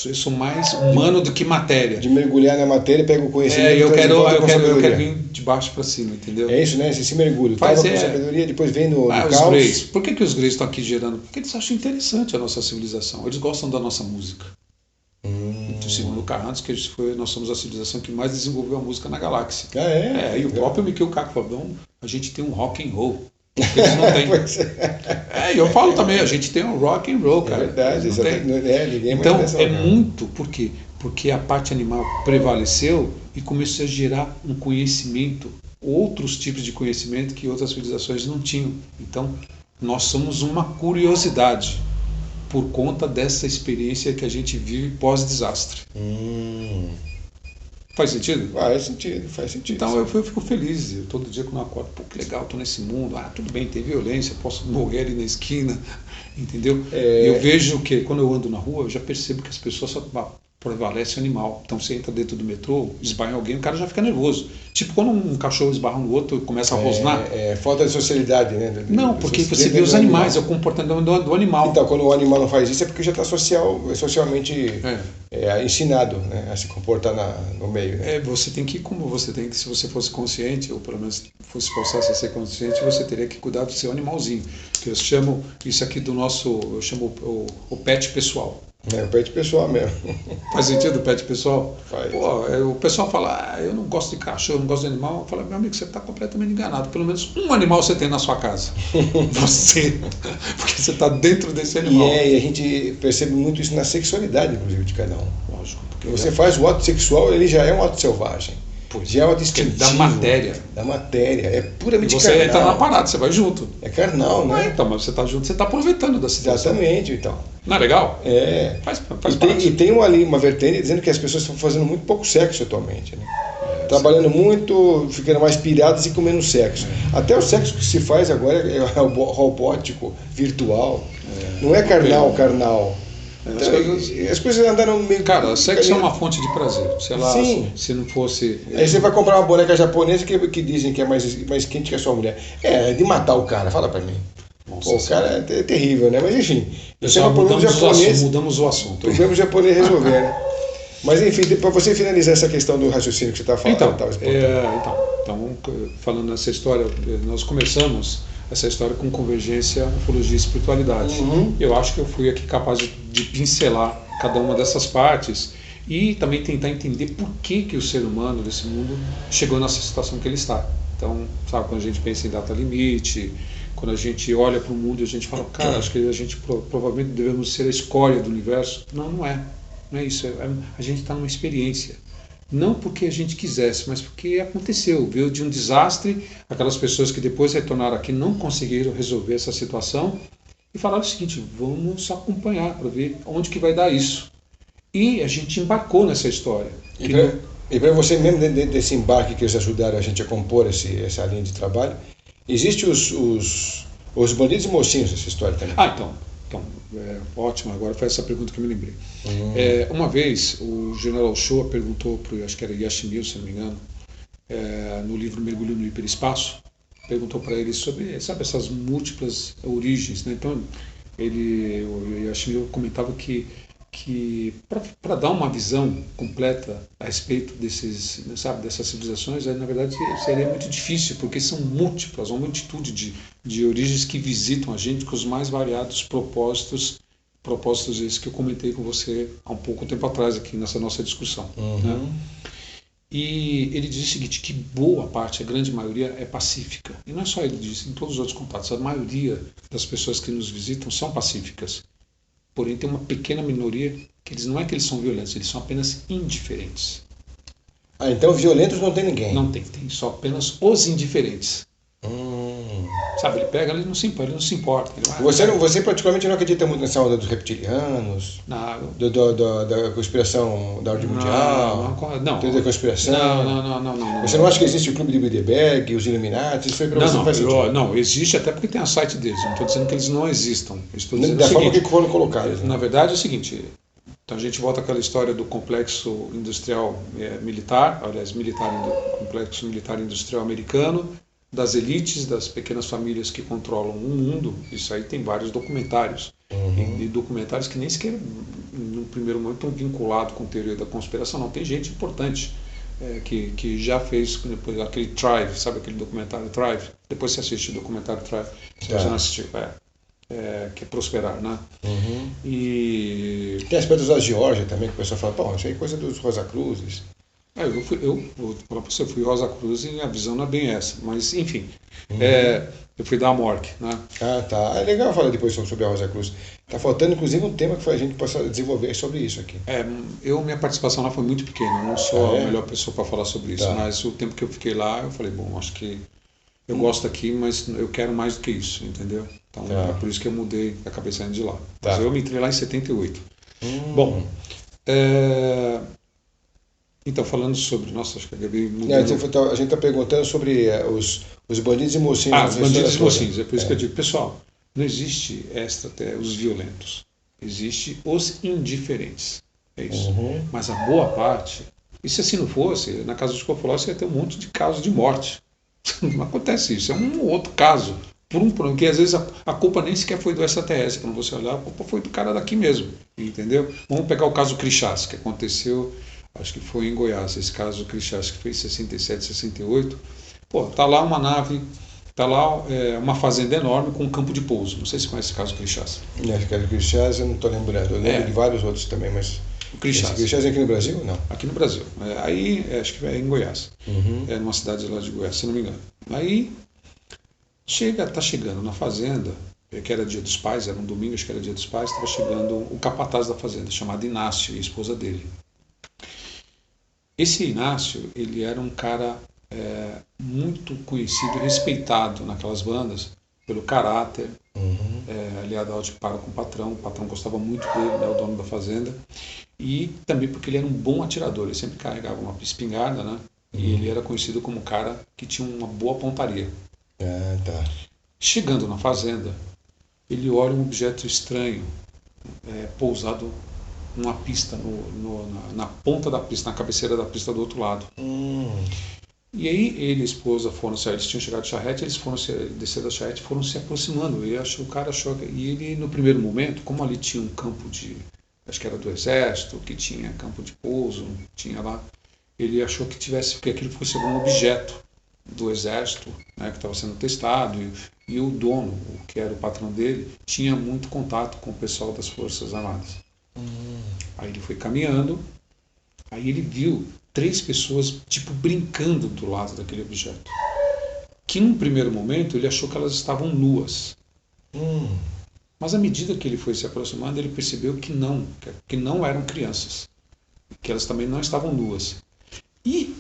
eu sou mais humano do que matéria. De mergulhar na matéria, pega o conhecimento eu quero vir de baixo para cima, entendeu? É isso, né? Esse mergulho. Tava com sabedoria, depois vem no caos. Os Greys. Por que os Greys estão aqui gerando? Porque eles acham interessante a nossa civilização. Eles gostam da nossa música. Segundo o Carrantes, nós somos a civilização que mais desenvolveu a música na galáxia. E o próprio Mikio Kaku falou, a gente tem um rock and roll. Eles não têm. E eu falo também, a gente tem um rock and roll, cara. É verdade, ninguém então muito, por quê? Porque a parte animal prevaleceu e começou a gerar um conhecimento, outros tipos de conhecimento que outras civilizações não tinham. Então, nós somos uma curiosidade por conta dessa experiência que a gente vive pós-desastre. Faz sentido? Faz sentido. Então eu fico feliz, todo dia quando eu acordo, pô, que legal, tô nesse mundo, tudo bem, tem violência, posso morrer ali na esquina, entendeu? E eu vejo que quando eu ando na rua, eu já percebo que as pessoas só prevalece o animal. Então você entra dentro do metrô, esbarra em alguém, o cara já fica nervoso. Tipo quando um cachorro esbarra no outro e começa a rosnar. Falta de socialidade, né? Não, porque você vê os animais, é o comportamento do animal. Então, quando o animal não faz isso, é porque já está socialmente ensinado, né, a se comportar no meio. Né? Você tem que, se você fosse consciente, ou pelo menos fosse forçado a ser consciente, você teria que cuidar do seu animalzinho. Que eu chamo isso aqui eu chamo o pet pessoal. O pet pessoal mesmo. Faz sentido o pet pessoal? Faz. O pessoal fala, eu não gosto de cachorro, eu não gosto de animal. Eu falo, meu amigo, você está completamente enganado. Pelo menos um animal você tem na sua casa. Você. Porque você está dentro desse animal. E a gente percebe muito isso na sexualidade, inclusive, de cada um. Lógico. Porque você faz o ato sexual, ele já é um ato selvagem. Já é um ato instintivo. Da matéria. É puramente carnal. Você entra na parada, você vai junto. É carnal, né? Então, mas você está junto, você está aproveitando da situação. Exatamente, então. Não é legal? Faz parte. E tem uma vertente dizendo que as pessoas estão fazendo muito pouco sexo atualmente, né? Trabalhando muito, ficando mais piradas e com menos sexo. Até o sexo que se faz agora é robótico, virtual. Não é carnal. As coisas andaram meio... Cara, sexo é uma fonte de prazer. Sim. Se não fosse... Aí você vai comprar uma boneca japonesa que dizem que é mais quente que a sua mulher. É de matar o cara, fala pra mim. Nossa, o cara é terrível, né? Mas enfim, mudamos o assunto. Problema japonês resolver, né? Mas enfim, para você finalizar essa questão do raciocínio que você estava falando. Então, falando nessa história, nós começamos essa história com convergência, ufologia e espiritualidade. Eu acho que eu fui aqui capaz de pincelar cada uma dessas partes e também tentar entender por que o ser humano desse mundo chegou nessa situação que ele está. Então, sabe, quando a gente pensa em data limite, quando a gente olha para o mundo e a gente fala, cara, acho que a gente provavelmente devemos ser a escória do universo. Não é. Não é isso. A gente está numa experiência. Não porque a gente quisesse, mas porque aconteceu. Veio de um desastre, aquelas pessoas que depois retornaram aqui não conseguiram resolver essa situação e falaram o seguinte, vamos acompanhar para ver onde que vai dar isso. E a gente embarcou nessa história. E para você mesmo, dentro desse embarque que eles ajudaram a gente a compor essa linha de trabalho, existe os bandidos e mocinhos nessa história também. Então, ótimo, agora foi essa pergunta que eu me lembrei. Uma vez o General Shoa perguntou para acho que era Yashimil, se não me engano, no livro Mergulho no Hiperespaço, perguntou para ele sobre, sabe, essas múltiplas origens, né? Então o Yashimil comentava que para dar uma visão completa a respeito dessas civilizações, na verdade seria muito difícil, porque são múltiplas, uma multitude de origens que visitam a gente com os mais variados propósitos esses que eu comentei com você há um pouco tempo atrás aqui nessa nossa discussão. Né? E ele diz o seguinte, que boa parte, a grande maioria é pacífica. E não é só ele diz, em todos os outros contatos, a maioria das pessoas que nos visitam são pacíficas. Porém, tem uma pequena minoria que não é que eles são violentos, eles são apenas indiferentes. Então violentos não tem ninguém? Não tem só apenas os indiferentes. Sabe, ele pega, ele não se importa. Você particularmente não acredita muito nessa onda dos reptilianos? Da conspiração da ordem mundial? Não. Da conspiração? Não. Você não acha que existe o Clube de Bilderberg, os Illuminati? Isso aí pra você não faz sentido? Não, existe até porque tem a site deles. Não estou dizendo que eles não existam. Estou dizendo da forma que foram colocados. Na verdade é o seguinte, então a gente volta àquela história do complexo industrial militar, complexo militar industrial americano, das elites, das pequenas famílias que controlam o mundo. Isso aí tem vários documentários. E documentários que nem sequer, no primeiro momento, estão vinculados com a teoria da conspiração. Não, tem gente importante que já fez depois, aquele Thrive, sabe aquele documentário Thrive? Depois você assiste o documentário Thrive, se você não assistiu, que é Prosperar, né? E tem aspectos da Geórgia também, que o pessoal fala, pô, isso aí é coisa dos Rosacruzes. Eu fui Rosa Cruz e a visão não é bem essa, mas enfim, eu fui da Amorc, né? Tá. É legal falar depois sobre a Rosa Cruz. Tá faltando inclusive um tema que a gente possa desenvolver sobre isso aqui. Minha participação lá foi muito pequena, não sou a melhor pessoa para falar sobre isso, mas o tempo que eu fiquei lá, eu falei, bom, acho que eu gosto aqui, mas eu quero mais do que isso, entendeu? Então é por isso que eu mudei a cabeça de lá. Mas eu me entrei lá em 78. Bom, então, falando sobre... Nossa, acho que acabei mudando. A gente está perguntando sobre os bandidos e mocinhos. Os bandidos e mocinhos. É por isso que eu digo, pessoal, não existe os violentos. Existe os indiferentes. É isso. Mas a boa parte... E se assim não fosse, na casa dos Cofolós você ia ter um monte de casos de morte. Não acontece isso. É um outro caso. Porque às vezes a culpa nem sequer foi do extraterrestre. Quando você olhar, a culpa foi do cara daqui mesmo. Entendeu? Vamos pegar o caso Crixás, que aconteceu... Acho que foi em Goiás, esse caso Crixás, que foi em 67, 68. Tá lá uma nave, tá lá uma fazenda enorme com um campo de pouso. Não sei se conhece esse caso Crixás. Esse caso Crixás eu não estou lembrando. Eu lembro de vários outros também, mas... O Crixás. Esse Crixás é aqui no Brasil? Não. Aqui no Brasil. Aí, acho que é em Goiás. É numa cidade lá de Goiás, se não me engano. Aí, tá chegando na fazenda, que era dia dos pais, era um domingo, acho que era dia dos pais, estava chegando o capataz da fazenda, chamado Inácio, e a esposa dele. Esse Inácio, ele era um cara muito conhecido e respeitado naquelas bandas pelo caráter, lealdade para com o patrão gostava muito dele, né, o dono da fazenda, e também porque ele era um bom atirador, ele sempre carregava uma espingarda, né, e ele era conhecido como um cara que tinha uma boa pontaria. Tá. Chegando na fazenda, ele olha um objeto estranho pousado numa pista, na ponta da pista, na cabeceira da pista do outro lado. E aí ele e a esposa foram, eles tinham chegado de charrete, eles foram descer da charrete, foram se aproximando. E o cara achou e ele no primeiro momento, como ali tinha um campo acho que era do exército, que tinha campo de pouso, tinha lá, ele achou que aquilo fosse algum objeto do exército, né, que estava sendo testado, e o dono, que era o patrão dele, tinha muito contato com o pessoal das Forças Armadas. Aí ele foi caminhando, aí ele viu 3 pessoas tipo brincando do lado daquele objeto, que num primeiro momento ele achou que elas estavam nuas. Mas à medida que ele foi se aproximando, ele percebeu que não eram crianças, que elas também não estavam nuas. E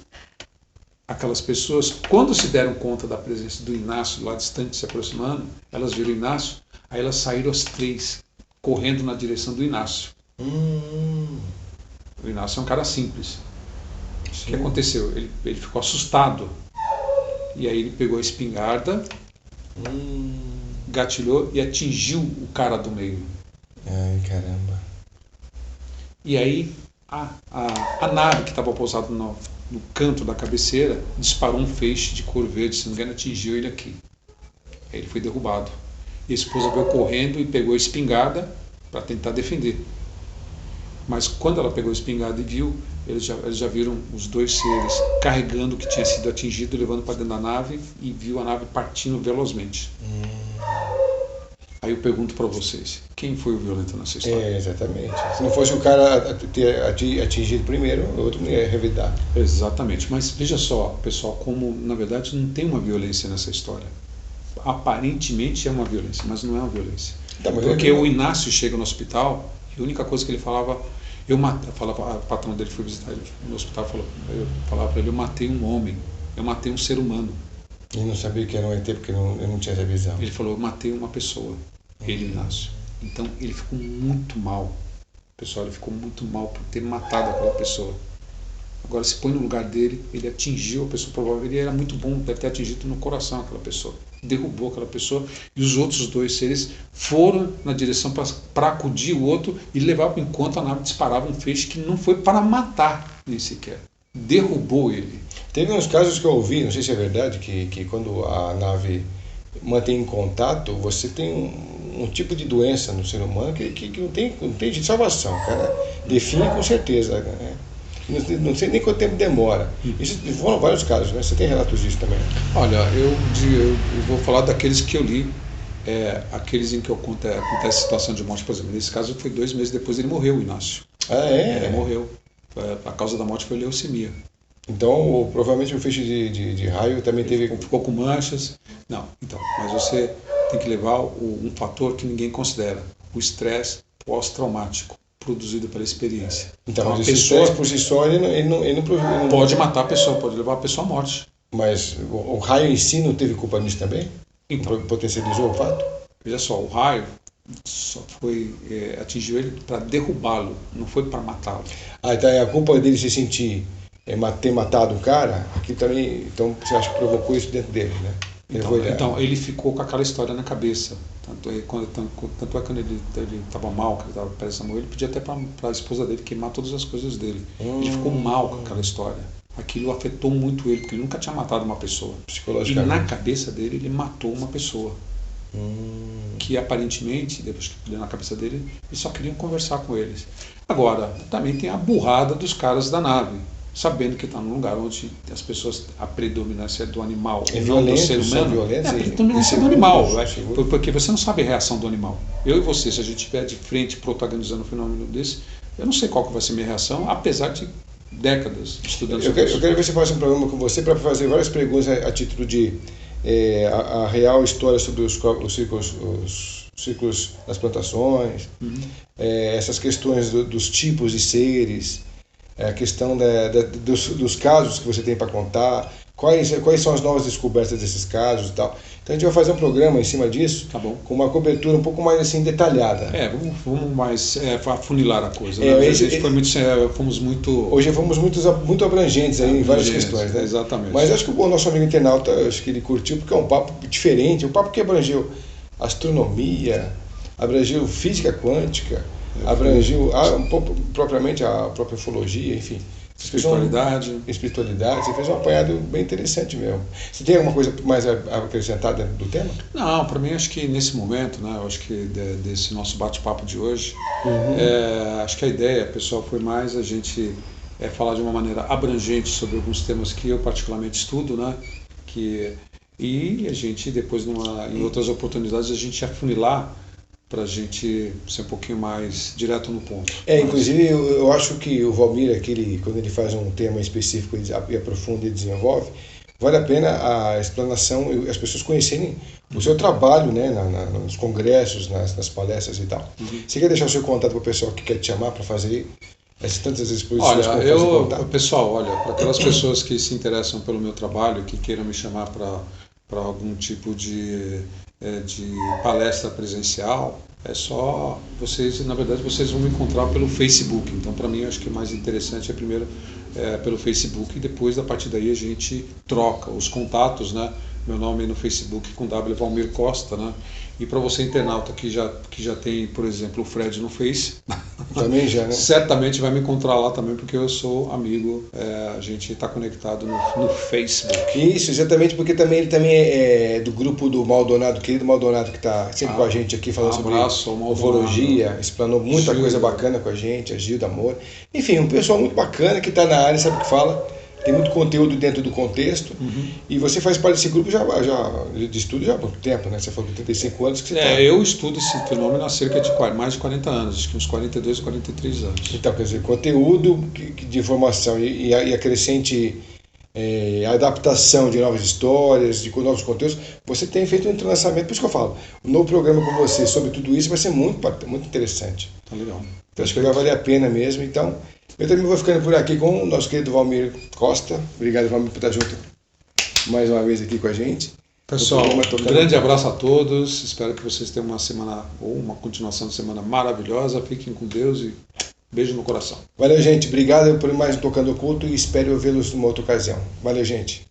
aquelas pessoas, quando se deram conta da presença do Inácio lá distante se aproximando, elas viram o Inácio, aí elas saíram as 3 correndo na direção do Inácio. O Inácio é um cara simples. O que aconteceu? Ele ficou assustado. E aí ele pegou a espingarda, gatilhou e atingiu o cara do meio. Ai, caramba. E aí a nave que estava pousada no canto da cabeceira disparou um feixe de cor verde, se não me engano, atingiu ele aqui. Aí ele foi derrubado. E a esposa veio correndo e pegou a espingarda para tentar defender. Mas quando ela pegou a espingarda e viu, eles já viram os 2 seres carregando o que tinha sido atingido, levando para dentro da nave, e viu a nave partindo velozmente. Aí eu pergunto para vocês, quem foi o violento nessa história? Exatamente. Se não fosse o cara ter atingido primeiro, o outro não ia revidar. Exatamente. Mas veja só, pessoal, como na verdade não tem uma violência nessa história. Aparentemente é uma violência, mas não é uma violência. Porque o Inácio chega no hospital e a única coisa que ele falava, o patrão dele foi visitar ele no hospital, eu falava para ele, eu matei um homem, eu matei um ser humano. E não sabia que era um ET porque eu não tinha essa visão. Ele falou, eu matei uma pessoa, ele, Inácio. Então ele ficou muito mal, pessoal, ele ficou muito mal por ter matado aquela pessoa. Agora se põe no lugar dele, ele atingiu a pessoa, provavelmente ele era muito bom, deve ter atingido no coração aquela pessoa. Derrubou aquela pessoa e os outros 2 seres foram na direção para acudir o outro e levar enquanto a nave disparava um feixe que não foi para matar nem sequer. Derrubou ele. Teve uns casos que eu ouvi, não sei se é verdade, que quando a nave mantém em contato, você tem um tipo de doença no ser humano que não tem de salvação, cara. Define com certeza, né? Não sei nem quanto tempo demora. Isso foram vários casos, né? Você tem relatos disso também? Olha, eu vou falar daqueles que eu li, aqueles em que acontece situação de morte, por exemplo. Nesse caso foi 2 meses depois ele morreu, o Inácio. Ele morreu. A causa da morte foi leucemia. Então, provavelmente o feixe de raio também teve... Ficou com manchas. Não, então, mas você tem que levar um fator que ninguém considera, o estresse pós-traumático produzido pela experiência. Então mas esse estresse por si só, ele não pode matar a pessoa, pode levar a pessoa à morte. Mas o raio em si não teve culpa nisso também? Então, potencializou o fato? Veja só, o raio só foi atingiu ele para derrubá-lo, não foi para matá-lo. Então a culpa dele se sentir ter matado o cara, aqui também, então você acha que provocou isso dentro dele, né? Então ele ficou com aquela história na cabeça. Tanto é quando ele estava mal, que ele estava prestes a morrer, ele pedia até para a esposa dele queimar todas as coisas dele. Ele ficou mal com aquela história. Aquilo afetou muito ele, porque ele nunca tinha matado uma pessoa. E na cabeça dele, ele matou uma pessoa. Que aparentemente, depois que deu na cabeça dele, eles só queriam conversar com eles. Agora, também tem a burrada dos caras da nave, sabendo que está num lugar onde as pessoas, a predominância é do animal, não do ser humano. A predominância é do animal, porque você não sabe a reação do animal. Eu e você, se a gente estiver de frente protagonizando um fenômeno desse, eu não sei qual que vai ser a minha reação, apesar de décadas estudando sobre isso. Eu quero ver se faço um programa com você para fazer várias perguntas a título de a real história sobre os ciclos das plantações, essas questões dos tipos de seres, a questão dos casos que você tem para contar, quais são as novas descobertas desses casos e tal. Então a gente vai fazer um programa em cima disso, tá bom, com uma cobertura um pouco mais assim detalhada. Vamos mais afunilar a coisa. Hoje fomos muito abrangentes aí em várias questões, né? Exatamente. Mas acho que o nosso amigo internauta, acho que ele curtiu, porque é um papo diferente, um papo que abrangeu astronomia, abrangiu física quântica, abrangiu propriamente a própria ufologia, enfim. Espiritualidade. Espiritualidade, você fez um apanhado bem interessante mesmo. Você tem alguma coisa mais a acrescentar dentro do tema? Não, para mim acho que nesse momento, né, eu acho que desse nosso bate-papo de hoje, acho que a ideia, pessoal, foi mais a gente falar de uma maneira abrangente sobre alguns temas que eu particularmente estudo, né, e a gente depois em outras oportunidades a gente afunilar para a gente ser um pouquinho mais direto no ponto. Inclusive eu acho que o Valmir, quando ele faz um tema específico e aprofunda e desenvolve, vale a pena a explanação e as pessoas conhecerem o seu trabalho, né, nos congressos, nas palestras e tal. Você quer deixar o seu contato para o pessoal que quer te chamar para fazer tantas exposições? Olha, pessoal, para aquelas pessoas que se interessam pelo meu trabalho, que queiram me chamar para algum tipo de palestra presencial, é só vocês, na verdade, vocês vão me encontrar pelo Facebook. Então, para mim, acho que o mais interessante é primeiro pelo Facebook e depois, a partir daí, a gente troca os contatos, né? Meu nome no Facebook com W Valmir Costa, né? E para você internauta que já tem, por exemplo, o Fred no Face, também já, né? certamente vai me encontrar lá também, porque eu sou amigo, a gente está conectado no Facebook. Isso, exatamente, porque ele também é do grupo do Maldonado, querido Maldonado, que está sempre com a gente aqui falando sobre ufologia, explanou muita coisa bacana com a gente, a Gilda Amor. Enfim, um pessoal muito bacana que está na área, sabe o que fala. Tem muito conteúdo dentro do contexto. E você faz parte desse grupo de estudo já há muito tempo, né? Você falou que 35 anos que você está. Eu estudo esse fenômeno há cerca de mais de 40 anos, acho que uns 42, 43 anos. Então, quer dizer, conteúdo de informação e a crescente adaptação de novas histórias, de novos conteúdos, você tem feito um entrelaçamento. Por isso que eu falo, um novo programa com você sobre tudo isso vai ser muito interessante. Tá legal. Então, acho que vai valer a pena mesmo. Então, eu também vou ficando por aqui com o nosso querido Valmir Costa. Obrigado, Valmir, por estar junto mais uma vez aqui com a gente. Pessoal, um grande abraço a todos. Espero que vocês tenham uma semana ou uma continuação de semana maravilhosa. Fiquem com Deus e beijo no coração. Valeu, gente. Obrigado por mais um Tocando Oculto e espero vê-los numa outra ocasião. Valeu, gente.